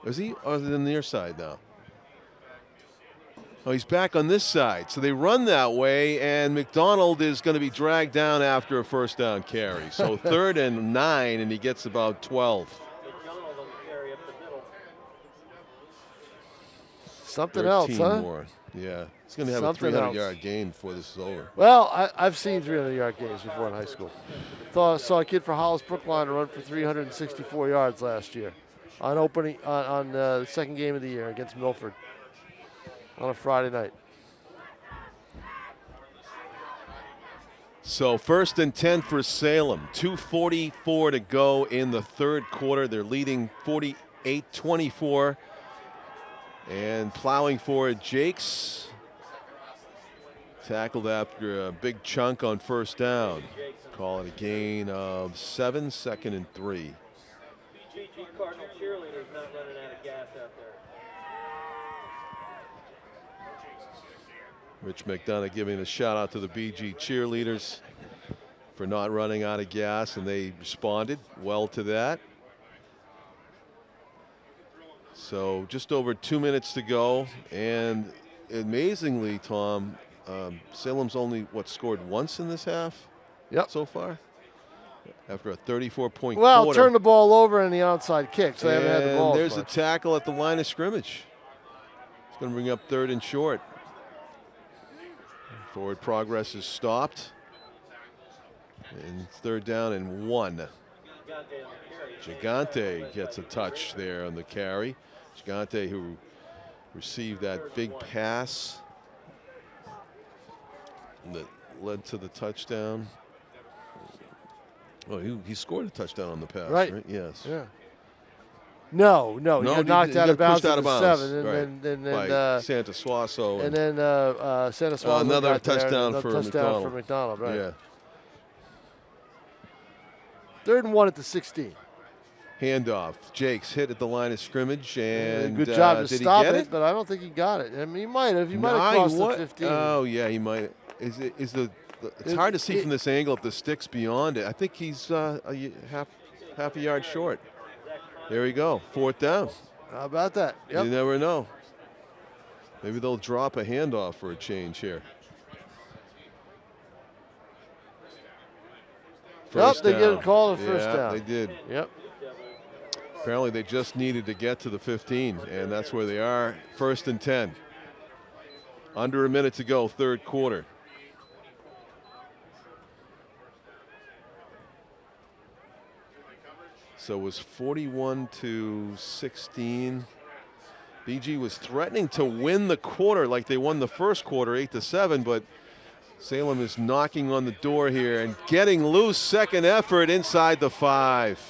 Is he? Or is it on the near side now? Oh, he's back on this side. So they run that way, and McDonald is going to be dragged down after a first down carry. So 3rd and 9, and he gets about 12. Something else, huh? More. Yeah. He's going to have a 300-yard gain before this is over. Well, I've seen 300-yard games before in high school. Saw a kid for Hollis Brookline run for 364 yards last year on the second game of the year against Milford on a Friday night. So 1st and 10 for Salem. 2:44 to go in the third quarter. They're leading 48-24. And plowing for it, Jakes. Tackled after a big chunk on first down. Call it a gain of 7, 2nd and 3. BG Cardinal cheerleaders not running out of gas out there. Rich McDonough giving a shout out to the BG cheerleaders for not running out of gas, and they responded well to that. So just over 2 minutes to go, and amazingly, Tom, Salem's only scored once in this half. Yep. So far, after a 34-point Well, quarter. turn the ball over in the onside kick, so they haven't had the ball. There's a tackle at the line of scrimmage. It's going to bring up 3rd and short. Forward progress is stopped. And 3rd down and 1. Gigante gets a touch there on the carry. Gigante, who received that big pass that led to the touchdown. Oh, he scored a touchdown on the pass, right? Yes. Yeah. No, he got knocked out of bounds at the 7, and right. then by Santa Suaso. And then Santa Suaso another touchdown there, for touchdown McDonald. for McDonald, right? Yeah. 3rd and 1 at the 16. Handoff. Jakes hit at the line of scrimmage, and good job to did stop he get it, but I don't think he got it. I mean, he might have. He might have crossed the 15. Oh yeah, he might. It's hard to see from this angle if the stick's beyond it. I think he's half a yard short. There we go. 4th down. How about that? Yep. You never know. Maybe they'll drop a handoff for a change here. Yep, they get a call at first down. They did. Yep. Apparently they just needed to get to the 15, and that's where they are. 1st and 10. Under a minute to go, 3rd quarter. So it was 41-16. BG was threatening to win the quarter like they won the first quarter, 8-7, but Salem is knocking on the door here and getting loose. Second effort inside the 5.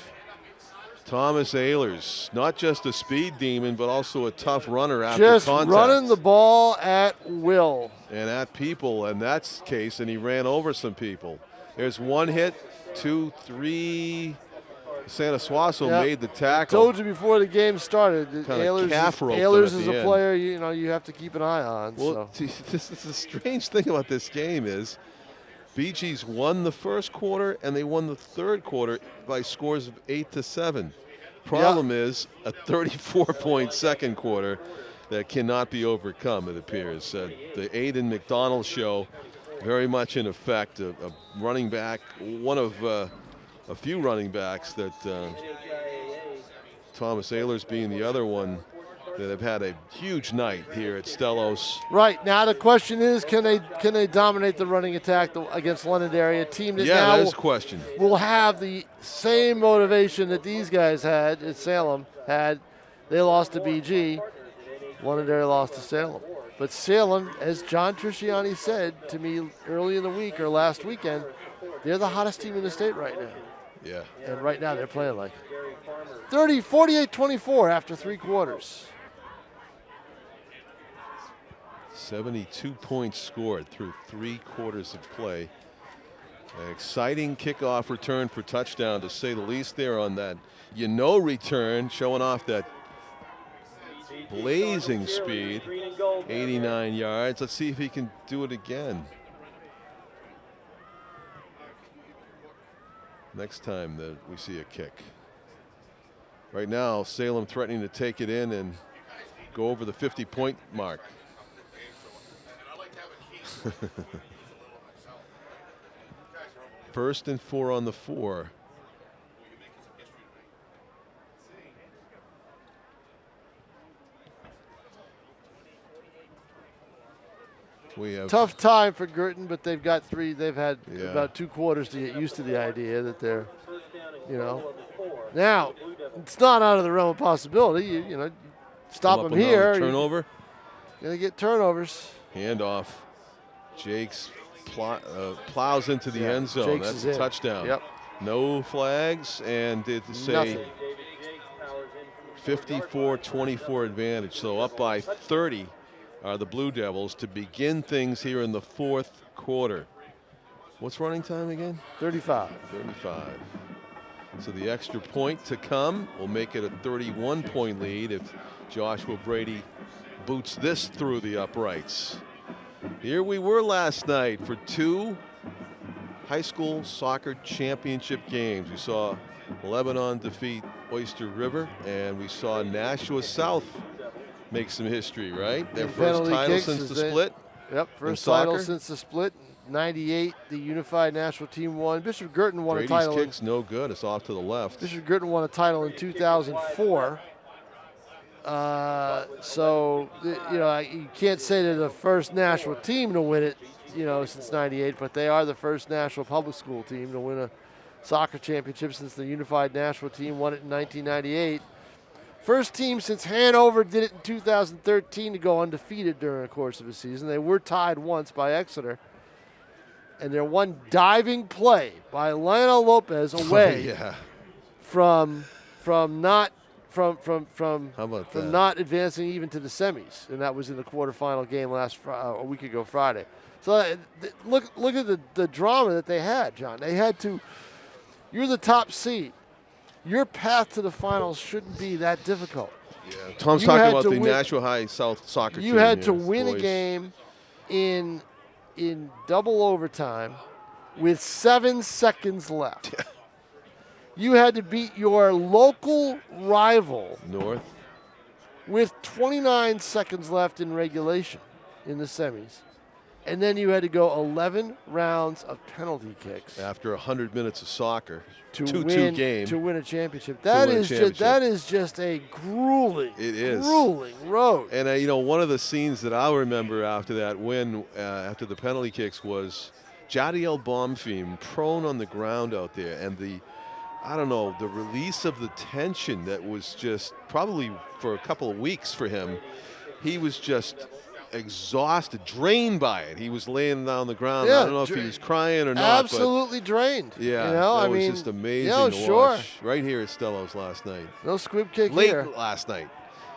Thomas Ehlers, not just a speed demon, but also a tough runner after contact. Just running the ball at will. And at people, in that case, and he ran over some people. There's 1 hit, 2, 3. Santa Suaso made the tackle. I told you before the game started. Ehlers is a player you have to keep an eye on. Well, this is the strange thing about this game is BG's won the first quarter and they won the third quarter by scores of 8-7. Problem is a 34-point second quarter that cannot be overcome, it appears. The Aiden McDonald show very much in effect. A running back, one of a few running backs that Thomas Ehlers being the other one that have had a huge night here at Stellos. Right, now the question is, can they dominate the running attack against Londonderry, a team that now that is a question. Will have the same motivation that these guys had at Salem had. They lost to BG, Londonderry lost to Salem. But Salem, as John Trisciani said to me early in the week or last weekend, they're the hottest team in the state right now. Yeah. And right now they're playing like 48-24 after 3 quarters. 72 points scored through 3 quarters of play. An exciting kickoff return for touchdown, to say the least, there on that return, showing off that blazing speed, 89 yards. Let's see if he can do it again. Next time that we see a kick. Right now, Salem threatening to take it in and go over the 50-point mark. First and 4 on the 4. We have tough time for Guertin, but they've got 3. They've had about 2 quarters to get used to the idea that they're, Now, it's not out of the realm of possibility. Stop them here. Turnover. Gonna get turnovers. Handoff. Jakes plows into the end zone. Jakes That's is a in. touchdown. Yep. No flags, and it's a 54-24 advantage. So up by 30 are the Blue Devils to begin things here in the fourth quarter. What's running time again? 35. 35. So the extra point to come will make it a 31-point lead if Joshua Brady boots this through the uprights. Here we were last night for 2 high school soccer championship games. We saw Lebanon defeat Oyster River, and we saw Nashua South make some history, right? Their first title since the split. Yep, first title since the split. 98, the unified national team won. Bishop Guertin won Brady's a title. Kick's no good. It's off to the left. Bishop Guertin won a title in 2004. So, you can't say they're the first national team to win it, since 98, but they are the first national public school team to win a soccer championship since the unified national team won it in 1998. First team since Hanover did it in 2013 to go undefeated during the course of a season. They were tied once by Exeter. And their one diving play by Lionel Lopez away from not advancing even to the semis, and that was in the quarterfinal game a week ago Friday. So look at the drama that they had, John. They had to. You're the top seed. Your path to the finals shouldn't be that difficult. Yeah, Tom's talking about the Nashua High South soccer team. You had to win a game in double overtime with 7 seconds left. You had to beat your local rival North with 29 seconds left in regulation in the semis. And then you had to go 11 rounds of penalty kicks after 100 minutes of soccer to 2-2 game to win a championship. That is just a grueling road. And one of the scenes that I'll remember after that win, after the penalty kicks, was Jadiel Bomfim prone on the ground out there, and the release of the tension that was just probably for a couple of weeks for him. He was just exhausted, drained by it. He was laying down on the ground. I don't know if he was crying or not. Absolutely drained. Yeah, that was just amazing to watch. Right here at Stello's last night. No squib kick late here. Last night.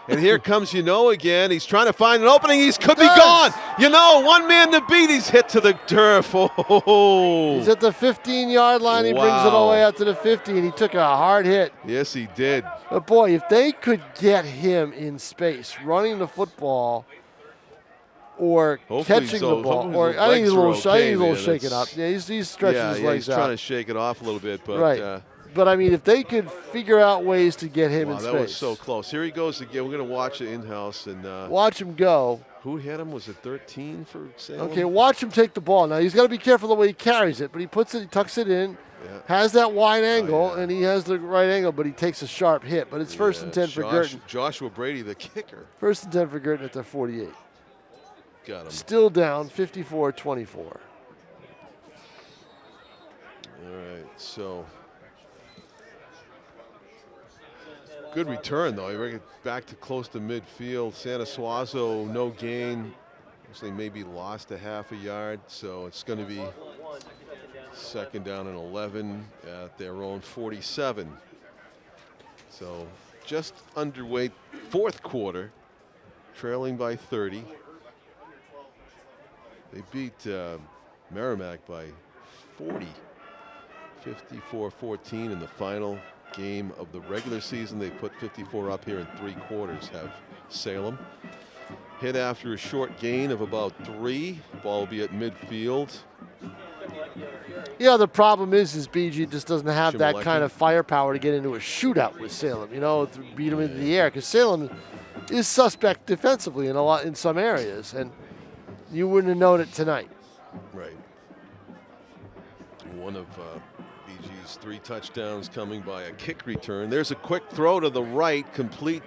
And here comes again. He's trying to find an opening. He could be gone. One man to beat. He's hit to the turf. Oh. He's at the 15-yard line. He brings it all the way out to the 50, and he took a hard hit. Yes, he did. But, boy, if they could get him in space, running the football or catching the ball, or I think he's a little shaken up. Yeah, he's stretching his legs out. He's trying to shake it off a little bit. But, right. But, I mean, if they could figure out ways to get him in space. That was so close. Here he goes again. We're going to watch it in-house. And watch him go. Who hit him? Was it 13 for Salem? Okay, watch him take the ball. Now, he's got to be careful the way he carries it, but he tucks it in, has that wide angle, and he has the right angle, but he takes a sharp hit. But it's first and 10 for Guertin. Joshua Brady, the kicker. First and 10 for Guertin at their 48. Got him. Still down 54-24. All right, so good return, though. He back to close to midfield. Santa Suazo, no gain. Actually, maybe lost a half a yard, so it's going to be second down and 11 at their own 47. So just underway, fourth quarter, trailing by 30. They beat Merrimack by 40, 54-14 in the final game of the regular season. They put 54 up here in 3 quarters, have Salem. Hit after a short gain of about 3. Ball will be at midfield. Yeah, the problem is BG just doesn't have that kind of firepower to get into a shootout with Salem, to beat them into the air, because Salem is suspect defensively in some areas, and you wouldn't have known it tonight. Right. One of BG's 3 touchdowns coming by a kick return. There's a quick throw to the right, complete.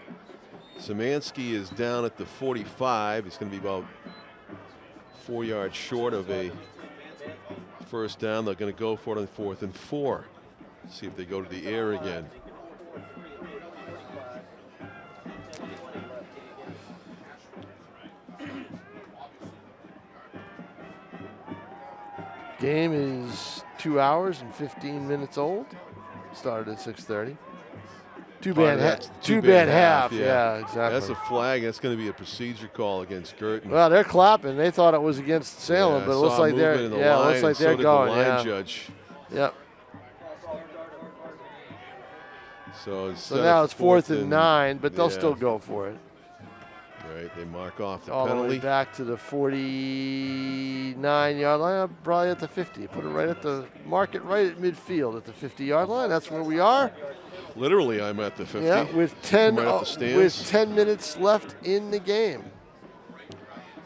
Szymanski is down at the 45. He's going to be about 4 yards short of a first down. They're going to go for it on 4th and 4. See if they go to the air again. Game is 2 hours and 15 minutes old. Started at 6:30. Two bad half. Yeah, exactly. That's a flag. That's going to be a procedure call against Guertin. Well, they're clapping. They thought it was against Salem, but it looks like they're looks like they're going. The line judge. Yep. So now it's 4th and 9, but they'll still go for it. Right, they mark off the all penalty. the way back to the 49-yard line, probably at the 50. Put it right at the market, right at midfield at the 50-yard line. That's where we are. Literally, I'm at the 50. Yeah, with 10 minutes left in the game.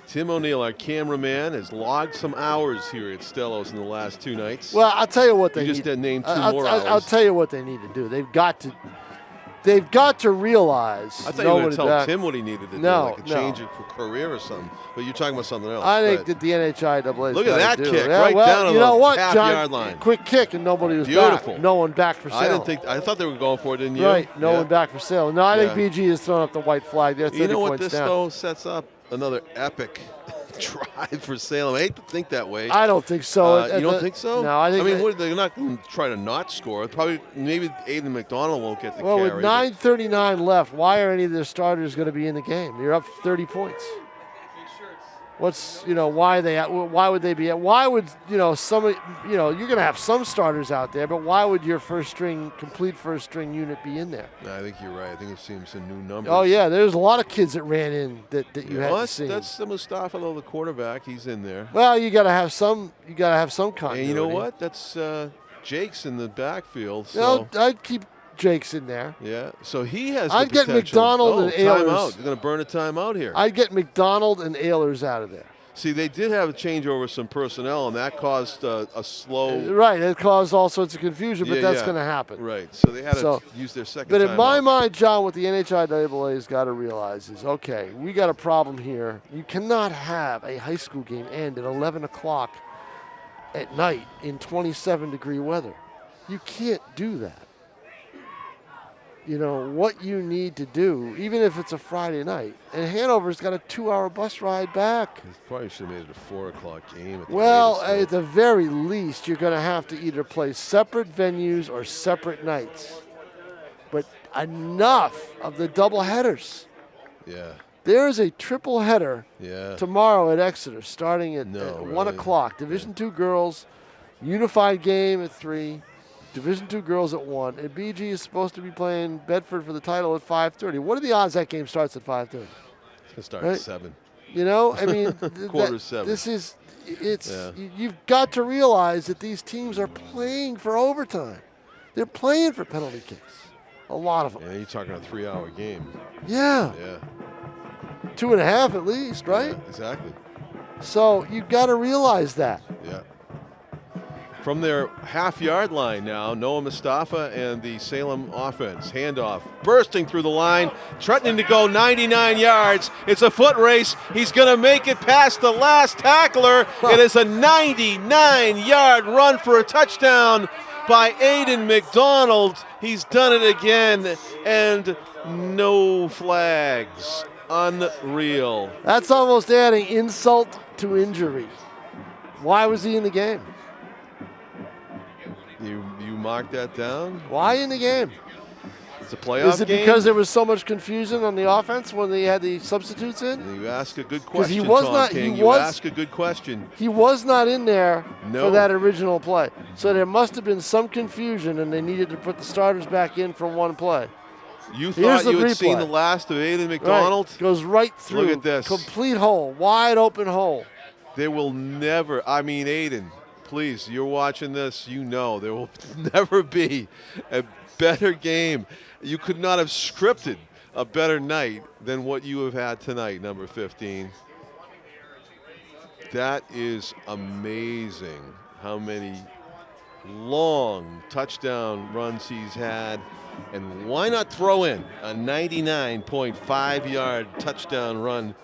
Tim O'Neill, our cameraman, has logged some hours here at Stellos in the last 2 nights. Well, I'll tell you what they need. You just named 2 more hours. I'll tell you what they need to do. They've got to realize. I thought you were going to tell Tim what he needed to do, like a change of career or something. But you're talking about something else. I think that the NHIAA. Look at that kick, right down on the half-yard line. Quick kick, and nobody was back. No one back for Salem. I thought they were going for it, didn't you? Right, no one back for Salem. No, I think BG has thrown up the white flag. They're 30 points down. You know what this, though, sets up? Another epic drive for Salem. I hate to think that way. I don't think so. You don't think so? No, I think. They're not going to try to not score. Probably, maybe Aiden McDonald won't get the carry. Well, with 9:39 left, why are any of their starters going to be in the game? You're up 30 points. What's why would they be? Why would some you're going to have some starters out there, but why would your complete first string unit be in there? No, I think you're right. I think it seems some new numbers. Oh yeah, there's a lot of kids that ran in that you haven't seen. That's the Mustafa, though, the quarterback. He's in there. Well, you got to have some. You got to have some continuity. And you know what? That's Jake's in the backfield. So I'd keep Jake's in there. Yeah, so he has. I'd get McDonald and Ehlers. Timeout. They're going to burn a timeout here. I'd get McDonald and Ehlers out of there. See, they did have a change over some personnel, and that caused a slow. Right, it caused all sorts of confusion, but that's going to happen. Right, so they had to use their second. But in my mind, John, what the NHIAA has got to realize is, okay, we got a problem here. You cannot have a high school game end at 11 o'clock at night in 27-degree weather. You can't do that. What you need to do, even if it's a Friday night, and Hanover's got a 2-hour bus ride back. They probably should have made it a 4 o'clock game. At the very least, you're going to have to either play separate venues or separate nights. But enough of the double headers. Yeah. There is a triple header tomorrow at Exeter, starting at 1 o'clock. Division II girls, unified game at 3. Division II girls at 1, and BG is supposed to be playing Bedford for the title at 5:30. What are the odds that game starts at 5:30? It's going to start at 7. Quarter 7. You've got to realize that these teams are playing for overtime. They're playing for penalty kicks. A lot of them. Yeah, you're talking a 3-hour game. Yeah. 2.5 at least, right? Yeah, exactly. So you've got to realize that. Yeah. From their half-yard line now, Noah Mustafa and the Salem offense. Handoff, bursting through the line, threatening to go 99 yards. It's a foot race. He's going to make it past the last tackler. It is a 99-yard run for a touchdown by Aiden McDonald. He's done it again, and no flags. Unreal. That's almost adding insult to injury. Why was he in the game? You mark that down? Why in the game? It's a playoff game. Is it because there was so much confusion on the offense when they had the substitutes in? You ask a good question, you ask a good question. He was not in there for that original play. So there must have been some confusion, and they needed to put the starters back in for one play. You thought you had seen the last of Aiden McDonald? Right. Goes right through. Look at this. Complete hole. Wide open hole. There will never, Aiden, please, you're watching this, there will never be a better game. You could not have scripted a better night than what you have had tonight, number 15. That is amazing how many long touchdown runs he's had. And why not throw in a 99.5-yard touchdown run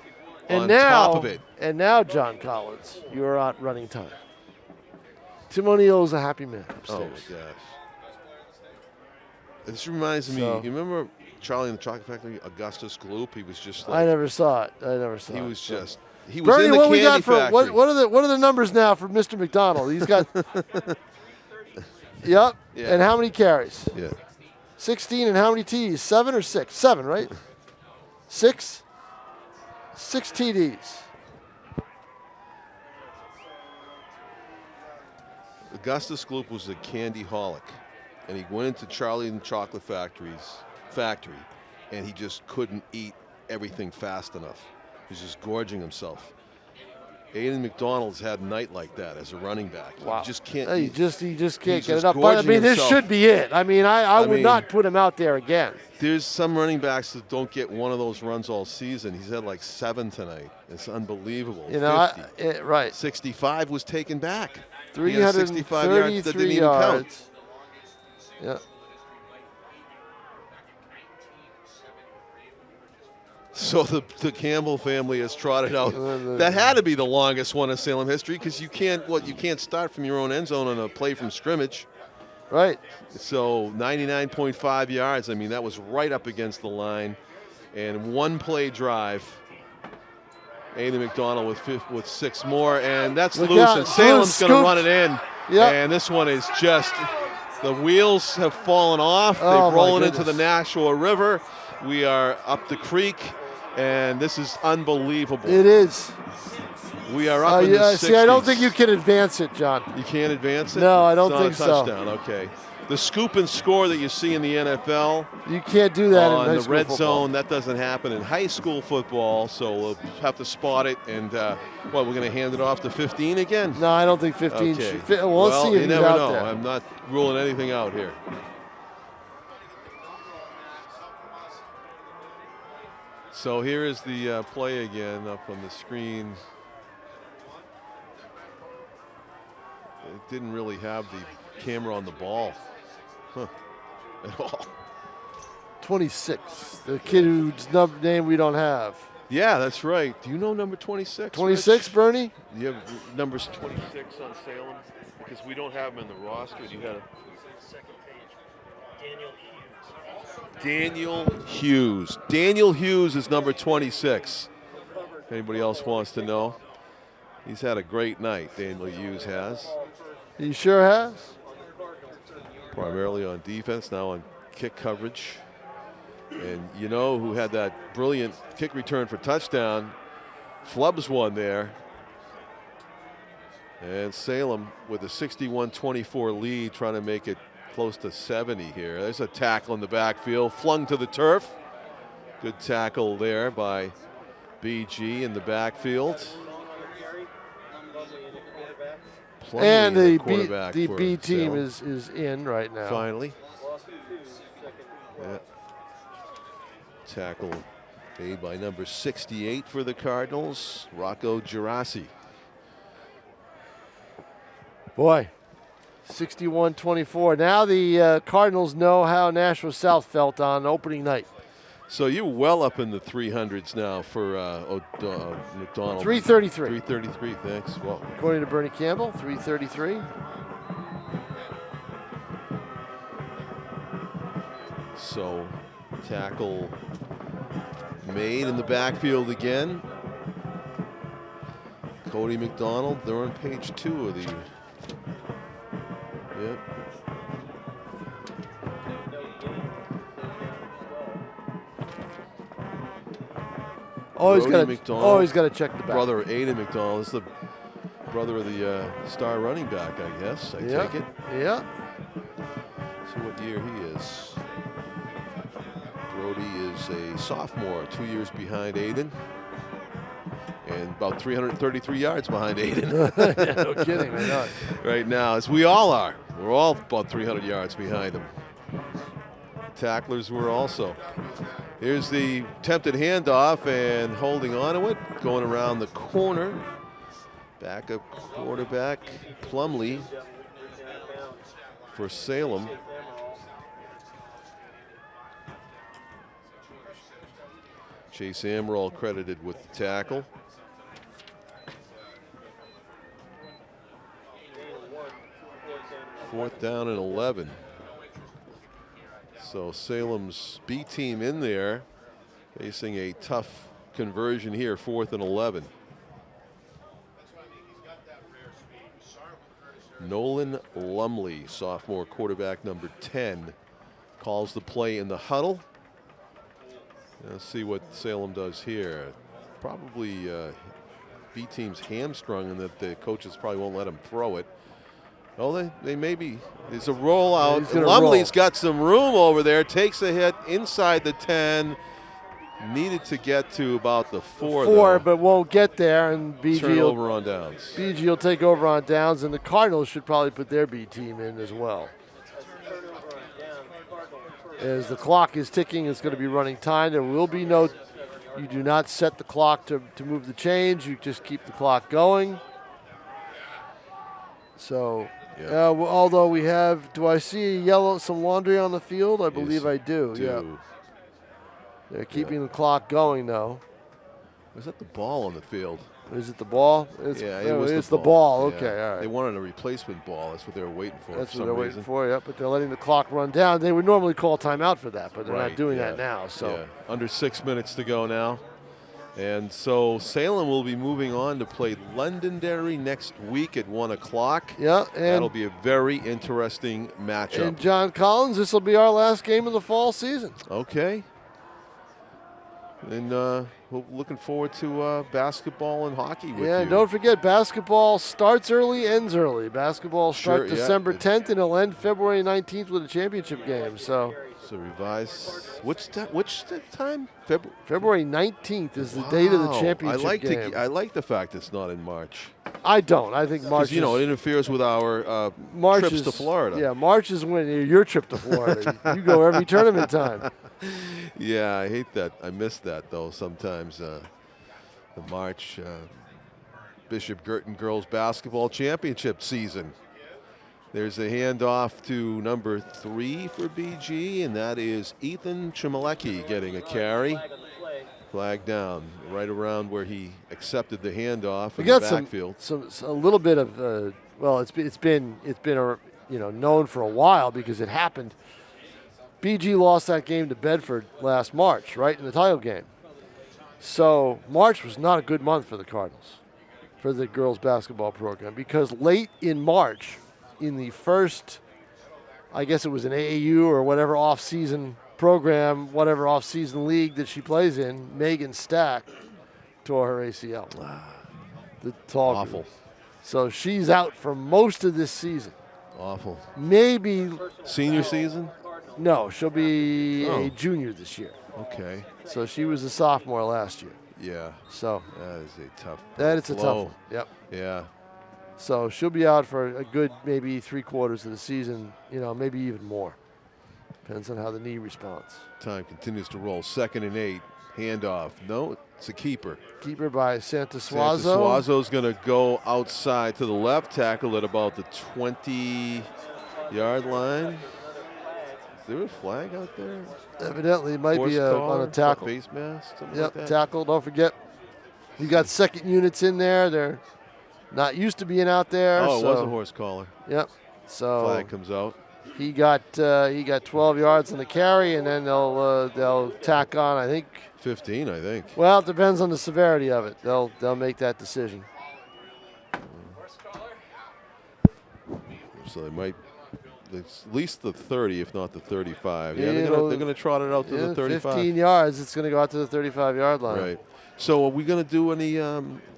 on top of it? And now, John Collins, you're out running time. Tim O'Neill is a happy man upstairs. Oh, my gosh. This reminds me, you remember Charlie and the Chocolate Factory, Augustus Gloop? He was just like... I never saw it. He was just He was Bernie, in the what candy we got for factory. what are the numbers now for Mr. McDonald? He's got. Yep. Yeah. And how many carries? Yeah. 16 and how many TDs? 7 or 6? 7, right? 6? 6 TDs. Augustus Gloop was a candy holic, and he went into Charlie and the Chocolate Factory, and he just couldn't eat everything fast enough. He was just gorging himself. Aiden McDonald's had a night like that as a running back. Wow. You just can't. He just can't get just it up. But I gorging mean, this himself. should be it. I mean, I would mean, not put him out there again. There's some running backs that don't get one of those runs all season. He's had like 7 tonight. It's unbelievable. You know, 50. right. 65 was taken back. He had 65 yards that didn't 333 even count. yards. Yeah. So the Campbell family has trotted out. That had to be the longest one in Salem history because you can't start from your own end zone on a play from scrimmage. Right. So 99.5 yards. I mean, that was right up against the line. And one play drive. Aiden McDonald with 6 more, and that's Look loose. out, And Salem's going to run it in. Yep. And this one is just, the wheels have fallen off. Oh, They've my rollen into goodness. the Nashua River. We are up the creek, and this is unbelievable. It is. We are up in the 60s. See, I don't think you can advance it, John. You can't advance it? No, I don't It's think so. not a touchdown, okay. The scoop and score that you see in the NFL You can't do that on in high the school red football. zone, that doesn't happen in high school football, so we'll have to spot it. And we're going to hand it off to 15 again? No, I don't think 15 Okay. should fit. Well, let's see if you he's never out know. there. I'm not ruling anything out here. So here is the play again up on the screen. It didn't really have the camera on the ball at all. 26, the kid whose name we don't have. Yeah, that's right. Do you know number 26? 26, Rich? Bernie? You have numbers 26 on Salem? Because we don't have them in the roster. You had Second page. Daniel Hughes. Daniel Hughes is number 26. If anybody else wants to know. He's had a great night, Daniel Hughes has. He sure has. Primarily on defense, now on kick coverage. And you know who had that brilliant kick return for touchdown? Flubs won there. And Salem with a 61-24 lead, trying to make it close to 70 here. There's a tackle in the backfield, flung to the turf. Good tackle there by BG in the backfield. Plumlee, And the quarterback B for team Salem. is in right now. Finally. Yeah. Tackle made by number 68 for the Cardinals, Rocco Girassi. Boy, 61-24. Now the Cardinals know how Nashua South felt on opening night. So you're well up in the 300s now for McDonald. 333. 333, thanks. Well, According to Bernie Campbell, 333. so tackle made in the backfield again. Cody McDonald, they're on page 2 of the. Yep. Always Brody got to check the back. Brother Aiden McDonald is the brother of the star running back, I guess. I take it. Yeah. See what year he is. Brody is a sophomore, 2 years behind Aiden. And about 333 yards behind Aiden. Yeah, no kidding. I know. Right now, as we all are. We're all about 300 yards behind him. Tacklers were also. Here's the attempted handoff and holding on to it. Going around the corner. Backup quarterback Plumlee for Salem. Chase Amaral credited with the tackle. Fourth down and 11. So Salem's B team in there, facing a tough conversion here, 4th and 11. Nolan Lumley, sophomore quarterback number 10, calls the play in the huddle. Let's see what Salem does here. Probably B team's hamstrung, and that the coaches probably won't let him throw it. Oh, they may be. There's a rollout. Lumley's got some room over there. Takes a hit inside the 10. Needed to get to about the 4, though. But won't get there, and BG Turn over on downs. BG will take over on downs, and the Cardinals should probably put their B team in as well. As the clock is ticking, it's going to be running time. There will be no. You do not set the clock to move the change. You just keep the clock going. So, although we have, do I see some laundry on the field? I believe I do. Yeah. They're keeping the clock going, though. Was that the ball on the field? Is it the ball? It's the ball. Okay, all right. They wanted a replacement ball. That's what they were waiting for. That's what they're waiting for, yeah. But they're letting the clock run down. They would normally call timeout for that, but they're not doing that now. So under 6 minutes to go now. And so Salem will be moving on to play Londonderry next week at 1 o'clock. Yeah, and that'll be a very interesting matchup. And John Collins, this will be our last game of the fall season. Okay. And we're looking forward to basketball and hockey with you. Yeah, and don't forget, basketball starts early, ends early. Basketball starts December 10th, and it'll end February 19th with a championship game. So revise. Which time? February 19th is the date of the championship game. I like the fact it's not in March. I don't. I think March. Because, it interferes with our trips to Florida. Yeah, March is when your trip to Florida. You go every tournament time. Yeah, I hate that. I miss that, though, sometimes. The March Bishop Guertin Girls Basketball Championship season. There's a handoff to number 3 for BG, and that is Ethan Chimalecki getting a carry. Flag down right around where he accepted the handoff in the backfield. A little bit of it's been known for a while because it happened. BG lost that game to Bedford last March, right in the title game. So March was not a good month for the Cardinals, for the girls basketball program, because late in March, in the first, I guess it was an AAU or whatever off-season program, whatever off-season league that she plays in, Megan Stack tore her ACL. The tall Awful. Group. So she's out for most of this season. Awful. Maybe. Senior season? No, she'll be a junior this year. Okay. So she was a sophomore last year. Yeah. So. That is a tough It's a tough one. Yep. Yeah. So she'll be out for a good maybe 3/4 of the season, maybe even more. Depends on how the knee responds. Time continues to roll. 2nd and 8. Handoff. No, it's a keeper. Keeper by Santa Suazo. Santa Suazo's going to go outside to the left, tackle at about the 20-yard line. Is there a flag out there? Evidently, it might be on a tackle. Face mask, something like that? Tackle. Don't forget, you got second units in there. They're not used to being out there. Oh, it was a horse collar. Yep. So flag comes out. He got 12 yards on the carry, and then they'll tack on, I think, 15, I think. Well, it depends on the severity of it. They'll make that decision. So they might. It's at least the 30, if not the 35. Yeah, they're going to trot it out to the 35. 15 yards. It's going to go out to the 35-yard line. Right. So are we going to do any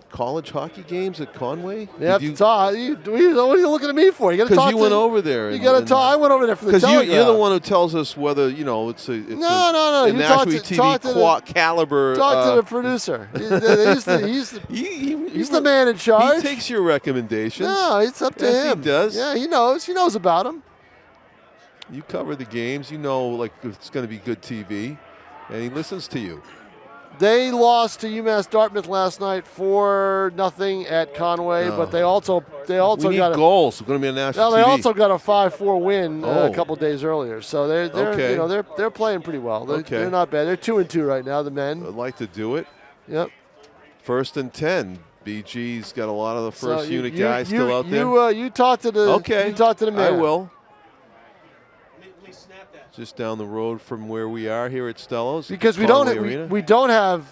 college hockey games at Conway? You have to talk. What are you looking at me for? You got to talk. Because you went over there. You got to talk. I went over there for the Telegraph. Because you're the one who tells us whether it's a no. You national TV caliber. Talk to the producer. He's the man in charge. He takes your recommendations. No, it's up to him. He does. Yeah, he knows. He knows about them. You cover the games. You know, like it's going to be good TV, and he listens to you. They lost to UMass Dartmouth last night 4-0 at Conway, but they also we got need goals. We're going to be on national TV. They also got a 5-4 win a couple days earlier, so they're playing pretty well. They're not bad. They're 2-2 right now. The men. I'd like to do it. Yep. 1st and 10. BG's got a lot of the first unit guys still out there. You talk to the. Okay. You talk to the man. I will. just down the road from where we are here at Stello's. Because we don't have we don't have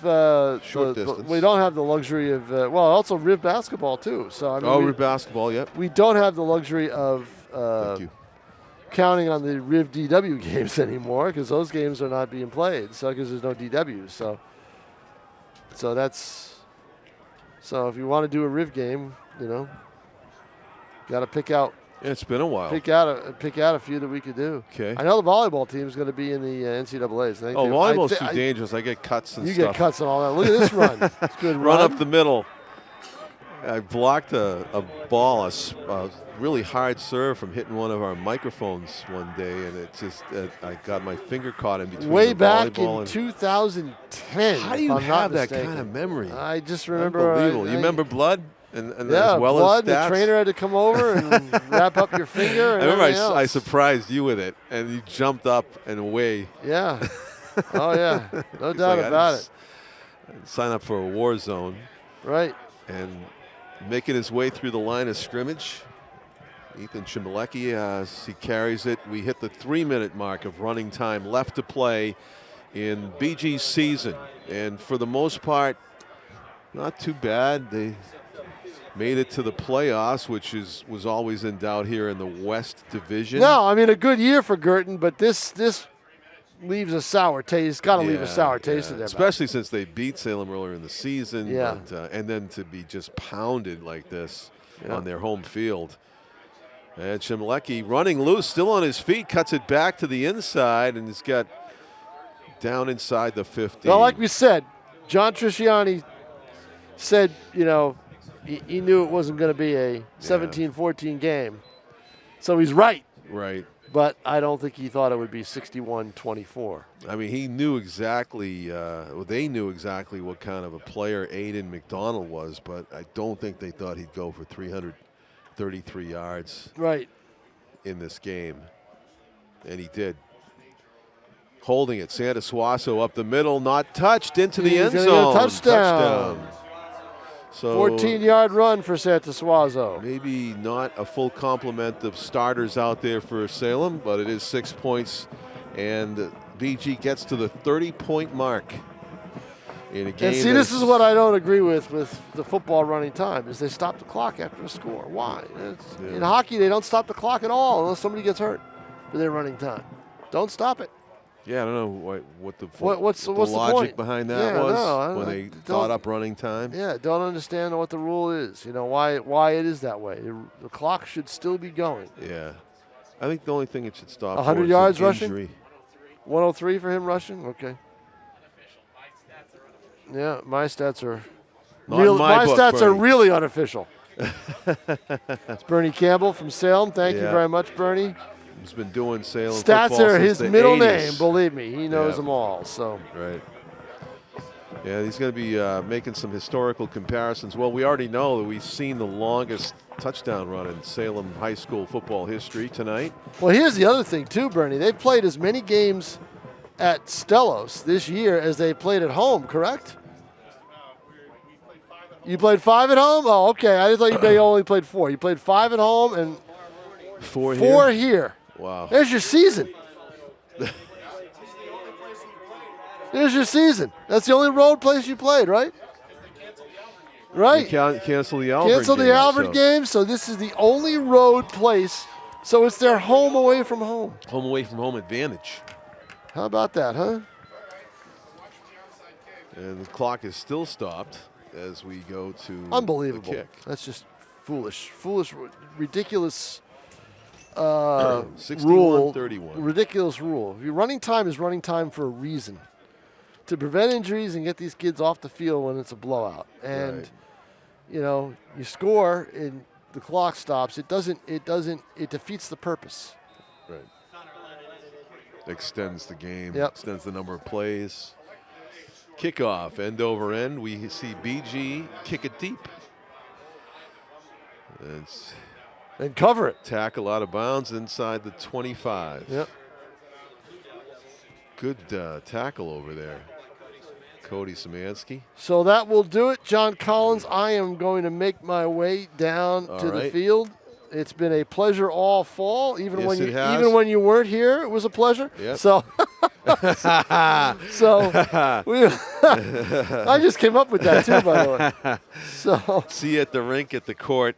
distance. we don't have the luxury of also Riv basketball too. So I mean, Riv basketball, yep. We don't have the luxury of Thank you. counting on the Riv DW games anymore because those games are not being played. So because there's no DW, so if you want to do a Riv game, got to pick out. It's been a while. Pick out a few that we could do. Okay. I know the volleyball team is going to be in the NCAAs. Volleyball's too dangerous. I get cuts and stuff. You get cuts and all that. Look at this run. It's good run up the middle. I blocked a ball, a really hard serve from hitting one of our microphones one day, and it just I got my finger caught in between. Way the back volleyball in 2010. How do you have that kind of memory? I just remember. Unbelievable. You remember blood? And yeah, as well blood. as stats? The trainer had to come over and wrap up your finger. And I remember I surprised you with it, and you jumped up and away. Yeah. Oh yeah. No doubt about it. Sign up for a war zone. Right. And making his way through the line of scrimmage, Ethan Chmielewski, as he carries it. We hit the 3-minute mark of running time left to play in BG's season, and for the most part, not too bad. They made it to the playoffs, which was always in doubt here in the West Division. No, I mean a good year for Guertin, but this leaves a sour taste. Got to leave a sour taste in there. Especially since they beat Salem earlier in the season. Yeah. But, and then to be just pounded like this on their home field. And Chmielewski running loose, still on his feet, cuts it back to the inside, and he's got down inside the 50. Well, like we said, John Trisciani said, he knew it wasn't going to be a 17-14 game. So he's right. Right. But I don't think he thought it would be 61-24. I mean, he knew exactly, they knew exactly what kind of a player Aiden McDonald was, but I don't think they thought he'd go for 333 yards in this game. And he did. Holding it, Santa Suaso up the middle, not touched, into the end zone. Touchdown. So 14-yard run for Santa Suaso. Maybe not a full complement of starters out there for Salem, but it is 6 points, and BG gets to the 30-point mark in a game. And see, this is what I don't agree with the football running time, is they stop the clock after a score. Why? In hockey, they don't stop the clock at all unless somebody gets hurt for their running time. Don't stop it. Yeah, I don't know what's the point? logic behind that was when they thought up running time. Yeah, don't understand what the rule is. Why it is that way. The clock should still be going. Yeah, I think the only thing it should stop. 100 yards rushing. Injury. 103 for him rushing. Okay. Yeah, my stats are really unofficial. It's Bernie Campbell from Salem. Thank you very much, Bernie. He's been doing Salem stats football are since his middle 80s. name. Believe me, he knows them all. So right. Yeah, he's going to be making some historical comparisons. Well, we already know that we've seen the longest touchdown run in Salem high school football history tonight. Well, here's the other thing too, Bernie. They've played as many games at Stellos this year as they played at home. Correct? You played 5 at home? Oh, okay. I thought you only played 4. You played 5 at home and 4 here. Wow. There's your season. There's your season. That's the only road place you played, right? Right. Cancel the Albert Cancel the Albert game. So this is the only road place. So it's their home away from home. Home away from home advantage. How about that, huh? And the clock is still stopped as we go to unbelievable. The kick. That's just foolish, ridiculous rule. 31. Ridiculous rule. Your running time is running time for a reason, to prevent injuries and get these kids off the field when it's a blowout. And you score and the clock stops. It defeats the purpose. Right. Extends the game. Yep. Extends the number of plays. Kickoff, end over end. We see BG kick it deep. And cover it. Tackle out of bounds inside the 25. Yep. Good tackle over there. Cody Szymanski. So that will do it. John Collins, I am going to make my way down to the field. It's been a pleasure all fall. Even Yes, when it has. even when you weren't here, it was a pleasure. Yep. So, I just came up with that too, by the way. So See you at the rink, at the court.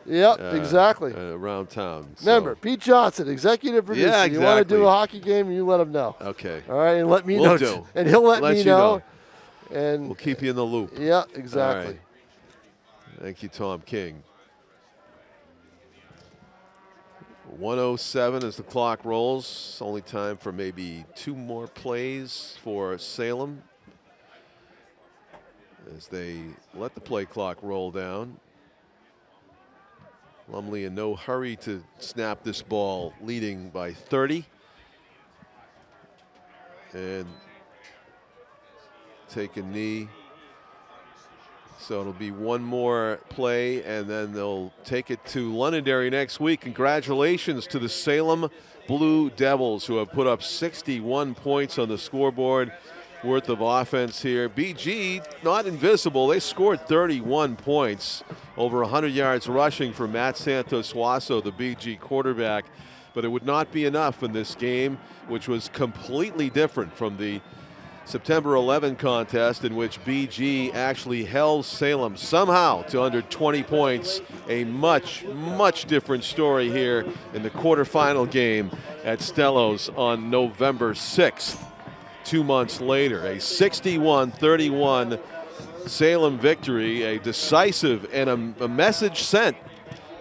Yep, exactly. Around town. Remember, Pete Johnson, executive producer. Yeah, You want to exactly. do a hockey game, you let him know. Okay. All right, and let me We'll know. do. And he'll let me you know. And we'll keep you in the loop. yeah, exactly. All right. Thank you, Tom King. 1:07 as the clock rolls. Only time for maybe 2 more plays for Salem as they let the play clock roll down. Lumley in no hurry to snap this ball, leading by 30. And take a knee. So it'll be 1 more play, and then they'll take it to Londonderry next week. Congratulations to the Salem Blue Devils, who have put up 61 points on the scoreboard worth of offense here. BG, not invisible. They scored 31 points, over 100 yards rushing for Matt Santos-Suaso, the BG quarterback. But it would not be enough in this game, which was completely different from the September 11 contest, in which BG actually held Salem somehow to under 20 points. A much, much different story here in the quarterfinal game at Stellos on November 6th. 2 months later, a 61-31 Salem victory, a decisive and a message sent.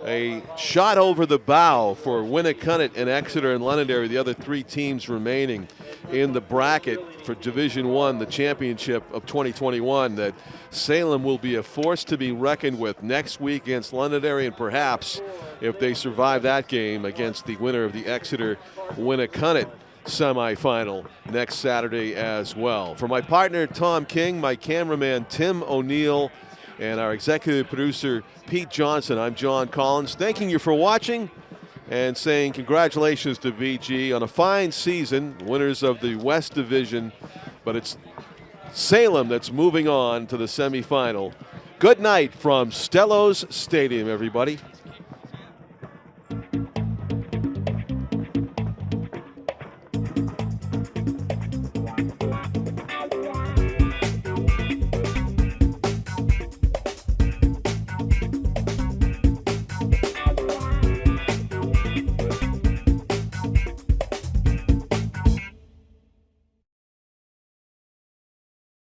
A shot over the bow for Winnicott and Exeter and Londonderry, the other 3 teams remaining in the bracket for Division I, the championship of 2021, that Salem will be a force to be reckoned with next week against Londonderry, and perhaps, if they survive that game, against the winner of the Exeter-Winnicott semifinal next Saturday as well. For my partner, Tom King, my cameraman, Tim O'Neill, and our executive producer, Pete Johnson, I'm John Collins, thanking you for watching and saying congratulations to BG on a fine season, winners of the West Division, but it's Salem that's moving on to the semifinal. Good night from Stellos Stadium, everybody.